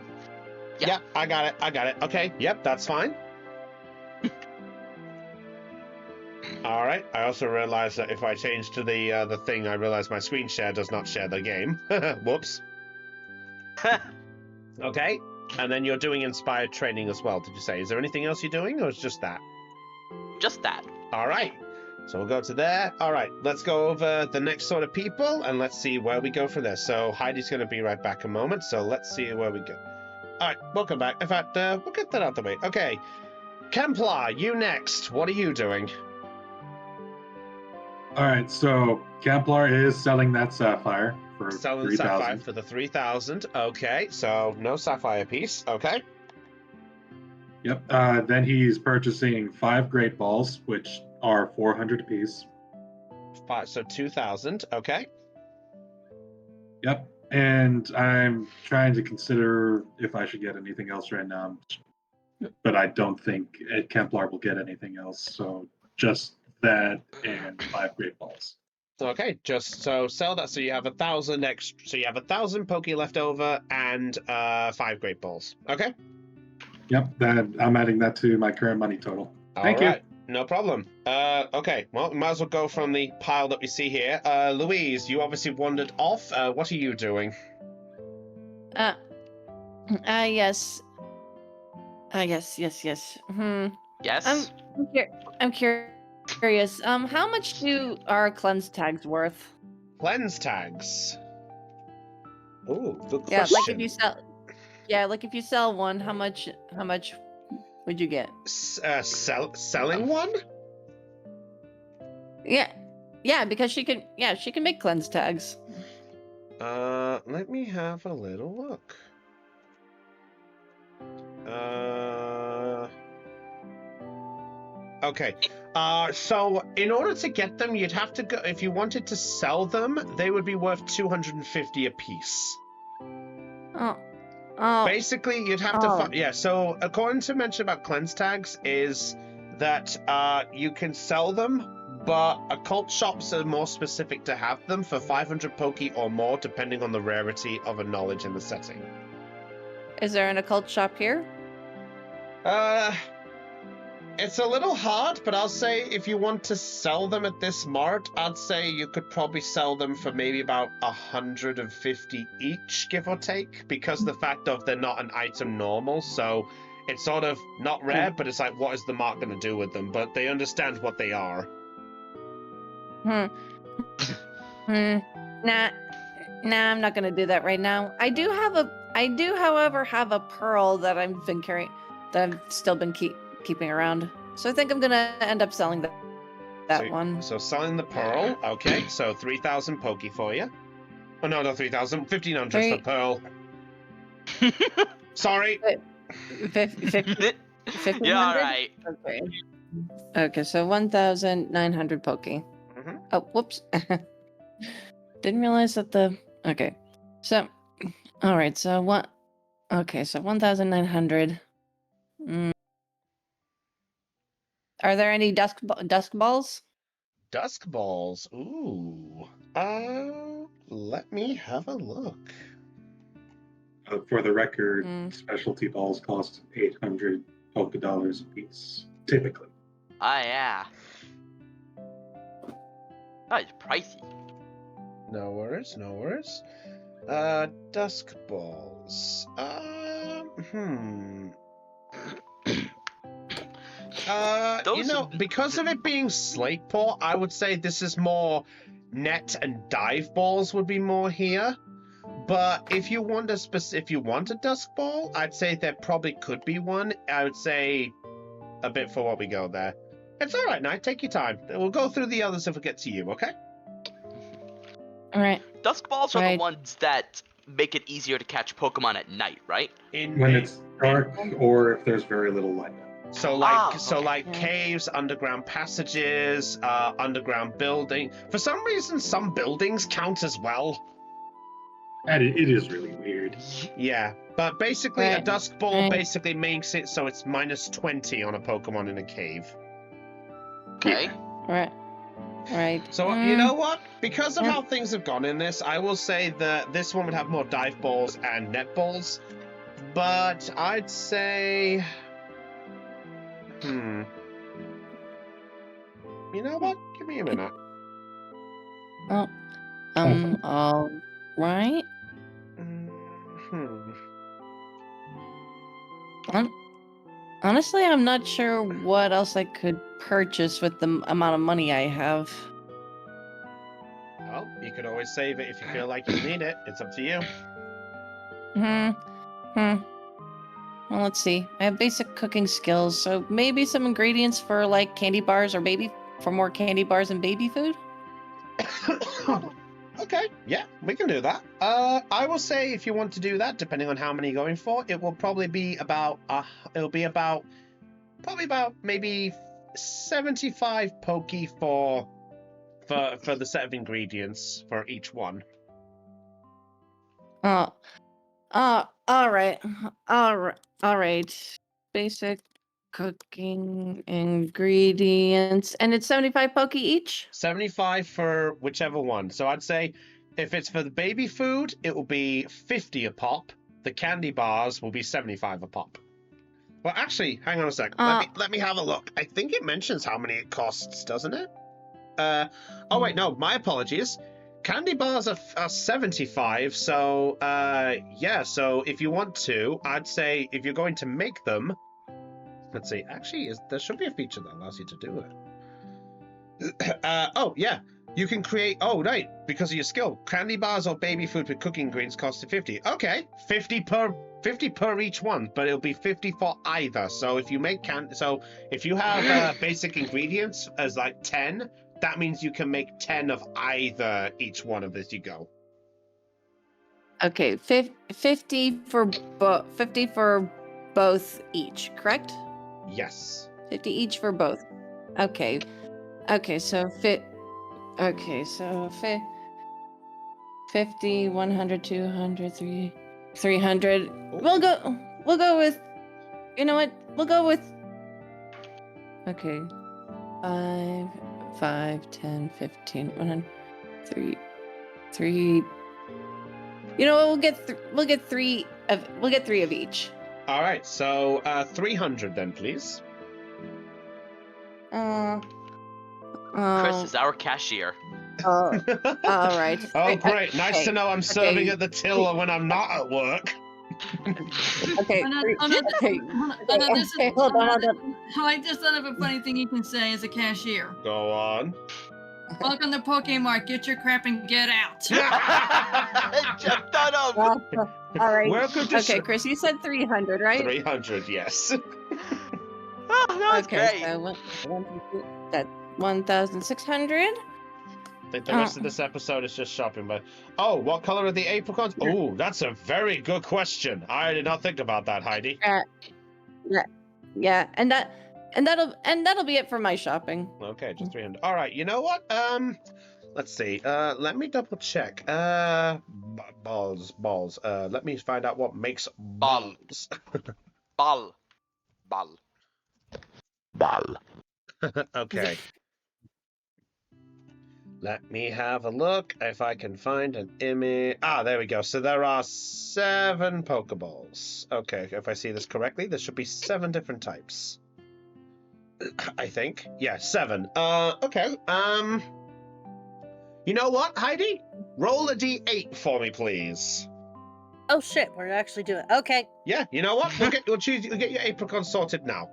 [SPEAKER 2] Yeah, I got it. Okay, yep, that's fine. All right. I also realized that if I change to the thing, I realize my screen share does not share the game. Whoops. Okay. And then you're doing inspired training as well, did you say? Is there anything else you're doing, or is just that?
[SPEAKER 1] Just that.
[SPEAKER 2] All right. So we'll go to there. All right, let's go over the next sort of people, and let's see where we go from there. So Heidi's going to be right back a moment, so let's see where we go. All right, we'll come back. In fact, we'll get that out the way. Okay, Kemplar, you next. What are you doing?
[SPEAKER 5] All right, so Kemplar is selling that sapphire for
[SPEAKER 2] Selling
[SPEAKER 5] 3,000.
[SPEAKER 2] sapphire for the 3,000. Okay, so no sapphire piece. Okay.
[SPEAKER 5] Yep. Then he's purchasing 5 great balls, which are 400 apiece.
[SPEAKER 2] So 2,000. Okay.
[SPEAKER 5] Yep. And I'm trying to consider if I should get anything else right now, but I don't think Kemplar will get anything else. So just that and 5 great balls.
[SPEAKER 2] Okay, just so sell that. So you have 1,000 extra. So you have 1,000 Poke left over and 5 great balls. Okay.
[SPEAKER 5] Yep. Then I'm adding that to my current money total. Thank
[SPEAKER 2] All right. No problem. Okay, well, might as well go from the pile that we see here. Louise, you obviously wandered off. What are you doing?
[SPEAKER 8] Yes. Yes.
[SPEAKER 1] Yes.
[SPEAKER 8] I'm curious. How much are cleanse tags worth?
[SPEAKER 2] Cleanse tags. Ooh, good question.
[SPEAKER 8] Yeah, like if you sell. Yeah, like if you sell one, how much would you get?
[SPEAKER 2] Selling one?
[SPEAKER 8] Yeah, because she can make cleanse tags.
[SPEAKER 2] Let me have a little look. Okay. So in order to get them, you'd have to go. If you wanted to sell them, they would be worth 250 apiece. Basically, you'd have to. Yeah. So according to mention about cleanse tags, is that you can sell them, but occult shops are more specific to have them for 500 Poke or more, depending on the rarity of a knowledge in the setting.
[SPEAKER 8] Is there an occult shop here?
[SPEAKER 2] It's a little hard, but I'll say if you want to sell them at this mart, I'd say you could probably sell them for maybe about 150 each, give or take, because the fact of they're not an item normal, so it's sort of not rare, but it's like, what is the mart going to do with them? But they understand what they are.
[SPEAKER 8] Nah, I'm not gonna do that right now. I do, however, have a pearl that I've been carrying, that I've still been keeping around. So I think I'm gonna end up selling that one.
[SPEAKER 2] So selling the pearl, okay. So 3,000 Poke for you. Oh no, not 3,000. 1,500 for pearl. Sorry.
[SPEAKER 8] 1,500.
[SPEAKER 1] You're all right.
[SPEAKER 8] Okay. Okay, so 1,900 Poke.
[SPEAKER 2] Mm-hmm.
[SPEAKER 8] Oh, whoops. Didn't realize that okay. So, all right, so what? Okay, so 1,900. Are there any dusk balls?
[SPEAKER 2] Dusk balls. Ooh. Let me have a look.
[SPEAKER 5] For the record, specialty balls cost 800 Poke dollars a piece, typically.
[SPEAKER 1] Ah, yeah. That is pricey.
[SPEAKER 2] No worries, no worries. Dusk balls. Because of it being Slateport, I would say this is more net and dive balls would be more here. But if you want a dusk ball, I'd say there probably could be one. I would say a bit for what we go there. It's all right, Knight. Take your time. We'll go through the others if we get to you, okay?
[SPEAKER 8] All right.
[SPEAKER 1] Dusk balls are the ones that make it easier to catch Pokemon at night, right?
[SPEAKER 5] When it's dark or if there's very little light.
[SPEAKER 2] So caves, underground passages, underground building. For some reason, some buildings count as well.
[SPEAKER 5] And it is really weird.
[SPEAKER 2] Yeah, but basically a dusk ball basically makes it so it's minus 20 on a Pokemon in a cave.
[SPEAKER 1] Okay.
[SPEAKER 8] Right.
[SPEAKER 2] So you know what? Because of how things have gone in this, I will say that this one would have more dive balls and net balls. But I'd say... You know what? Give me a minute.
[SPEAKER 8] All right. Honestly, I'm not sure what else I could purchase with the amount of money I have.
[SPEAKER 2] Well, you could always save it if you feel like you'll need it. It's up to you.
[SPEAKER 8] Well, let's see. I have basic cooking skills, so maybe some ingredients for like candy bars or for more candy bars and baby food.
[SPEAKER 2] Okay, yeah, we can do that. I will say if you want to do that, depending on how many you're going for, it will probably be about maybe 75 pokey for the set of ingredients for each one.
[SPEAKER 8] All right. Basic cooking ingredients, and it's 75 pokey each.
[SPEAKER 2] 75 for whichever one. So I'd say if it's for the baby food, it will be 50 a pop. The candy bars will be 75 a pop. Well, actually, hang on a sec. Let me have a look. I think it mentions how many it costs, doesn't it? Oh wait, no, my apologies. Candy bars are 75, so yeah, so if you want to, I'd say if you're going to make them, let's see, actually, there should be a feature that allows you to do it. Oh, yeah, you can create, oh, right, because of your skill, candy bars or baby food with cooking greens cost 50. Okay, 50 per each one, but it'll be 50 for either. So if you make so if you have basic ingredients as like 10, that means you can make 10 of either each one of as you go.
[SPEAKER 8] Okay, 50 for both each, correct?
[SPEAKER 2] Yes.
[SPEAKER 8] 50 each for both. Okay. Okay, so 50, 100, 200, 300. We'll go with, you know what? We'll go with, okay. 5, 10, 15, 100, 3. You know what? We'll get three of each.
[SPEAKER 2] All right, so 300 then, please.
[SPEAKER 1] Chris is our cashier.
[SPEAKER 8] All right.
[SPEAKER 2] Oh, great. Nice to know I'm serving
[SPEAKER 8] okay.
[SPEAKER 2] at the till when I'm not at work.
[SPEAKER 8] Okay.
[SPEAKER 6] Hold on. I just thought of a funny thing you can say as a cashier.
[SPEAKER 2] Go on.
[SPEAKER 6] Welcome to Pokémon. Get your crap and get out.
[SPEAKER 1] Jumped on him.
[SPEAKER 8] All right.
[SPEAKER 2] Welcome to
[SPEAKER 8] Okay, Chris, you said 300, right?
[SPEAKER 2] 300, yes.
[SPEAKER 1] Oh, that was
[SPEAKER 8] Okay,
[SPEAKER 1] great.
[SPEAKER 8] so that's 1,600.
[SPEAKER 2] I think the rest of this episode is just shopping, but what color are the apricons? Oh, that's a very good question. I did not think about that, Heidi.
[SPEAKER 8] Yeah, and that'll be it for my shopping.
[SPEAKER 2] Okay, just 300. All right, you know what? Let's see. Let me double check. Balls. Let me find out what makes balls.
[SPEAKER 1] Ball.
[SPEAKER 2] Okay. Let me have a look if I can find an image. Ah, there we go. So there are 7 Pokeballs. Okay, if I see this correctly, there should be 7 different types. I think. Yeah, 7. Okay. You know what, Heidi? Roll a D8 for me, please.
[SPEAKER 7] Oh shit, we're actually doing it. Okay.
[SPEAKER 2] Yeah, you know what? We'll get your apricot sorted now.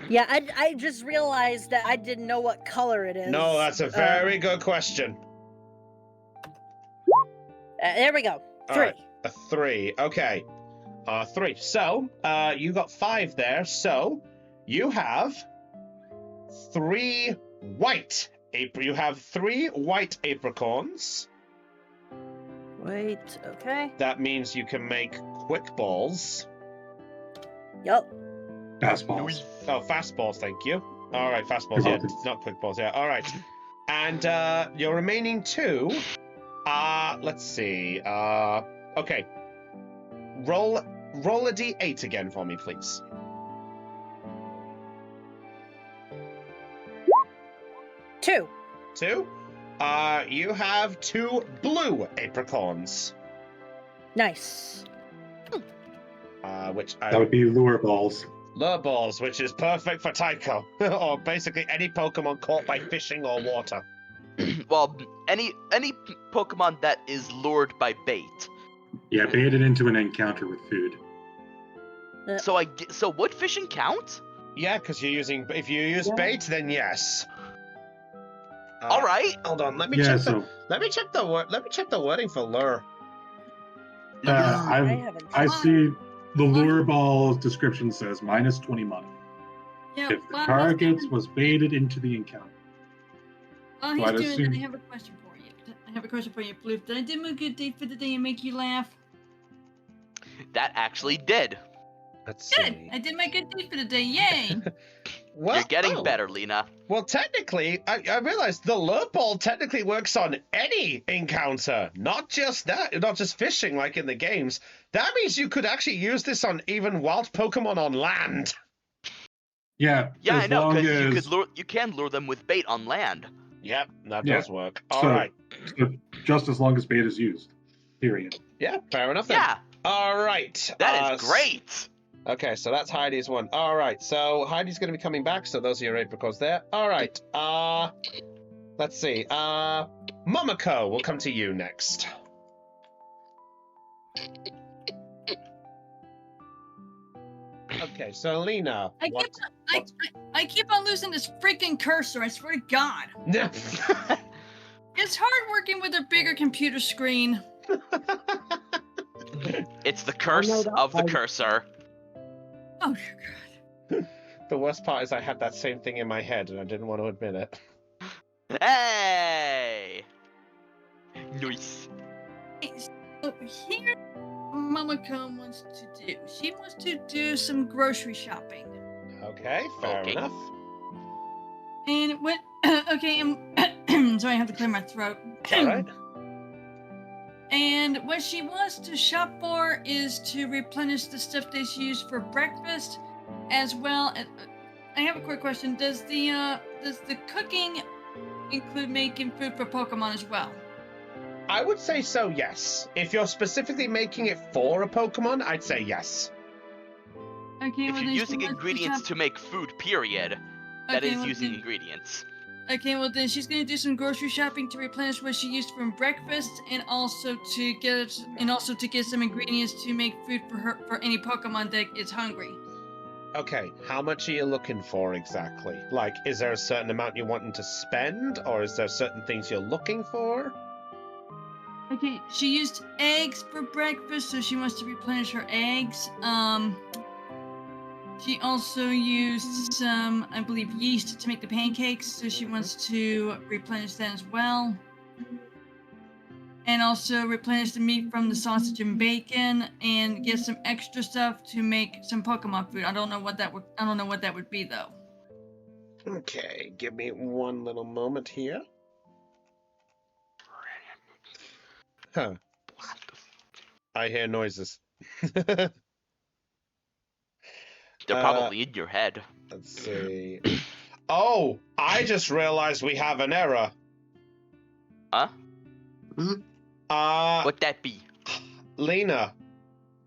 [SPEAKER 7] Yeah, I just realized that I didn't know what color it is.
[SPEAKER 2] No, that's a very good question.
[SPEAKER 7] There we go. 3.
[SPEAKER 2] Right, a 3. Okay. 3. So, you got 5 there. So, you have 3 white You have 3 white apricorns.
[SPEAKER 7] Wait, okay.
[SPEAKER 2] That means you can make quick balls.
[SPEAKER 7] Yup.
[SPEAKER 5] Fastballs.
[SPEAKER 2] Oh, fastballs, thank you. All right, fastballs, yeah, not quick balls, yeah. All right. And your remaining 2, let's see. Okay. Roll a d8 again for me, please.
[SPEAKER 7] 2.
[SPEAKER 2] 2? You have 2 blue apricorns.
[SPEAKER 7] Nice.
[SPEAKER 5] That would be lure balls.
[SPEAKER 2] Lure balls, which is perfect for Tycho, or basically any Pokemon caught by fishing or water.
[SPEAKER 1] Well, any Pokemon that is lured by bait.
[SPEAKER 5] Yeah, baited into an encounter with food.
[SPEAKER 1] So would fishing count?
[SPEAKER 2] Yeah, because you're using. If you use bait, then yes.
[SPEAKER 1] All right.
[SPEAKER 2] Hold on. Let me
[SPEAKER 5] Yeah,
[SPEAKER 2] check
[SPEAKER 5] so
[SPEAKER 2] the wording for lure.
[SPEAKER 5] I see the lure ball description says minus 20 money
[SPEAKER 6] Yeah,
[SPEAKER 5] if the
[SPEAKER 6] while
[SPEAKER 5] target
[SPEAKER 6] he's
[SPEAKER 5] was baited into the encounter.
[SPEAKER 6] While
[SPEAKER 5] So
[SPEAKER 6] he's
[SPEAKER 5] I'd
[SPEAKER 6] doing that, I
[SPEAKER 5] assume-
[SPEAKER 6] have a question for you. Bloof. Did I do a good deed for the day and make you laugh?
[SPEAKER 1] That actually did.
[SPEAKER 2] Let's
[SPEAKER 6] Good.
[SPEAKER 2] see.
[SPEAKER 6] I did my good deed for the day. Yay!
[SPEAKER 2] Well,
[SPEAKER 1] You're getting better, Lena.
[SPEAKER 2] Well, technically, I realized the lure ball technically works on any encounter, not just fishing like in the games. That means you could actually use this on even wild Pokemon on land.
[SPEAKER 5] Yeah,
[SPEAKER 1] Yeah,
[SPEAKER 5] as
[SPEAKER 1] I know,
[SPEAKER 5] long
[SPEAKER 1] because
[SPEAKER 5] as
[SPEAKER 1] you can lure them with bait on land.
[SPEAKER 2] Yep, that
[SPEAKER 5] Yeah.
[SPEAKER 2] does work. All right.
[SPEAKER 5] so just as long as bait is used. Period.
[SPEAKER 2] Yeah, fair enough then.
[SPEAKER 1] Yeah,
[SPEAKER 2] All right.
[SPEAKER 1] that is great.
[SPEAKER 2] Okay, so that's Heidi's one. All right, so Heidi's going to be coming back, so those are your 8 records there. All right. Let's see. Momoko, we'll come to you next. Okay, so Lena.
[SPEAKER 6] I keep on losing this freaking cursor. I swear to God. It's hard working with a bigger computer screen.
[SPEAKER 1] It's the curse of the cursor.
[SPEAKER 6] Oh, God.
[SPEAKER 2] The worst part is I had that same thing in my head and I didn't want to admit it.
[SPEAKER 1] Hey! Nice.
[SPEAKER 6] So here, Momoko wants to do. She wants to do some grocery shopping.
[SPEAKER 2] Okay, fair enough.
[SPEAKER 6] And what? Okay, sorry, I have to clear my throat.
[SPEAKER 2] All right.
[SPEAKER 6] And what she wants to shop for is to replenish the stuff they use for breakfast, as well as. I have a quick question. Does the cooking include making food for Pokemon as well?
[SPEAKER 2] I would say so, yes. If you're specifically making it for a Pokemon, I'd say yes.
[SPEAKER 6] Okay,
[SPEAKER 1] If you're using ingredients to make food, period, that
[SPEAKER 6] Okay,
[SPEAKER 1] is
[SPEAKER 6] well
[SPEAKER 1] using
[SPEAKER 6] then-
[SPEAKER 1] ingredients.
[SPEAKER 6] Okay, well then she's gonna do some grocery shopping to replenish what she used from breakfast, and also to get some ingredients to make food for any Pokemon that is hungry.
[SPEAKER 2] Okay, how much are you looking for exactly? Like, is there a certain amount you're wanting to spend, or is there certain things you're looking for?
[SPEAKER 6] Okay, she used eggs for breakfast, so she wants to replenish her eggs. She also used some, I believe, yeast to make the pancakes, so she wants to replenish that as well. And also replenish the meat from the sausage and bacon, and get some extra stuff to make some Pokemon food. I don't know what that would be though.
[SPEAKER 2] Okay, give me one little moment here. Huh. I hear noises.
[SPEAKER 1] They're probably in your head.
[SPEAKER 2] Let's see. Oh, I just realized we have an error.
[SPEAKER 1] Huh? What'd that be?
[SPEAKER 2] Lena,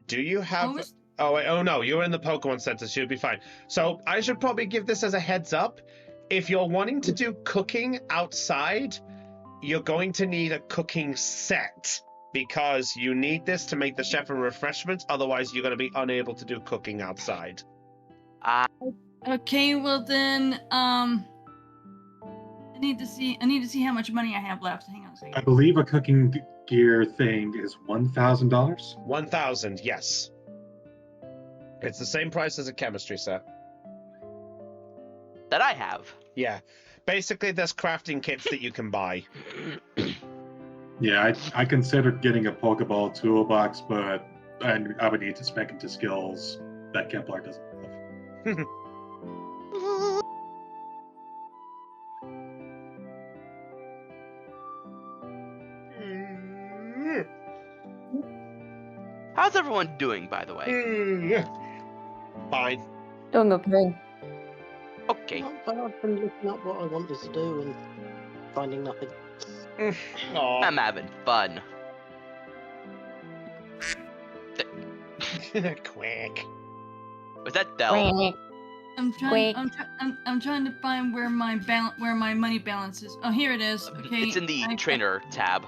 [SPEAKER 2] do you have... Oh no, you're in the Pokemon Center, so you'll be fine. So I should probably give this as a heads up. If you're wanting to do cooking outside, you're going to need a cooking set, because you need this to make the chef and refreshments, otherwise you're going to be unable to do cooking outside.
[SPEAKER 6] Okay, well then, I need to see how much money I have left. Hang on a second.
[SPEAKER 5] I believe a cooking gear thing is $1,000.
[SPEAKER 2] 1,000, yes. It's the same price as a chemistry set.
[SPEAKER 1] That I have.
[SPEAKER 2] Yeah. Basically, there's crafting kits that you can buy.
[SPEAKER 5] Yeah, I considered getting a Pokeball toolbox, but I would need to spec into skills that Kemplar doesn't have.
[SPEAKER 1] How's everyone doing, by the way?
[SPEAKER 2] Fine.
[SPEAKER 9] Doing okay.
[SPEAKER 1] Okay.
[SPEAKER 4] I've been looking up what I wanted to do and finding nothing.
[SPEAKER 1] I'm having fun.
[SPEAKER 2] Quack.
[SPEAKER 1] Was that Del?
[SPEAKER 6] I'm trying to find where my money balance is. Oh, here it is. Okay.
[SPEAKER 1] It's in the trainer tab.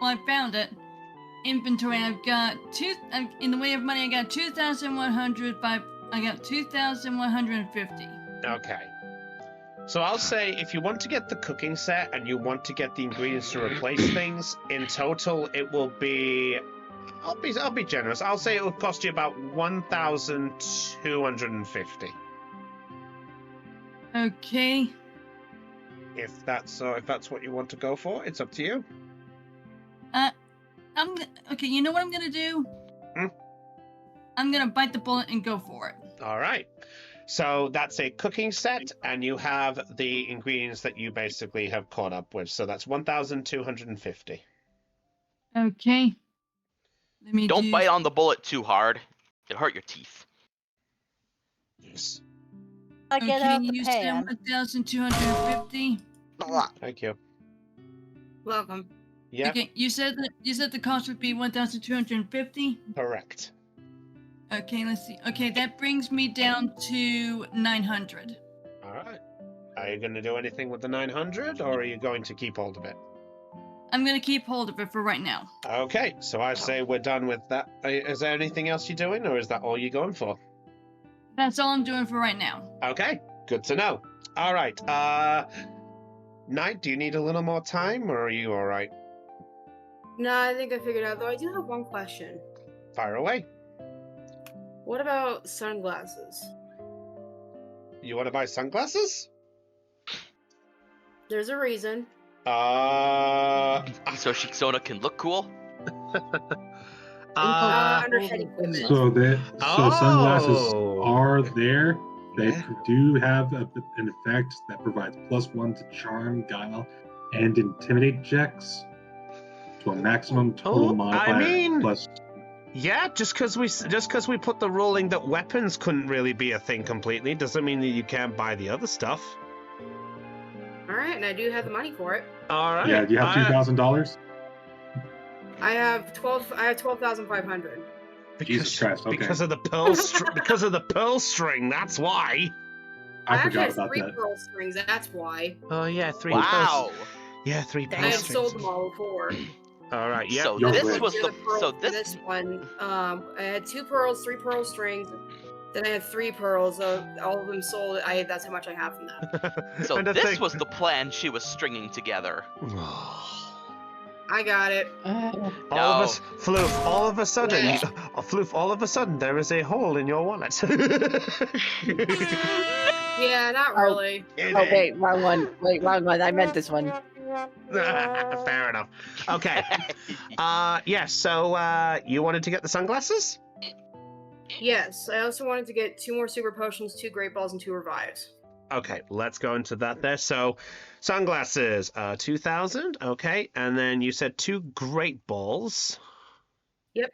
[SPEAKER 6] Well, I found it. inventory. I've got in the way of money. I got 2,100. I got 2,150.
[SPEAKER 2] Okay. So I'll say if you want to get the cooking set and you want to get the ingredients to replace things, in total it will be. I'll be generous. I'll say it will cost you about 1,250.
[SPEAKER 6] Okay.
[SPEAKER 2] If that's what you want to go for, it's up to you.
[SPEAKER 6] Okay. You know what I'm gonna do? I'm gonna bite the bullet and go for it.
[SPEAKER 2] All right. So that's a cooking set, and you have the ingredients that you basically have caught up with. So that's 1,250.
[SPEAKER 6] Okay. Let me
[SPEAKER 1] Don't bite on the bullet too hard. It'll hurt your teeth.
[SPEAKER 2] Yes.
[SPEAKER 7] I get out the
[SPEAKER 6] you said
[SPEAKER 7] pan.
[SPEAKER 6] 1,250.
[SPEAKER 2] Thank you.
[SPEAKER 3] Welcome.
[SPEAKER 2] Yeah.
[SPEAKER 6] Okay. You said the cost would be 1,250.
[SPEAKER 2] Correct.
[SPEAKER 6] Okay. Let's see. Okay, that brings me down to 900.
[SPEAKER 2] All right. Are you going to do anything with the 900, or are you going to keep hold of it?
[SPEAKER 6] I'm gonna keep hold of it for right now.
[SPEAKER 2] Okay. So I say we're done with that. Is there anything else you're doing, or is that all you're going for?
[SPEAKER 6] That's all I'm doing for right now.
[SPEAKER 2] Okay. Good to know. All right. Knight, do you need a little more time, or are you all right?
[SPEAKER 3] No, I think I figured out. Though I do have one question.
[SPEAKER 2] Fire away.
[SPEAKER 3] What about sunglasses?
[SPEAKER 2] You want to buy sunglasses?
[SPEAKER 3] There's a reason.
[SPEAKER 1] So Shixona can look cool?
[SPEAKER 3] Under head equipment.
[SPEAKER 5] So sunglasses
[SPEAKER 2] Oh.
[SPEAKER 5] are there. They
[SPEAKER 2] Yeah.
[SPEAKER 5] do have an effect that provides +1 to charm, guile, and intimidate checks. To a maximum total modifier
[SPEAKER 2] I mean,
[SPEAKER 5] plus.
[SPEAKER 2] yeah, just because we put the ruling that weapons couldn't really be a thing completely doesn't mean that you can't buy the other stuff.
[SPEAKER 3] All right, and I do have the money for it.
[SPEAKER 2] All right.
[SPEAKER 5] Yeah, do you have $2,000?
[SPEAKER 3] I have 12,500.
[SPEAKER 5] Jesus Christ! Okay,
[SPEAKER 2] Because of the pearl string. That's why.
[SPEAKER 5] I
[SPEAKER 3] actually
[SPEAKER 5] forgot
[SPEAKER 3] have
[SPEAKER 5] about
[SPEAKER 3] 3
[SPEAKER 5] that.
[SPEAKER 3] pearl strings. That's why.
[SPEAKER 2] Oh yeah, 3
[SPEAKER 1] Wow.
[SPEAKER 2] pearls. Yeah, 3 pearl
[SPEAKER 3] I had
[SPEAKER 2] strings.
[SPEAKER 3] sold them all before.
[SPEAKER 2] All right. Yeah.
[SPEAKER 1] So
[SPEAKER 5] You're
[SPEAKER 1] this
[SPEAKER 5] right.
[SPEAKER 1] was
[SPEAKER 3] They're
[SPEAKER 1] the
[SPEAKER 3] pearls
[SPEAKER 1] so
[SPEAKER 3] for
[SPEAKER 1] this
[SPEAKER 3] this one. I had 2 pearls, 3 pearl strings. Then I had 3 pearls. All of them sold. That's how much I have from that.
[SPEAKER 1] so
[SPEAKER 2] And the
[SPEAKER 1] this
[SPEAKER 2] thing-
[SPEAKER 1] was the plan she was stringing together.
[SPEAKER 3] I got it.
[SPEAKER 2] Floof, all of a sudden,
[SPEAKER 3] Yeah.
[SPEAKER 2] Floof, all of a sudden, there is a hole in your wallet.
[SPEAKER 3] Yeah, not really.
[SPEAKER 10] Oh, wait, wrong one. Wait, wrong one. I meant this one.
[SPEAKER 2] Fair enough. Okay. Yeah, so, you wanted to get the sunglasses?
[SPEAKER 3] Yes, I also wanted to get 2 more super potions, 2 great balls, and 2 revives.
[SPEAKER 2] Okay, let's go into that there. So, sunglasses, 2,000, okay. And then you said 2 great balls.
[SPEAKER 3] Yep.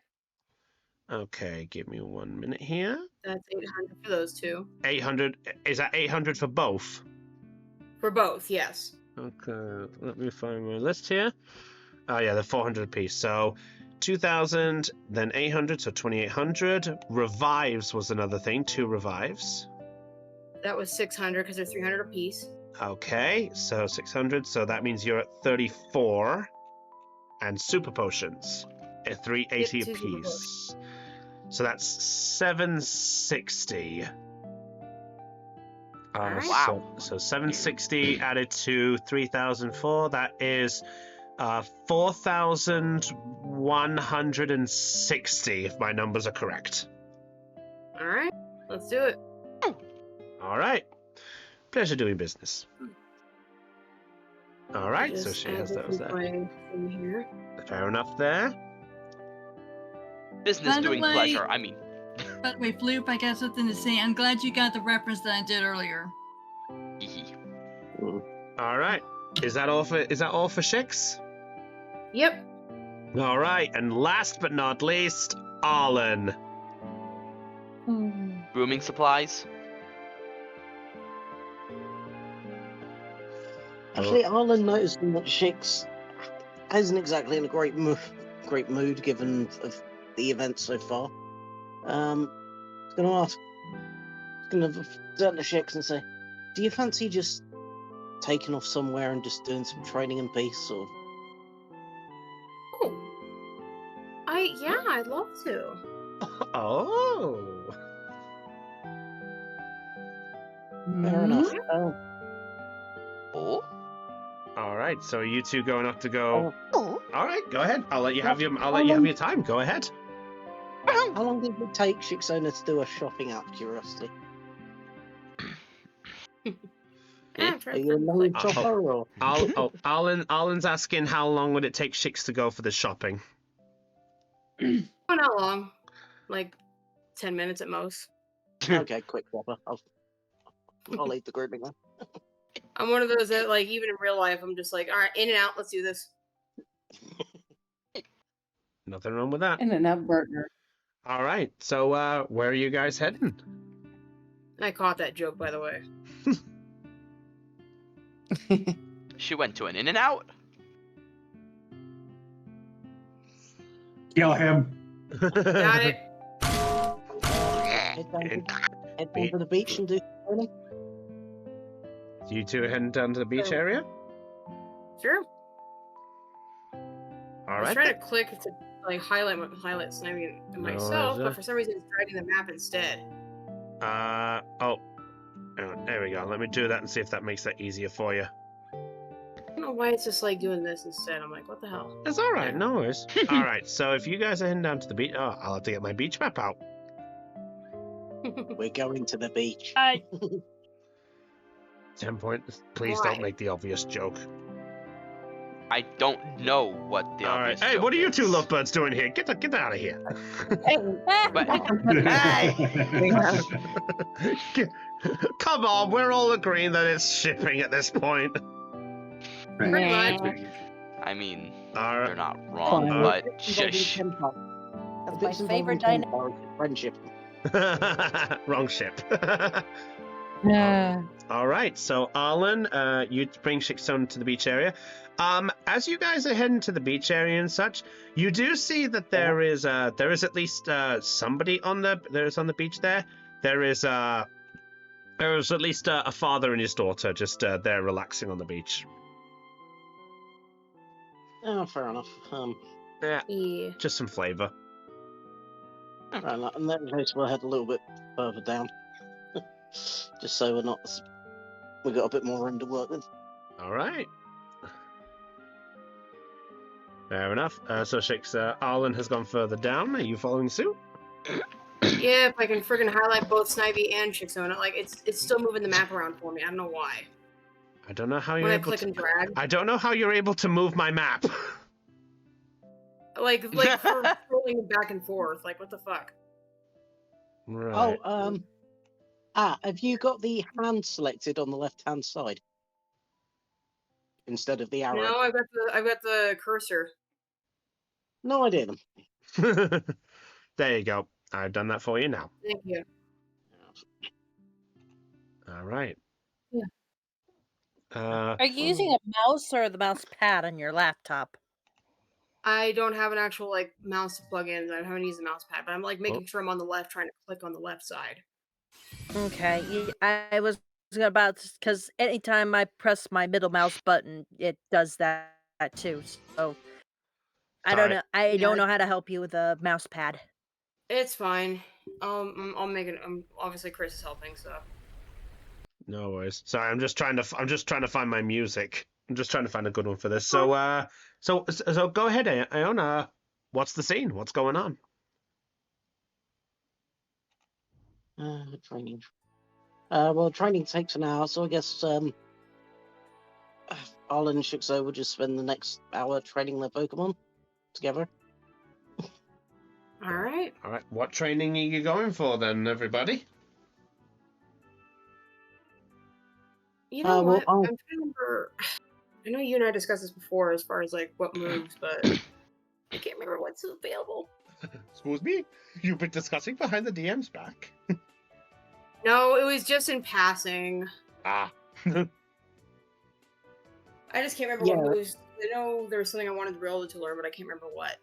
[SPEAKER 2] Okay, give me 1 minute here.
[SPEAKER 3] That's 800 for those 2.
[SPEAKER 2] 800, is that 800 for both?
[SPEAKER 3] For both, yes.
[SPEAKER 2] Okay, let me find my list here. Oh yeah, they're 400 apiece. So 2,000, then 800, so 2,800. Revives was another thing, 2 revives.
[SPEAKER 3] That was 600 because they're 300 apiece.
[SPEAKER 2] Okay, so 600, so that means you're at 34. And super potions at 380
[SPEAKER 3] Yep, 2 super
[SPEAKER 2] apiece. So that's 760.
[SPEAKER 3] Alright.
[SPEAKER 1] Wow.
[SPEAKER 2] So 760 added to 3,004, that is 4,160, if my numbers are correct.
[SPEAKER 3] All right, let's do it.
[SPEAKER 2] All right. Pleasure doing business. All right, so
[SPEAKER 3] Just
[SPEAKER 2] she
[SPEAKER 3] add
[SPEAKER 2] has
[SPEAKER 3] this
[SPEAKER 2] those
[SPEAKER 3] into
[SPEAKER 2] there.
[SPEAKER 3] my thing here.
[SPEAKER 2] Fair enough there.
[SPEAKER 1] Business
[SPEAKER 6] By the
[SPEAKER 1] doing
[SPEAKER 6] way-
[SPEAKER 1] pleasure. I mean,
[SPEAKER 6] By the way, Floop, I got something to say. I'm glad you got the reference that I did earlier.
[SPEAKER 1] hee hee.
[SPEAKER 2] All right. Is that all for Shix?
[SPEAKER 3] Yep.
[SPEAKER 2] All right, and last but not least, Arlen.
[SPEAKER 1] Grooming supplies.
[SPEAKER 4] Actually, Arlen noticing that Shix isn't exactly in a great mood given of the events so far. I was going to ask, turn to Shix and say, do you fancy just taking off somewhere and just doing some training in peace, or?
[SPEAKER 3] Oh. Yeah, I'd love to.
[SPEAKER 2] Oh.
[SPEAKER 4] Fair enough.
[SPEAKER 1] Oh?
[SPEAKER 2] All right. So you two going up to go?
[SPEAKER 1] Oh.
[SPEAKER 2] All right. Go ahead. I'll let you have your. I'll let you have your time. Go ahead.
[SPEAKER 4] How long did it take Shixona to do a shopping out of curiosity? Are you a long shopper or?
[SPEAKER 2] Alan's asking how long would it take Shix to go for the shopping?
[SPEAKER 3] Oh, not long. Like 10 minutes at most.
[SPEAKER 4] Okay, quick shopper. I'll leave the grouping then.
[SPEAKER 3] I'm one of those that, like, even in real life, I'm just like, all right, in and out, let's do this.
[SPEAKER 2] Nothing wrong with that.
[SPEAKER 10] In and out burger.
[SPEAKER 2] All right. So where are you guys heading?
[SPEAKER 3] I caught that joke, by the way.
[SPEAKER 1] She went to an In-N-Out?
[SPEAKER 5] Kill him.
[SPEAKER 3] Got it.
[SPEAKER 4] Head down to the beach and do something.
[SPEAKER 2] You two heading down to the beach area?
[SPEAKER 3] Sure.
[SPEAKER 2] All
[SPEAKER 3] I was
[SPEAKER 2] right.
[SPEAKER 3] trying to click to like highlight Snivy and myself, but for some reason it's dragging the map instead.
[SPEAKER 2] Oh, there we go. Let me do that and see if that makes that easier for you.
[SPEAKER 3] I don't know why it's just like doing this instead. I'm like, what the hell?
[SPEAKER 2] It's all right. No worries. All right. So if you guys are heading down to the beach, I'll have to get my beach map out.
[SPEAKER 4] We're going to the beach.
[SPEAKER 2] 10 points. Please
[SPEAKER 3] Why?
[SPEAKER 2] don't make the obvious joke.
[SPEAKER 1] I don't know what the
[SPEAKER 2] All right.
[SPEAKER 1] obvious
[SPEAKER 2] Hey,
[SPEAKER 1] joke
[SPEAKER 2] what are you two
[SPEAKER 1] is.
[SPEAKER 2] lovebirds doing here? Get out of here.
[SPEAKER 1] But,
[SPEAKER 2] Come on, we're all agreeing that it's shipping at this point.
[SPEAKER 3] Pretty much.
[SPEAKER 1] I mean,
[SPEAKER 2] All
[SPEAKER 1] they're
[SPEAKER 2] right.
[SPEAKER 1] not wrong, but shush.
[SPEAKER 7] That's my favorite dynamic.
[SPEAKER 4] Friendship.
[SPEAKER 2] Wrong ship.
[SPEAKER 10] Yeah.
[SPEAKER 2] All right, so Arlen, you bring Shixon to the beach area. As you guys are heading to the beach area and such, you do see that there is at least somebody on the beach there. There is at least a father and his daughter just there relaxing on the beach.
[SPEAKER 4] Oh, fair enough.
[SPEAKER 2] Yeah,
[SPEAKER 3] Yeah.
[SPEAKER 2] just some flavor.
[SPEAKER 4] Fair enough. In that case, we'll head a little bit further down, just so we got a bit more room to work with.
[SPEAKER 2] All right. Fair enough. So Shix, Arlen has gone further down. Are you following suit?
[SPEAKER 3] Yeah, if I can friggin' highlight both Snivy and Shixona, like it's still moving the map around for me. I don't know why.
[SPEAKER 2] I don't know how
[SPEAKER 3] When
[SPEAKER 2] you're
[SPEAKER 3] I
[SPEAKER 2] able
[SPEAKER 3] click
[SPEAKER 2] to.
[SPEAKER 3] and drag,
[SPEAKER 2] I don't know how you're able to move my map.
[SPEAKER 3] like for scrolling back and forth, like what the fuck?
[SPEAKER 2] Right.
[SPEAKER 4] Oh, have you got the hand selected on the left-hand side instead of the arrow?
[SPEAKER 3] No, I've got the cursor.
[SPEAKER 4] No idea then.
[SPEAKER 2] There you go. I've done that for you now.
[SPEAKER 3] Thank you.
[SPEAKER 2] All right.
[SPEAKER 3] Yeah.
[SPEAKER 7] Are you using a mouse or the mouse pad on your laptop?
[SPEAKER 3] I don't have an actual like mouse to plug in. I haven't used the mouse pad, but I'm like making sure I'm on the left, trying to click on the left side.
[SPEAKER 7] Okay, I was about because anytime I press my middle mouse button, it does that too. So I don't know. I don't know how to help you with a mouse pad.
[SPEAKER 3] It's fine. I'll make it. Obviously Chris is helping, so.
[SPEAKER 2] No worries. Sorry, I'm just trying to find my music. I'm just trying to find a good one for this. So so go ahead, Iona. What's the scene? What's going on?
[SPEAKER 4] Training. Well, training takes an hour, so I guess Arlen and Shixo will just spend the next hour training their Pokemon together.
[SPEAKER 3] All right.
[SPEAKER 2] All right. What training are you going for then, everybody?
[SPEAKER 3] You know
[SPEAKER 4] well,
[SPEAKER 3] what? I'm trying to remember. I know you and I discussed this before, as far as like what moves, but I can't remember what's available.
[SPEAKER 2] Excuse me? You've been discussing behind the DM's back.
[SPEAKER 3] No, it was just in passing.
[SPEAKER 2] Ah.
[SPEAKER 3] I just can't remember what moves. I know there was something I wanted the Realtor to learn, but I can't remember what.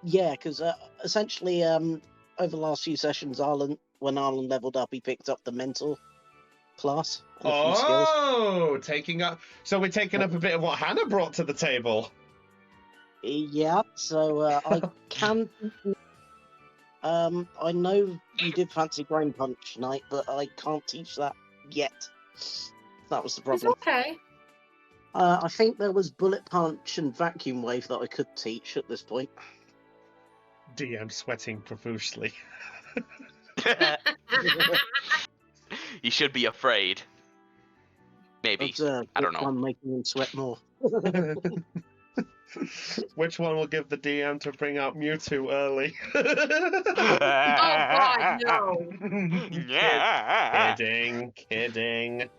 [SPEAKER 4] Because essentially, over the last few sessions, when Arlen leveled up, he picked up the mental class. And a few skills.
[SPEAKER 2] Taking up. So we're taking up a bit of what Hannah brought to the table.
[SPEAKER 4] Yeah, so I can. I know you did fancy Brain Punch tonight, but I can't teach that yet. That was the
[SPEAKER 3] It's
[SPEAKER 4] problem.
[SPEAKER 3] okay.
[SPEAKER 4] I think there was Bullet Punch and Vacuum Wave that I could teach at this point.
[SPEAKER 2] DM sweating profusely.
[SPEAKER 1] You should be afraid. Maybe.
[SPEAKER 4] Observe
[SPEAKER 1] I don't
[SPEAKER 4] which
[SPEAKER 1] know.
[SPEAKER 4] one making him sweat more.
[SPEAKER 2] Which one will give the DM to bring out Mewtwo early?
[SPEAKER 3] Oh God, no!
[SPEAKER 1] Yeah.
[SPEAKER 2] Kidding.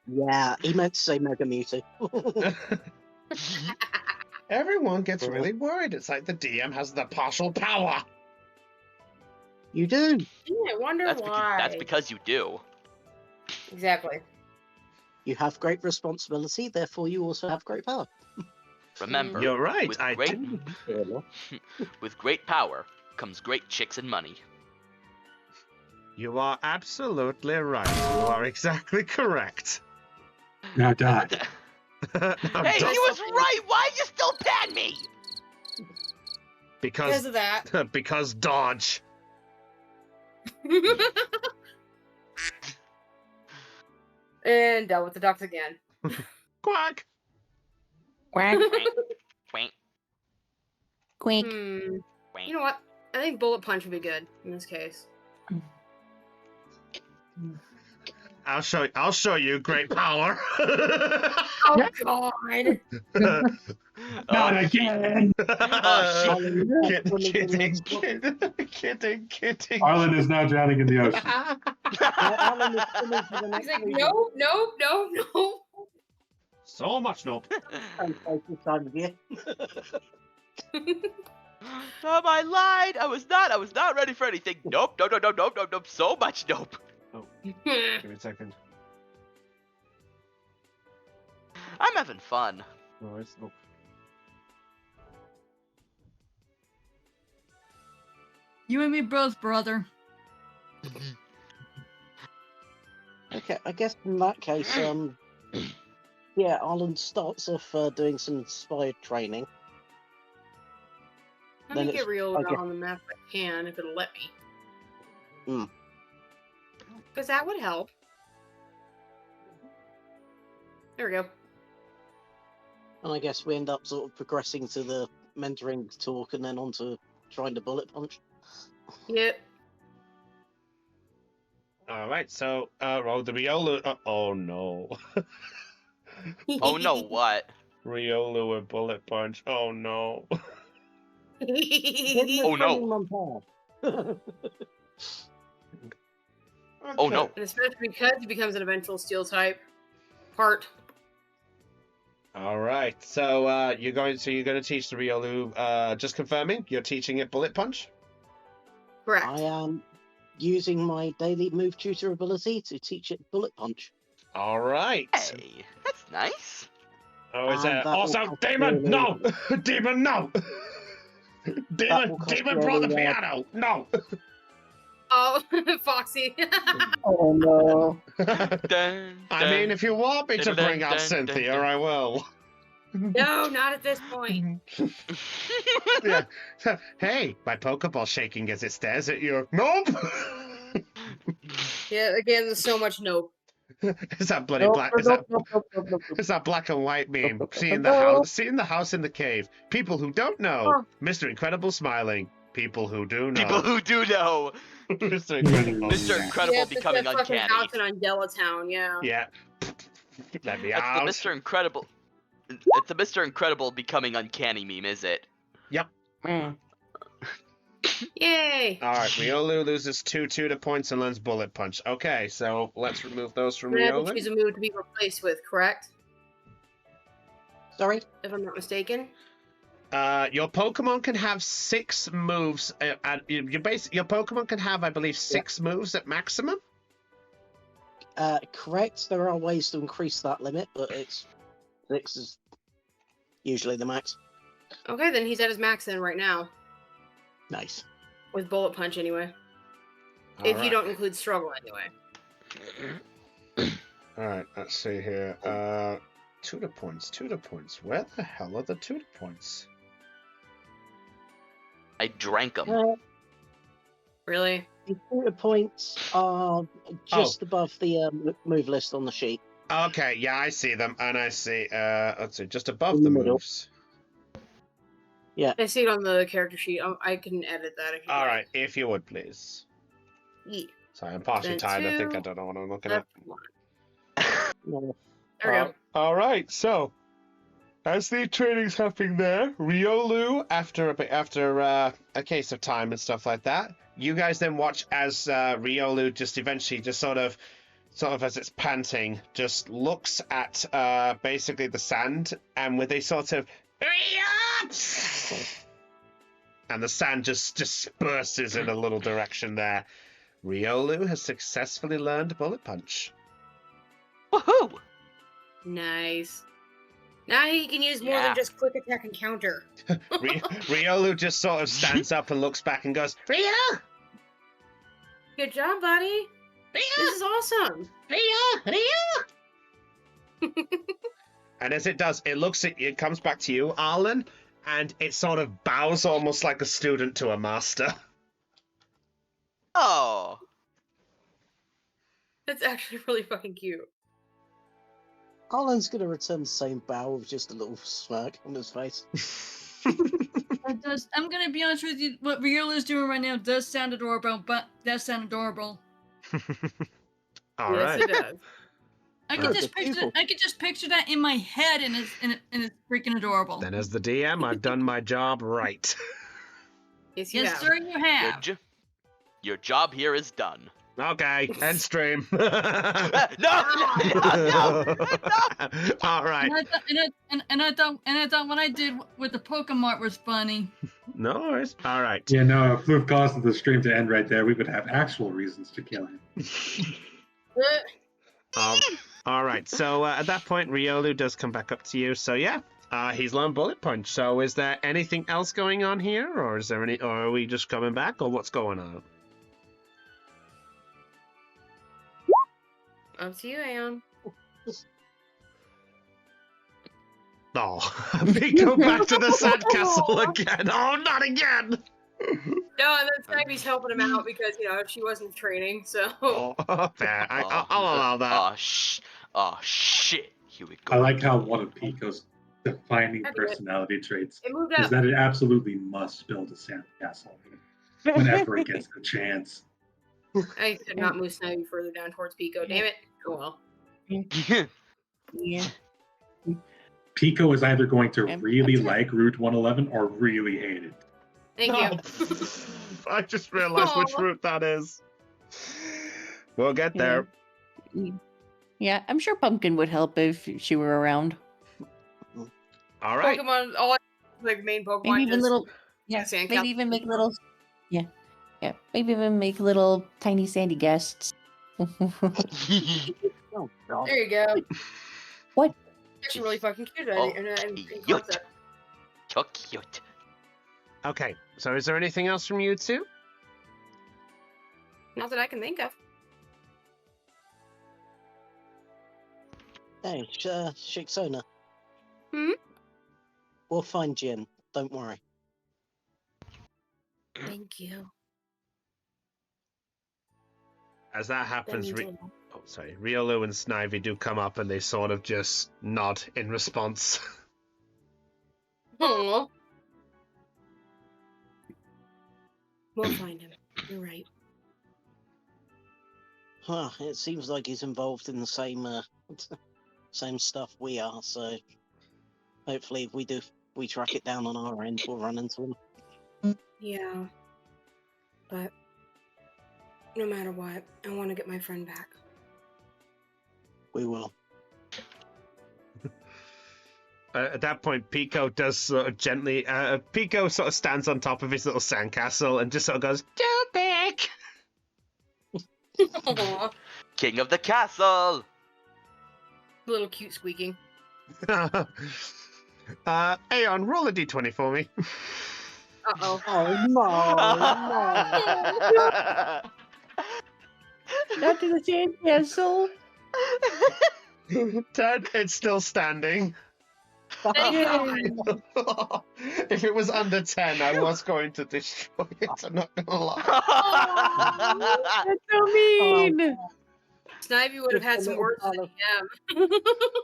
[SPEAKER 4] Yeah, he meant to say Mega Mewtwo.
[SPEAKER 2] Everyone gets really worried. It's like the DM has the partial power.
[SPEAKER 4] You do.
[SPEAKER 3] Yeah, I wonder why.
[SPEAKER 1] That's because you do.
[SPEAKER 3] Exactly.
[SPEAKER 4] You have great responsibility, therefore you also have great power.
[SPEAKER 1] Remember,
[SPEAKER 2] You're right.
[SPEAKER 1] with
[SPEAKER 2] I
[SPEAKER 1] great,
[SPEAKER 2] do.
[SPEAKER 1] with great power comes great chicks and money.
[SPEAKER 2] You are absolutely right. You are exactly correct.
[SPEAKER 5] Now die.
[SPEAKER 2] Now,
[SPEAKER 1] Hey, he
[SPEAKER 2] don't-
[SPEAKER 1] was right! Why you still ban me?
[SPEAKER 3] Because
[SPEAKER 2] because
[SPEAKER 3] of that.
[SPEAKER 2] because dodge.
[SPEAKER 3] And dealt with the ducks again.
[SPEAKER 2] Quack.
[SPEAKER 10] Quack.
[SPEAKER 1] Quack,
[SPEAKER 10] Quink.
[SPEAKER 1] quack.
[SPEAKER 3] You know what? I think Bullet Punch would be good in this case.
[SPEAKER 2] I'll show you great power.
[SPEAKER 3] Oh God!
[SPEAKER 5] Not again!
[SPEAKER 1] Oh,
[SPEAKER 2] Kidding.
[SPEAKER 5] Arlen is now drowning in the ocean.
[SPEAKER 3] He's like, no.
[SPEAKER 2] So much nope.
[SPEAKER 4] Time of year.
[SPEAKER 1] I lied. I was not ready for anything. Nope. So much nope.
[SPEAKER 2] Give me a second.
[SPEAKER 1] I'm having fun.
[SPEAKER 2] No, it's nope.
[SPEAKER 6] You and me both, brother.
[SPEAKER 4] Okay, I guess in that case, yeah, Arlen starts off doing some inspired training.
[SPEAKER 3] Let
[SPEAKER 4] Then
[SPEAKER 3] me
[SPEAKER 4] it's-
[SPEAKER 3] get real
[SPEAKER 4] okay.
[SPEAKER 3] on the map if I can, if it'll let me.
[SPEAKER 4] Hmm.
[SPEAKER 3] Because that would help. There we go.
[SPEAKER 4] And I guess we end up sort of progressing to the mentoring talk and then on to trying to bullet punch.
[SPEAKER 3] Yep.
[SPEAKER 2] All right, so roll the Riolu. Oh no.
[SPEAKER 1] Oh no, what?
[SPEAKER 2] Riolu with bullet punch. Oh no.
[SPEAKER 1] Oh, no. Oh no.
[SPEAKER 3] And especially because he becomes an eventual steel type part.
[SPEAKER 2] All right, so you're going to teach the Riolu. Just confirming, you're teaching it bullet punch.
[SPEAKER 3] Correct.
[SPEAKER 4] I am using my daily move tutor ability to teach it bullet punch.
[SPEAKER 2] All right.
[SPEAKER 1] Hey, that's nice.
[SPEAKER 2] Oh, is
[SPEAKER 4] And
[SPEAKER 2] there
[SPEAKER 4] that will
[SPEAKER 2] also
[SPEAKER 4] cost
[SPEAKER 2] demon?
[SPEAKER 4] you
[SPEAKER 2] No, demon, no. Demon,
[SPEAKER 4] will cost
[SPEAKER 2] demon
[SPEAKER 4] you
[SPEAKER 2] brought the
[SPEAKER 4] a,
[SPEAKER 2] piano. No.
[SPEAKER 3] Oh, Foxy.
[SPEAKER 10] Oh no.
[SPEAKER 2] I mean, if you want me to bring out
[SPEAKER 1] dun, dun,
[SPEAKER 2] Cynthia,
[SPEAKER 1] dun.
[SPEAKER 2] I will.
[SPEAKER 3] No, not at this point.
[SPEAKER 2] Yeah. Hey, my Pokeball shaking as it stares at you. Nope.
[SPEAKER 3] Yeah, again, there's so much nope.
[SPEAKER 2] Is that bloody
[SPEAKER 10] Nope,
[SPEAKER 2] black?
[SPEAKER 10] nope, nope, nope, nope, nope, nope.
[SPEAKER 2] Is that black and white meme?
[SPEAKER 10] Nope.
[SPEAKER 2] Seeing the house in the cave. People who don't know.
[SPEAKER 3] Oh.
[SPEAKER 2] Mr. Incredible smiling. People who do know.
[SPEAKER 1] People who do know.
[SPEAKER 2] Mr. Incredible.
[SPEAKER 1] Mr. Incredible
[SPEAKER 3] Yeah,
[SPEAKER 1] becoming
[SPEAKER 3] that's fucking
[SPEAKER 1] uncanny.
[SPEAKER 3] house in Undella Town, yeah.
[SPEAKER 2] Yeah. Let me
[SPEAKER 1] That's
[SPEAKER 2] out.
[SPEAKER 1] the Mr. Incredible. It's the Mr. Incredible becoming uncanny meme, is it?
[SPEAKER 10] Mm.
[SPEAKER 3] Yay!
[SPEAKER 2] Alright, Riolu loses 2 tutor points and learns bullet punch. Okay, so let's remove those from
[SPEAKER 3] We have to choose
[SPEAKER 2] Riolu.
[SPEAKER 3] a move to be replaced with, correct?
[SPEAKER 4] Sorry?
[SPEAKER 3] If I'm not mistaken.
[SPEAKER 2] Your Pokemon can have 6 moves. Your Pokemon can have, I believe, 6 moves at maximum.
[SPEAKER 4] Correct, there are ways to increase that limit, but 6 is usually the max.
[SPEAKER 3] Okay, then he's at his max then right now.
[SPEAKER 4] Nice.
[SPEAKER 3] With Bullet Punch anyway. If you don't include Struggle anyway.
[SPEAKER 2] Alright, let's see here. Tutor points, tutor points. Where the hell are the tutor points?
[SPEAKER 1] I drank them.
[SPEAKER 3] Really?
[SPEAKER 4] The tutor points are just above the move list on the sheet.
[SPEAKER 2] Okay, yeah, I see them, and I see, let's see, just above
[SPEAKER 4] In
[SPEAKER 2] the
[SPEAKER 4] the middle.
[SPEAKER 2] moves.
[SPEAKER 3] I see it on the character sheet. I can edit that if you
[SPEAKER 2] All
[SPEAKER 3] like.
[SPEAKER 2] right, if you would, please.
[SPEAKER 3] Yeah.
[SPEAKER 2] Sorry, I'm partially
[SPEAKER 3] Then
[SPEAKER 2] tired. I think I
[SPEAKER 3] 2,
[SPEAKER 2] don't know what I'm looking
[SPEAKER 3] left
[SPEAKER 2] at.
[SPEAKER 3] 1.
[SPEAKER 4] No.
[SPEAKER 3] There we go.
[SPEAKER 2] All right, so as the training's happening there, Riolu, after a case of time and stuff like that, you guys then watch as Riolu just eventually just sort of as it's panting, just looks at basically the sand, and with a sort of and the sand just disperses in a little direction there. Riolu has successfully learned Bullet Punch.
[SPEAKER 1] Woohoo!
[SPEAKER 3] Nice. Now he can use more than just quick attack and counter.
[SPEAKER 2] Riolu just sort of stands up and looks back and goes, Ryu!
[SPEAKER 3] Good job, buddy.
[SPEAKER 2] Ryu!
[SPEAKER 3] This is awesome.
[SPEAKER 2] Ryu! And as it does, it comes back to you, Arlen, and it sort of bows almost like a student to a master.
[SPEAKER 1] Oh.
[SPEAKER 3] That's actually really fucking cute.
[SPEAKER 4] Arlen's going to return the same bow with just a little smirk on his face.
[SPEAKER 6] I'm gonna be honest with you. What Riola's doing right now does sound adorable, but does sound adorable.
[SPEAKER 2] All
[SPEAKER 3] Yes,
[SPEAKER 2] right.
[SPEAKER 3] it does.
[SPEAKER 6] I can just picture that in my head, and it's freaking adorable.
[SPEAKER 2] Then, as the DM, I've done my job right.
[SPEAKER 3] Yes, you
[SPEAKER 6] Yes,
[SPEAKER 3] have.
[SPEAKER 6] sir, you have.
[SPEAKER 1] Your job here is done.
[SPEAKER 2] Okay, end stream.
[SPEAKER 1] No!
[SPEAKER 2] All right.
[SPEAKER 6] And I thought what I did with the Pokemon was funny.
[SPEAKER 2] No worries. All right.
[SPEAKER 5] Yeah, no, if Floof caused the stream to end right there, we would have actual reasons to kill him.
[SPEAKER 2] All right. So at that point, Riolu does come back up to you. So yeah, he's learned Bullet Punch. So is there anything else going on here, or or are we just coming back, or what's going on?
[SPEAKER 3] Up to you, Aeon.
[SPEAKER 2] Oh, we go back to the sandcastle again. Oh, not again.
[SPEAKER 3] No, and then Snivey's helping him out because, she wasn't training, so.
[SPEAKER 2] Fair. I'll allow that.
[SPEAKER 1] Oh, shit. Here we go.
[SPEAKER 5] I like how one of Pico's defining personality traits
[SPEAKER 3] It moved
[SPEAKER 5] is
[SPEAKER 3] up.
[SPEAKER 5] that it absolutely must build a sandcastle whenever it gets the chance.
[SPEAKER 3] I could not move Snivy further down towards Pico. Damn it. Oh well.
[SPEAKER 10] Yeah.
[SPEAKER 5] Pico is either going to really like Route 111 or really hate it.
[SPEAKER 3] Thank you.
[SPEAKER 2] I just realized which route that is. We'll get there.
[SPEAKER 10] Yeah, I'm sure Pumpkin would help if she were around.
[SPEAKER 2] All right.
[SPEAKER 3] Pokemon, all like main Pokemon.
[SPEAKER 10] Maybe even
[SPEAKER 3] just
[SPEAKER 10] little, maybe even make little, maybe even make little tiny sandy guests.
[SPEAKER 4] Oh, God.
[SPEAKER 3] There you go.
[SPEAKER 10] What?
[SPEAKER 3] Actually, really fucking cute. In
[SPEAKER 1] Cute.
[SPEAKER 3] concept.
[SPEAKER 1] So cute.
[SPEAKER 2] Okay. So is there anything else from you two?
[SPEAKER 3] Not that I can think of.
[SPEAKER 4] Hey, Shixona.
[SPEAKER 3] Hmm?
[SPEAKER 4] We'll find Jin. Don't worry.
[SPEAKER 3] Thank you.
[SPEAKER 2] As that
[SPEAKER 3] That
[SPEAKER 2] happens,
[SPEAKER 3] means a lot.
[SPEAKER 2] Riolu and Snivy do come up and they sort of just nod in response.
[SPEAKER 3] Aw. We'll find him. You're right.
[SPEAKER 4] Well, it seems like he's involved in the same same stuff we are, so hopefully if we track it down on our end, we'll run into him.
[SPEAKER 3] Yeah. But no matter what, I want to get my friend back.
[SPEAKER 4] We will.
[SPEAKER 2] At that point, Pico does sort of gently... Pico sort of stands on top of his little sandcastle and just sort of goes, "Jelpic!"
[SPEAKER 3] Aw.
[SPEAKER 1] King of the castle.
[SPEAKER 3] Little cute squeaking.
[SPEAKER 2] Aeon, roll a d20 for me.
[SPEAKER 3] Uh-oh.
[SPEAKER 4] Oh, no.
[SPEAKER 10] Not to the sandcastle.
[SPEAKER 2] 10, it's still standing. If it was under 10, I was going to destroy it. I'm not gonna lie.
[SPEAKER 8] That's so mean.
[SPEAKER 3] Snivy would have
[SPEAKER 4] Just
[SPEAKER 3] had
[SPEAKER 4] a
[SPEAKER 3] some
[SPEAKER 4] little
[SPEAKER 3] words for
[SPEAKER 4] pile
[SPEAKER 3] the DM.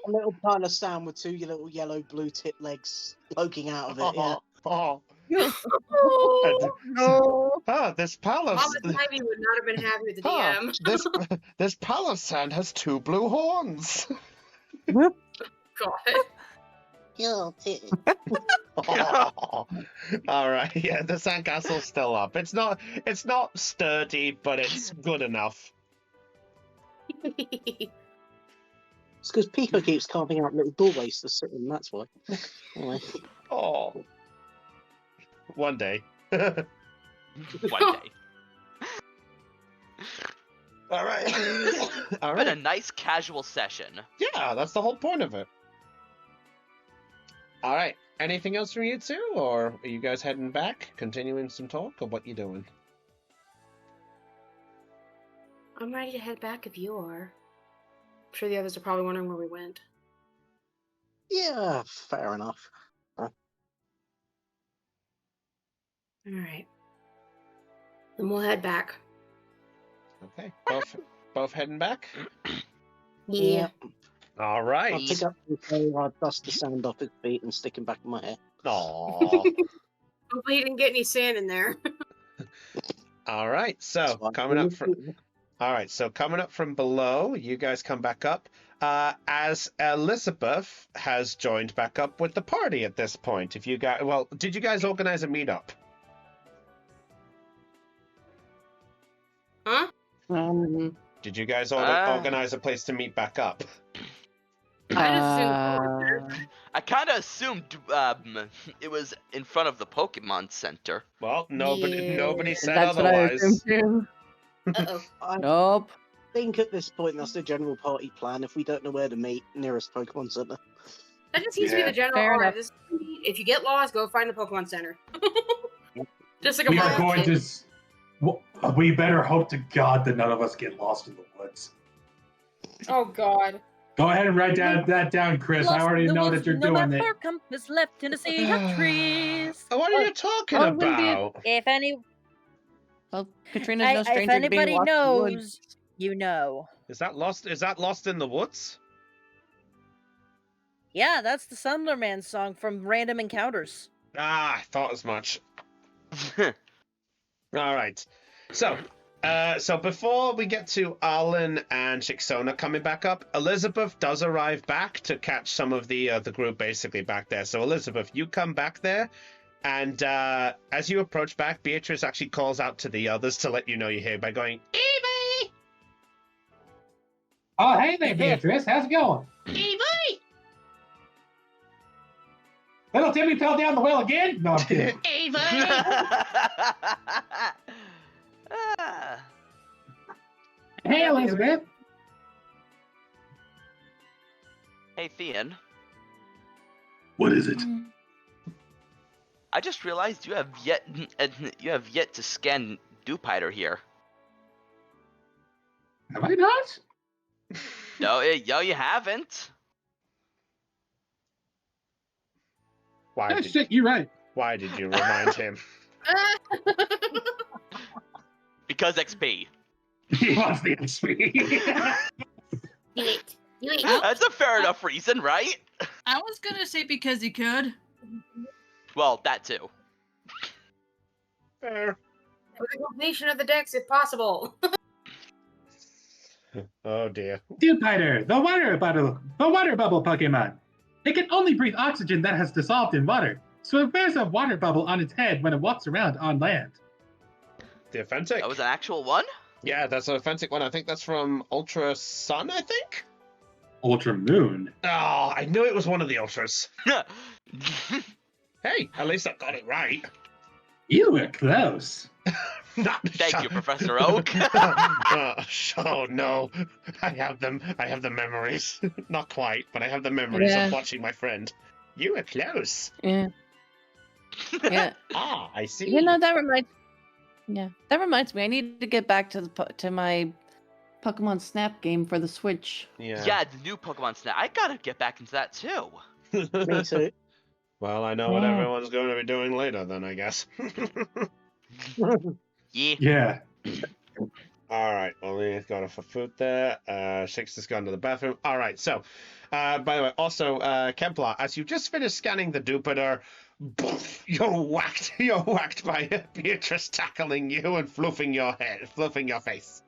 [SPEAKER 4] A little pile of sand with two little yellow blue tip legs poking out of it. Yeah.
[SPEAKER 2] Oh,
[SPEAKER 3] Oh,
[SPEAKER 7] No.
[SPEAKER 2] this pile of
[SPEAKER 3] Mama Snivy would not have been happy with the DM.
[SPEAKER 2] this pile of sand has 2 blue horns.
[SPEAKER 3] God.
[SPEAKER 4] Guilty.
[SPEAKER 2] All right, yeah, the sandcastle's still up. It's not sturdy, but it's good enough.
[SPEAKER 4] It's because Pico keeps carving out little doorways to sit in, that's why. Anyway.
[SPEAKER 2] Oh, one day.
[SPEAKER 1] One day.
[SPEAKER 2] All right. All
[SPEAKER 1] Been a
[SPEAKER 2] right.
[SPEAKER 1] nice casual session.
[SPEAKER 2] Yeah, that's the whole point of it. All right. Anything else from you two, or are you guys heading back, continuing some talk, or what you doing?
[SPEAKER 3] I'm ready to head back if you are. I'm sure the others are probably wondering where we went.
[SPEAKER 4] Yeah, fair enough.
[SPEAKER 3] All right. Then we'll head back.
[SPEAKER 2] Okay, both heading back.
[SPEAKER 3] Yeah.
[SPEAKER 2] All
[SPEAKER 4] I'll
[SPEAKER 2] right.
[SPEAKER 4] pick up the phone, I'll dust the sand off his feet and stick him back in my hair.
[SPEAKER 2] Aww.
[SPEAKER 3] Hopefully he didn't get any sand in there.
[SPEAKER 2] All right. So coming up from. All right. So coming up from below, you guys come back up. As Elizabeth has joined back up with the party at this point. If you guys, well, did you guys organize a meetup?
[SPEAKER 3] Huh?
[SPEAKER 2] Did you guys organize a place to meet back up?
[SPEAKER 1] I kind of assumed it was in front of the Pokemon Center.
[SPEAKER 2] Well, nobody said
[SPEAKER 8] That's
[SPEAKER 2] otherwise.
[SPEAKER 8] what I assumed too.
[SPEAKER 3] Uh-oh.
[SPEAKER 4] I
[SPEAKER 8] Nope.
[SPEAKER 4] think at this point that's the general party plan if we don't know where to meet, nearest Pokemon Center.
[SPEAKER 3] That just seems to be the general
[SPEAKER 8] Fair
[SPEAKER 3] order.
[SPEAKER 8] enough.
[SPEAKER 3] This, if you get lost, go find the Pokemon Center. Just like a
[SPEAKER 5] We are
[SPEAKER 3] mom
[SPEAKER 5] going
[SPEAKER 3] kid.
[SPEAKER 5] to. We better hope to God that none of us get lost in the woods.
[SPEAKER 3] Oh God.
[SPEAKER 5] Go ahead and write that down, Chris. I
[SPEAKER 7] Lost
[SPEAKER 5] already
[SPEAKER 7] in the
[SPEAKER 5] know
[SPEAKER 7] woods,
[SPEAKER 5] that you're
[SPEAKER 7] no
[SPEAKER 5] doing
[SPEAKER 7] map
[SPEAKER 5] it.
[SPEAKER 7] or compass left in a sea of trees.
[SPEAKER 2] What are you talking
[SPEAKER 8] Oh, it wouldn't be a-
[SPEAKER 2] about?
[SPEAKER 7] If any,
[SPEAKER 8] Well, Katrina's no
[SPEAKER 7] if
[SPEAKER 8] stranger to being
[SPEAKER 7] anybody
[SPEAKER 8] lost in the woods.
[SPEAKER 7] knows, you know.
[SPEAKER 2] Is that lost in the woods?
[SPEAKER 7] Yeah, that's the Sundler song from Random Encounters.
[SPEAKER 2] Ah, I thought as much. All right. So before we get to Arlen and Shixona coming back up, Elizabeth does arrive back to catch some of the group basically back there. So Elizabeth, you come back there, and as you approach back, Beatrice actually calls out to the others to let you know you're here by going, Evie!
[SPEAKER 5] Oh, hey there, Beatrice. How's it going?
[SPEAKER 2] Evie!
[SPEAKER 5] Little Timmy fell down the well again? No, I'm kidding.
[SPEAKER 2] Evie!
[SPEAKER 1] Ah.
[SPEAKER 5] Hey, Elizabeth.
[SPEAKER 1] Hey, Thean.
[SPEAKER 5] What is it?
[SPEAKER 1] I just realized you have yet to scan Dupiter here.
[SPEAKER 5] Have I not?
[SPEAKER 1] No, you haven't.
[SPEAKER 2] Why
[SPEAKER 5] Oh,
[SPEAKER 2] did,
[SPEAKER 5] shit, you're right.
[SPEAKER 2] why did you remind him?
[SPEAKER 1] Because XP.
[SPEAKER 5] He wants the XP.
[SPEAKER 1] That's a fair enough reason, right?
[SPEAKER 6] I was gonna say because he could.
[SPEAKER 1] Well, that too.
[SPEAKER 2] Fair.
[SPEAKER 3] For the completion of the decks, if possible.
[SPEAKER 2] Oh dear.
[SPEAKER 5] Dewpider, the water bubble Pokemon. It can only breathe oxygen that has dissolved in water, so it bears a water bubble on its head when it walks around on land.
[SPEAKER 2] The authentic?
[SPEAKER 1] That was an actual one?
[SPEAKER 2] Yeah, that's an authentic one. I think that's from Ultra Sun, I think?
[SPEAKER 5] Ultra Moon.
[SPEAKER 2] Oh, I knew it was one of the Ultras. Hey, at least I got it right.
[SPEAKER 5] You were close.
[SPEAKER 1] Thank you, Professor Oak.
[SPEAKER 2] Oh no, I have the memories. Not quite, but I have the memories
[SPEAKER 8] Yeah.
[SPEAKER 2] of watching my friend. You were close.
[SPEAKER 8] Yeah. Yeah.
[SPEAKER 2] Ah, I see.
[SPEAKER 8] That reminds. Yeah, that reminds me. I need to get back to my
[SPEAKER 10] Pokemon Snap game for the Switch.
[SPEAKER 1] Yeah, the new Pokemon Snap. I gotta get back into that too.
[SPEAKER 4] Me too.
[SPEAKER 2] Well, I know what everyone's going to be doing later, then, I guess.
[SPEAKER 1] Yeah.
[SPEAKER 5] Yeah.
[SPEAKER 2] All right, well, he's gone for food there. Shix has gone to the bathroom. All right, so, by the way, also, Kemplar, as you just finished scanning the Jupiter, you're whacked by Beatrice tackling you and fluffing your face.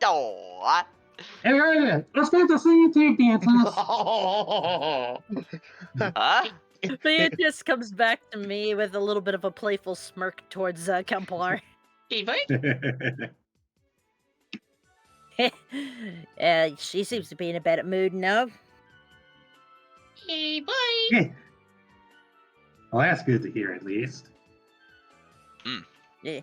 [SPEAKER 1] Oh.
[SPEAKER 5] Hey, it's good to see you too, Beatrice.
[SPEAKER 1] Huh?
[SPEAKER 7] Beatrice comes back to me with a little bit of a playful smirk towards Kemplar. She seems to be in a better mood now.
[SPEAKER 10] Hey, boy.
[SPEAKER 5] Yeah. Well, that's good to hear, at least.
[SPEAKER 7] Yeah.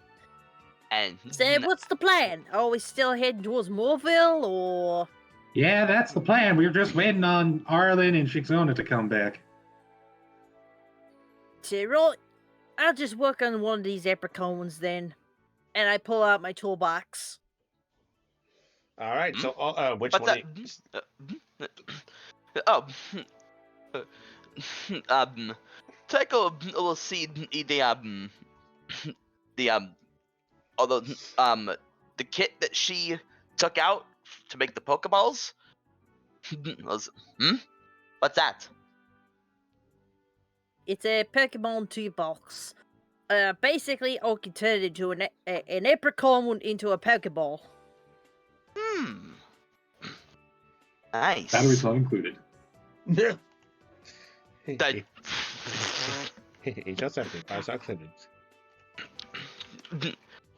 [SPEAKER 1] And
[SPEAKER 7] So, what's the plan? Are we still heading towards Moorville, or...?
[SPEAKER 5] Yeah, that's the plan. We were just waiting on Arlen and Shixona to come back.
[SPEAKER 7] So, right, I'll just work on one of these apricorns then. And I pull out my toolbox.
[SPEAKER 2] All right, so which
[SPEAKER 1] what's
[SPEAKER 2] one?
[SPEAKER 1] that? Tycho will see the although the kit that she took out to make the Pokeballs. What's that?
[SPEAKER 7] It's a Pokemon toolbox. Basically, I can turn it into an apricorn into a Pokeball.
[SPEAKER 1] Nice.
[SPEAKER 5] Batteries not included.
[SPEAKER 1] That-
[SPEAKER 2] He just have to pass our clinics.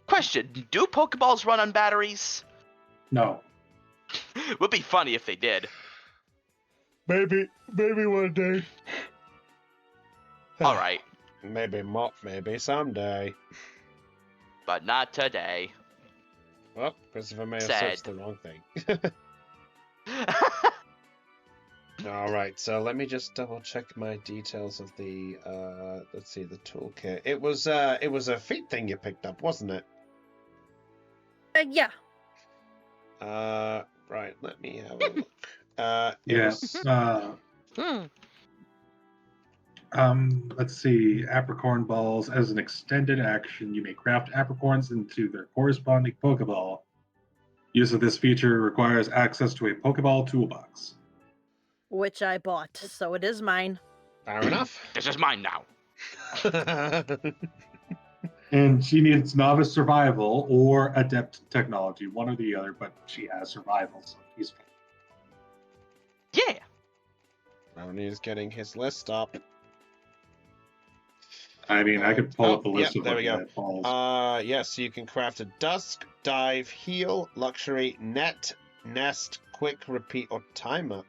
[SPEAKER 1] Question: do Pokeballs run on batteries?
[SPEAKER 5] No.
[SPEAKER 1] Would be funny if they did.
[SPEAKER 2] Maybe one day.
[SPEAKER 1] All right,
[SPEAKER 2] Maybe someday.
[SPEAKER 1] but not today.
[SPEAKER 2] Well, Christopher may have
[SPEAKER 1] Sad.
[SPEAKER 2] searched the wrong thing. All right, so let me just double check my details of the let's see, the toolkit. It was a feat thing you picked up, wasn't it?
[SPEAKER 7] Yeah.
[SPEAKER 2] Right, let me have a look.
[SPEAKER 5] Yes.
[SPEAKER 7] Hmm.
[SPEAKER 5] Let's see. Apricorn balls. As an extended action, you may craft apricorns into their corresponding Pokeball. Use of this feature requires access to a Pokeball toolbox.
[SPEAKER 7] Which I bought, so it is mine.
[SPEAKER 2] Fair enough.
[SPEAKER 1] This is mine now.
[SPEAKER 5] And she needs novice survival or adept technology, one or the other, but she has survival, so she's fine.
[SPEAKER 1] Yeah.
[SPEAKER 2] Brownie is getting his list up.
[SPEAKER 5] I mean, I could pull up the list of
[SPEAKER 2] there we go.
[SPEAKER 5] that falls.
[SPEAKER 2] Yes, you can craft a Dusk, Dive, Heal, Luxury, Net, Nest, Quick, Repeat, or Timer.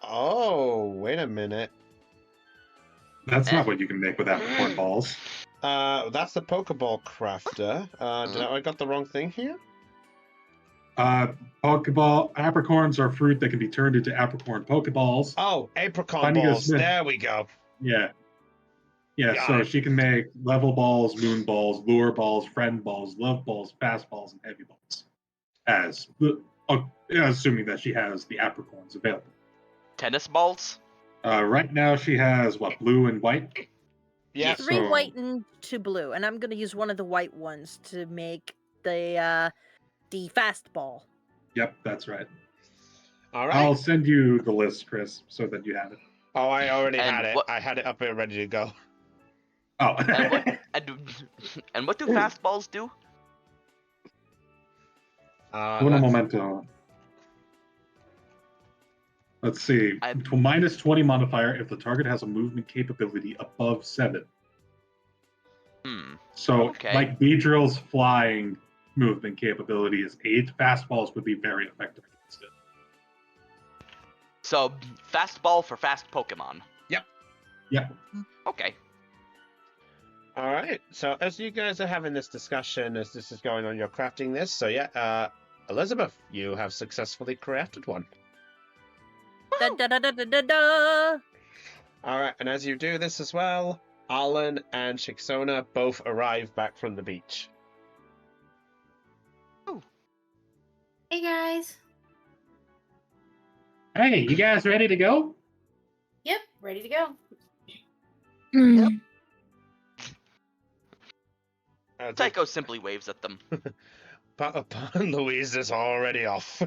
[SPEAKER 2] Oh, wait a minute.
[SPEAKER 5] That's not what you can make with apricorn balls.
[SPEAKER 2] That's the Pokeball crafter. I got the wrong thing here?
[SPEAKER 5] Pokeball apricorns are fruit that can be turned into apricorn Pokeballs.
[SPEAKER 2] Oh, apricot
[SPEAKER 5] Finding a
[SPEAKER 2] balls.
[SPEAKER 5] smith.
[SPEAKER 2] There we go.
[SPEAKER 5] Yeah. Yeah,
[SPEAKER 2] Got
[SPEAKER 5] so
[SPEAKER 2] it.
[SPEAKER 5] she can make level balls, moon balls, lure balls, friend balls, love balls, fast balls, and heavy balls. Assuming that she has the apricorns available.
[SPEAKER 1] Tennis balls?
[SPEAKER 5] Right now she has, blue and white?
[SPEAKER 2] Yeah.
[SPEAKER 7] 3
[SPEAKER 5] So-
[SPEAKER 7] white and 2 blue, and I'm gonna use one of the white ones to make the fastball.
[SPEAKER 5] Yep, that's right.
[SPEAKER 2] All right.
[SPEAKER 5] I'll send you the list, Chris, so that you have it.
[SPEAKER 2] Oh, I already
[SPEAKER 1] And
[SPEAKER 2] had it.
[SPEAKER 1] what-
[SPEAKER 2] I had it up here ready to go.
[SPEAKER 5] Oh.
[SPEAKER 1] And what do fastballs do?
[SPEAKER 5] Uno momento. Let's see. To minus 20 modifier if the target has a movement capability above 7. So,
[SPEAKER 1] Okay.
[SPEAKER 5] like Beedrill's flying movement capability is 8, fastballs would be very effective against it.
[SPEAKER 1] So, fastball for fast Pokemon.
[SPEAKER 5] Yep.
[SPEAKER 1] Okay.
[SPEAKER 2] All right. So as you guys are having this discussion, as this is going on, you're crafting this. So yeah, Elizabeth, you have successfully crafted one.
[SPEAKER 7] Da, da, da, da, da, da, da.
[SPEAKER 2] All right. And as you do this as well, Arlen and Shixona both arrive back from the beach.
[SPEAKER 3] Hey guys.
[SPEAKER 5] Hey, you guys ready to go?
[SPEAKER 3] Yep, ready to go.
[SPEAKER 9] Hmm.
[SPEAKER 1] Tycho simply waves at them.
[SPEAKER 2] Louise is already off.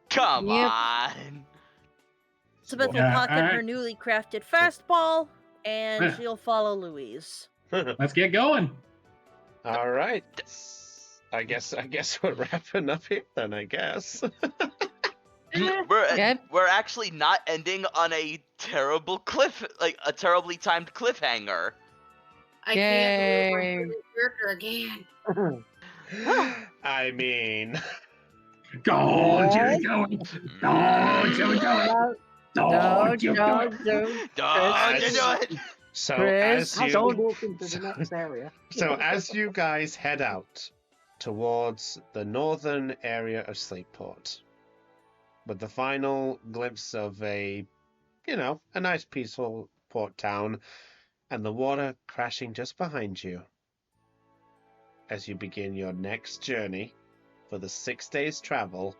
[SPEAKER 1] Come
[SPEAKER 8] Yep.
[SPEAKER 1] on.
[SPEAKER 7] Elizabeth will
[SPEAKER 5] Yeah,
[SPEAKER 7] pocket her
[SPEAKER 5] alright.
[SPEAKER 7] newly crafted fastball, and
[SPEAKER 5] Yeah.
[SPEAKER 7] she'll follow Louise.
[SPEAKER 5] Let's get going.
[SPEAKER 2] All right. I guess we're wrapping up here then. I guess.
[SPEAKER 8] Yep.
[SPEAKER 1] We're actually not ending on a terrible a terribly timed cliffhanger.
[SPEAKER 3] I can't believe
[SPEAKER 8] Yay.
[SPEAKER 3] we're doing character again.
[SPEAKER 2] I mean,
[SPEAKER 5] Don't you do it. Don't you do it. Don't you do it.
[SPEAKER 1] Don't you do it.
[SPEAKER 2] so
[SPEAKER 8] Chris,
[SPEAKER 2] as
[SPEAKER 4] Don't
[SPEAKER 2] you
[SPEAKER 4] walk into the next area.
[SPEAKER 2] so as you guys head out towards the northern area of Slateport, with the final glimpse of a nice peaceful port town, and the water crashing just behind you, as you begin your next journey for the 6 days travel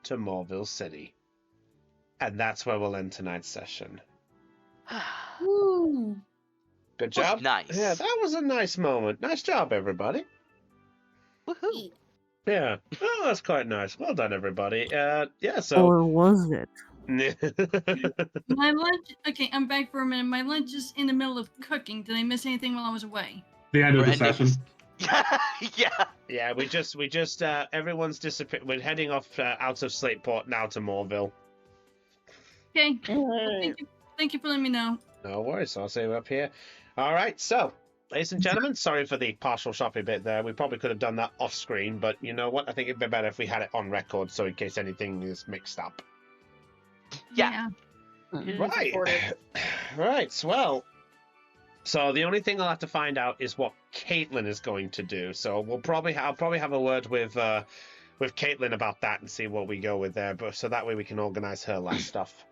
[SPEAKER 2] to Morville City. And that's where we'll end tonight's session.
[SPEAKER 8] Woo.
[SPEAKER 2] Good
[SPEAKER 1] Was
[SPEAKER 2] job.
[SPEAKER 1] nice.
[SPEAKER 2] Yeah, that was a nice moment. Nice job, everybody.
[SPEAKER 1] Woohoo.
[SPEAKER 2] Yeah. Oh, that's quite nice. Well done, everybody. Yeah, so
[SPEAKER 11] Or was it?
[SPEAKER 6] My lunch. Okay, I'm back for a minute. My lunch is in the middle of cooking. Did I miss anything while I was away?
[SPEAKER 5] The end of
[SPEAKER 1] We're
[SPEAKER 5] the
[SPEAKER 1] ending
[SPEAKER 5] session.
[SPEAKER 1] Yeah.
[SPEAKER 2] Yeah, we just everyone's disappeared. We're heading off out of Slateport now to Morville.
[SPEAKER 6] Okay.
[SPEAKER 4] Alright.
[SPEAKER 6] Thank you for letting me know.
[SPEAKER 2] No worries, I'll see you up here. All right, so, ladies and gentlemen, sorry for the partial shopping bit there. We probably could have done that off screen, but you know what? I think it'd be better if we had it on record, so in case anything is mixed up.
[SPEAKER 1] Yeah.
[SPEAKER 2] Right. Right, well, so the only thing I'll have to find out is what Caitlin is going to do. So I'll probably have a word with Caitlin about that and see what we go with there, but so that way we can organize her last stuff.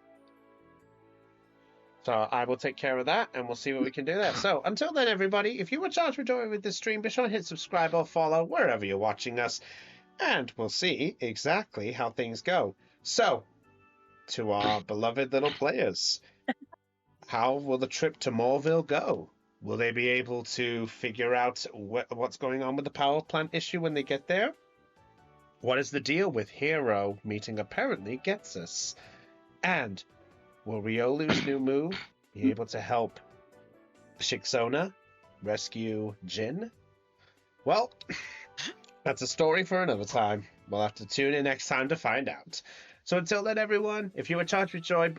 [SPEAKER 2] So I will take care of that, and we'll see what we can do there. So until then, everybody, if you were charged with joy with this stream, be sure to hit subscribe or follow wherever you're watching us, and we'll see exactly how things go. So, to our beloved little players, how will the trip to Morville go? Will they be able to figure out what's going on with the power plant issue when they get there? What is the deal with Hero meeting apparently gets us? And will Riolu's new move be able to help Shixona rescue Jin? Well, that's a story for another time. We'll have to tune in next time to find out. So until then, everyone, if you were charged with joy,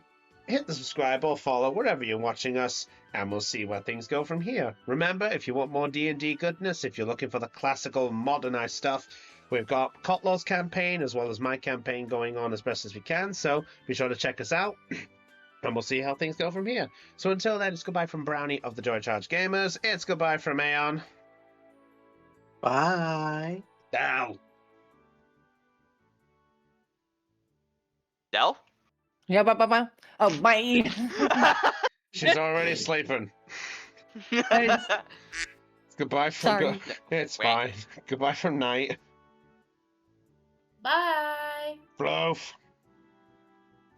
[SPEAKER 2] hit the subscribe or follow wherever you're watching us, and we'll see where things go from here. Remember, if you want more D&D goodness, if you're looking for the classical, modernized stuff, we've got Kotlow's campaign as well as my campaign going on as best as we can, so be sure to check us out. And we'll see how things go from here. So until then, it's goodbye from Brownie of the Joy Charge Gamers. It's goodbye from Aeon.
[SPEAKER 4] Bye.
[SPEAKER 2] Down.
[SPEAKER 1] Del?
[SPEAKER 8] Yeah, bye. Oh, bye.
[SPEAKER 2] She's already sleeping.
[SPEAKER 8] It's-
[SPEAKER 2] Goodbye from...
[SPEAKER 8] Sorry.
[SPEAKER 2] It's fine. Goodbye from Night.
[SPEAKER 3] Bye.
[SPEAKER 2] Fluff.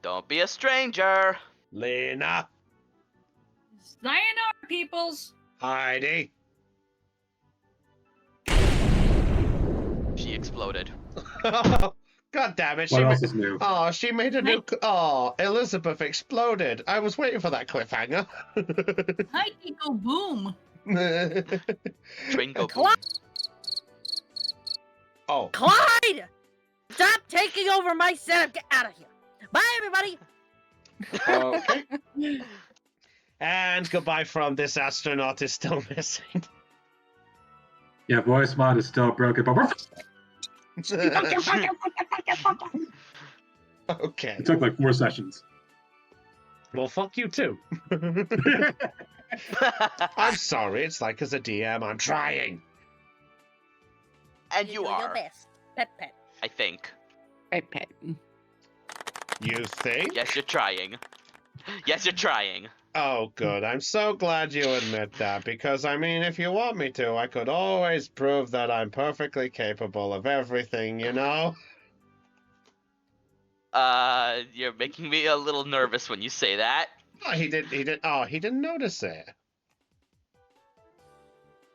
[SPEAKER 1] Don't be a stranger.
[SPEAKER 2] Lena.
[SPEAKER 6] Sayonara, peoples.
[SPEAKER 2] Heidi.
[SPEAKER 1] She exploded.
[SPEAKER 2] God damn it.
[SPEAKER 5] What else is new?
[SPEAKER 2] Oh, she made a new... Oh, Elizabeth exploded. I was waiting for that cliffhanger.
[SPEAKER 6] Hi, Nico Boom.
[SPEAKER 1] Train go.
[SPEAKER 7] Clyde!
[SPEAKER 2] Oh.
[SPEAKER 7] Clyde! Stop taking over my setup. Get out of here. Bye, everybody.
[SPEAKER 2] Okay. And goodbye from this astronaut is still missing.
[SPEAKER 5] Yeah, voice mod is still broken, but
[SPEAKER 2] Okay.
[SPEAKER 5] it took like 4 sessions.
[SPEAKER 2] Well, fuck you too. I'm sorry. It's like as a DM, I'm trying.
[SPEAKER 1] And you
[SPEAKER 7] do your
[SPEAKER 1] are,
[SPEAKER 7] best. Pet.
[SPEAKER 1] I think.
[SPEAKER 8] Right, pet.
[SPEAKER 2] You think?
[SPEAKER 1] Yes, you're trying. Yes, you're trying.
[SPEAKER 2] Oh, good. I'm so glad you admit that, because, I mean, if you want me to, I could always prove that I'm perfectly capable of everything, you know?
[SPEAKER 1] You're making me a little nervous when you say that.
[SPEAKER 2] Oh, he did. Oh, he didn't notice it.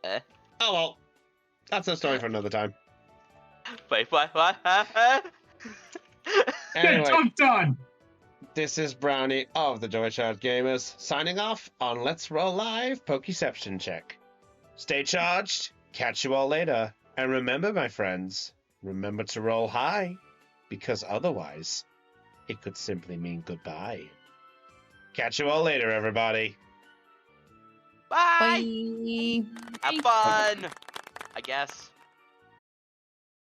[SPEAKER 1] Eh?
[SPEAKER 2] Oh well, that's a story for another time.
[SPEAKER 1] Wait, what?
[SPEAKER 2] Anyway,
[SPEAKER 5] Get done.
[SPEAKER 2] this is Brownie of the Joychild Gamers signing off on Let's Roll Live Pokeception Check. Stay charged. Catch you all later. And remember, my friends, remember to roll high, because otherwise, it could simply mean goodbye. Catch you all later, everybody.
[SPEAKER 1] Bye.
[SPEAKER 10] Bye.
[SPEAKER 1] Have fun. I guess.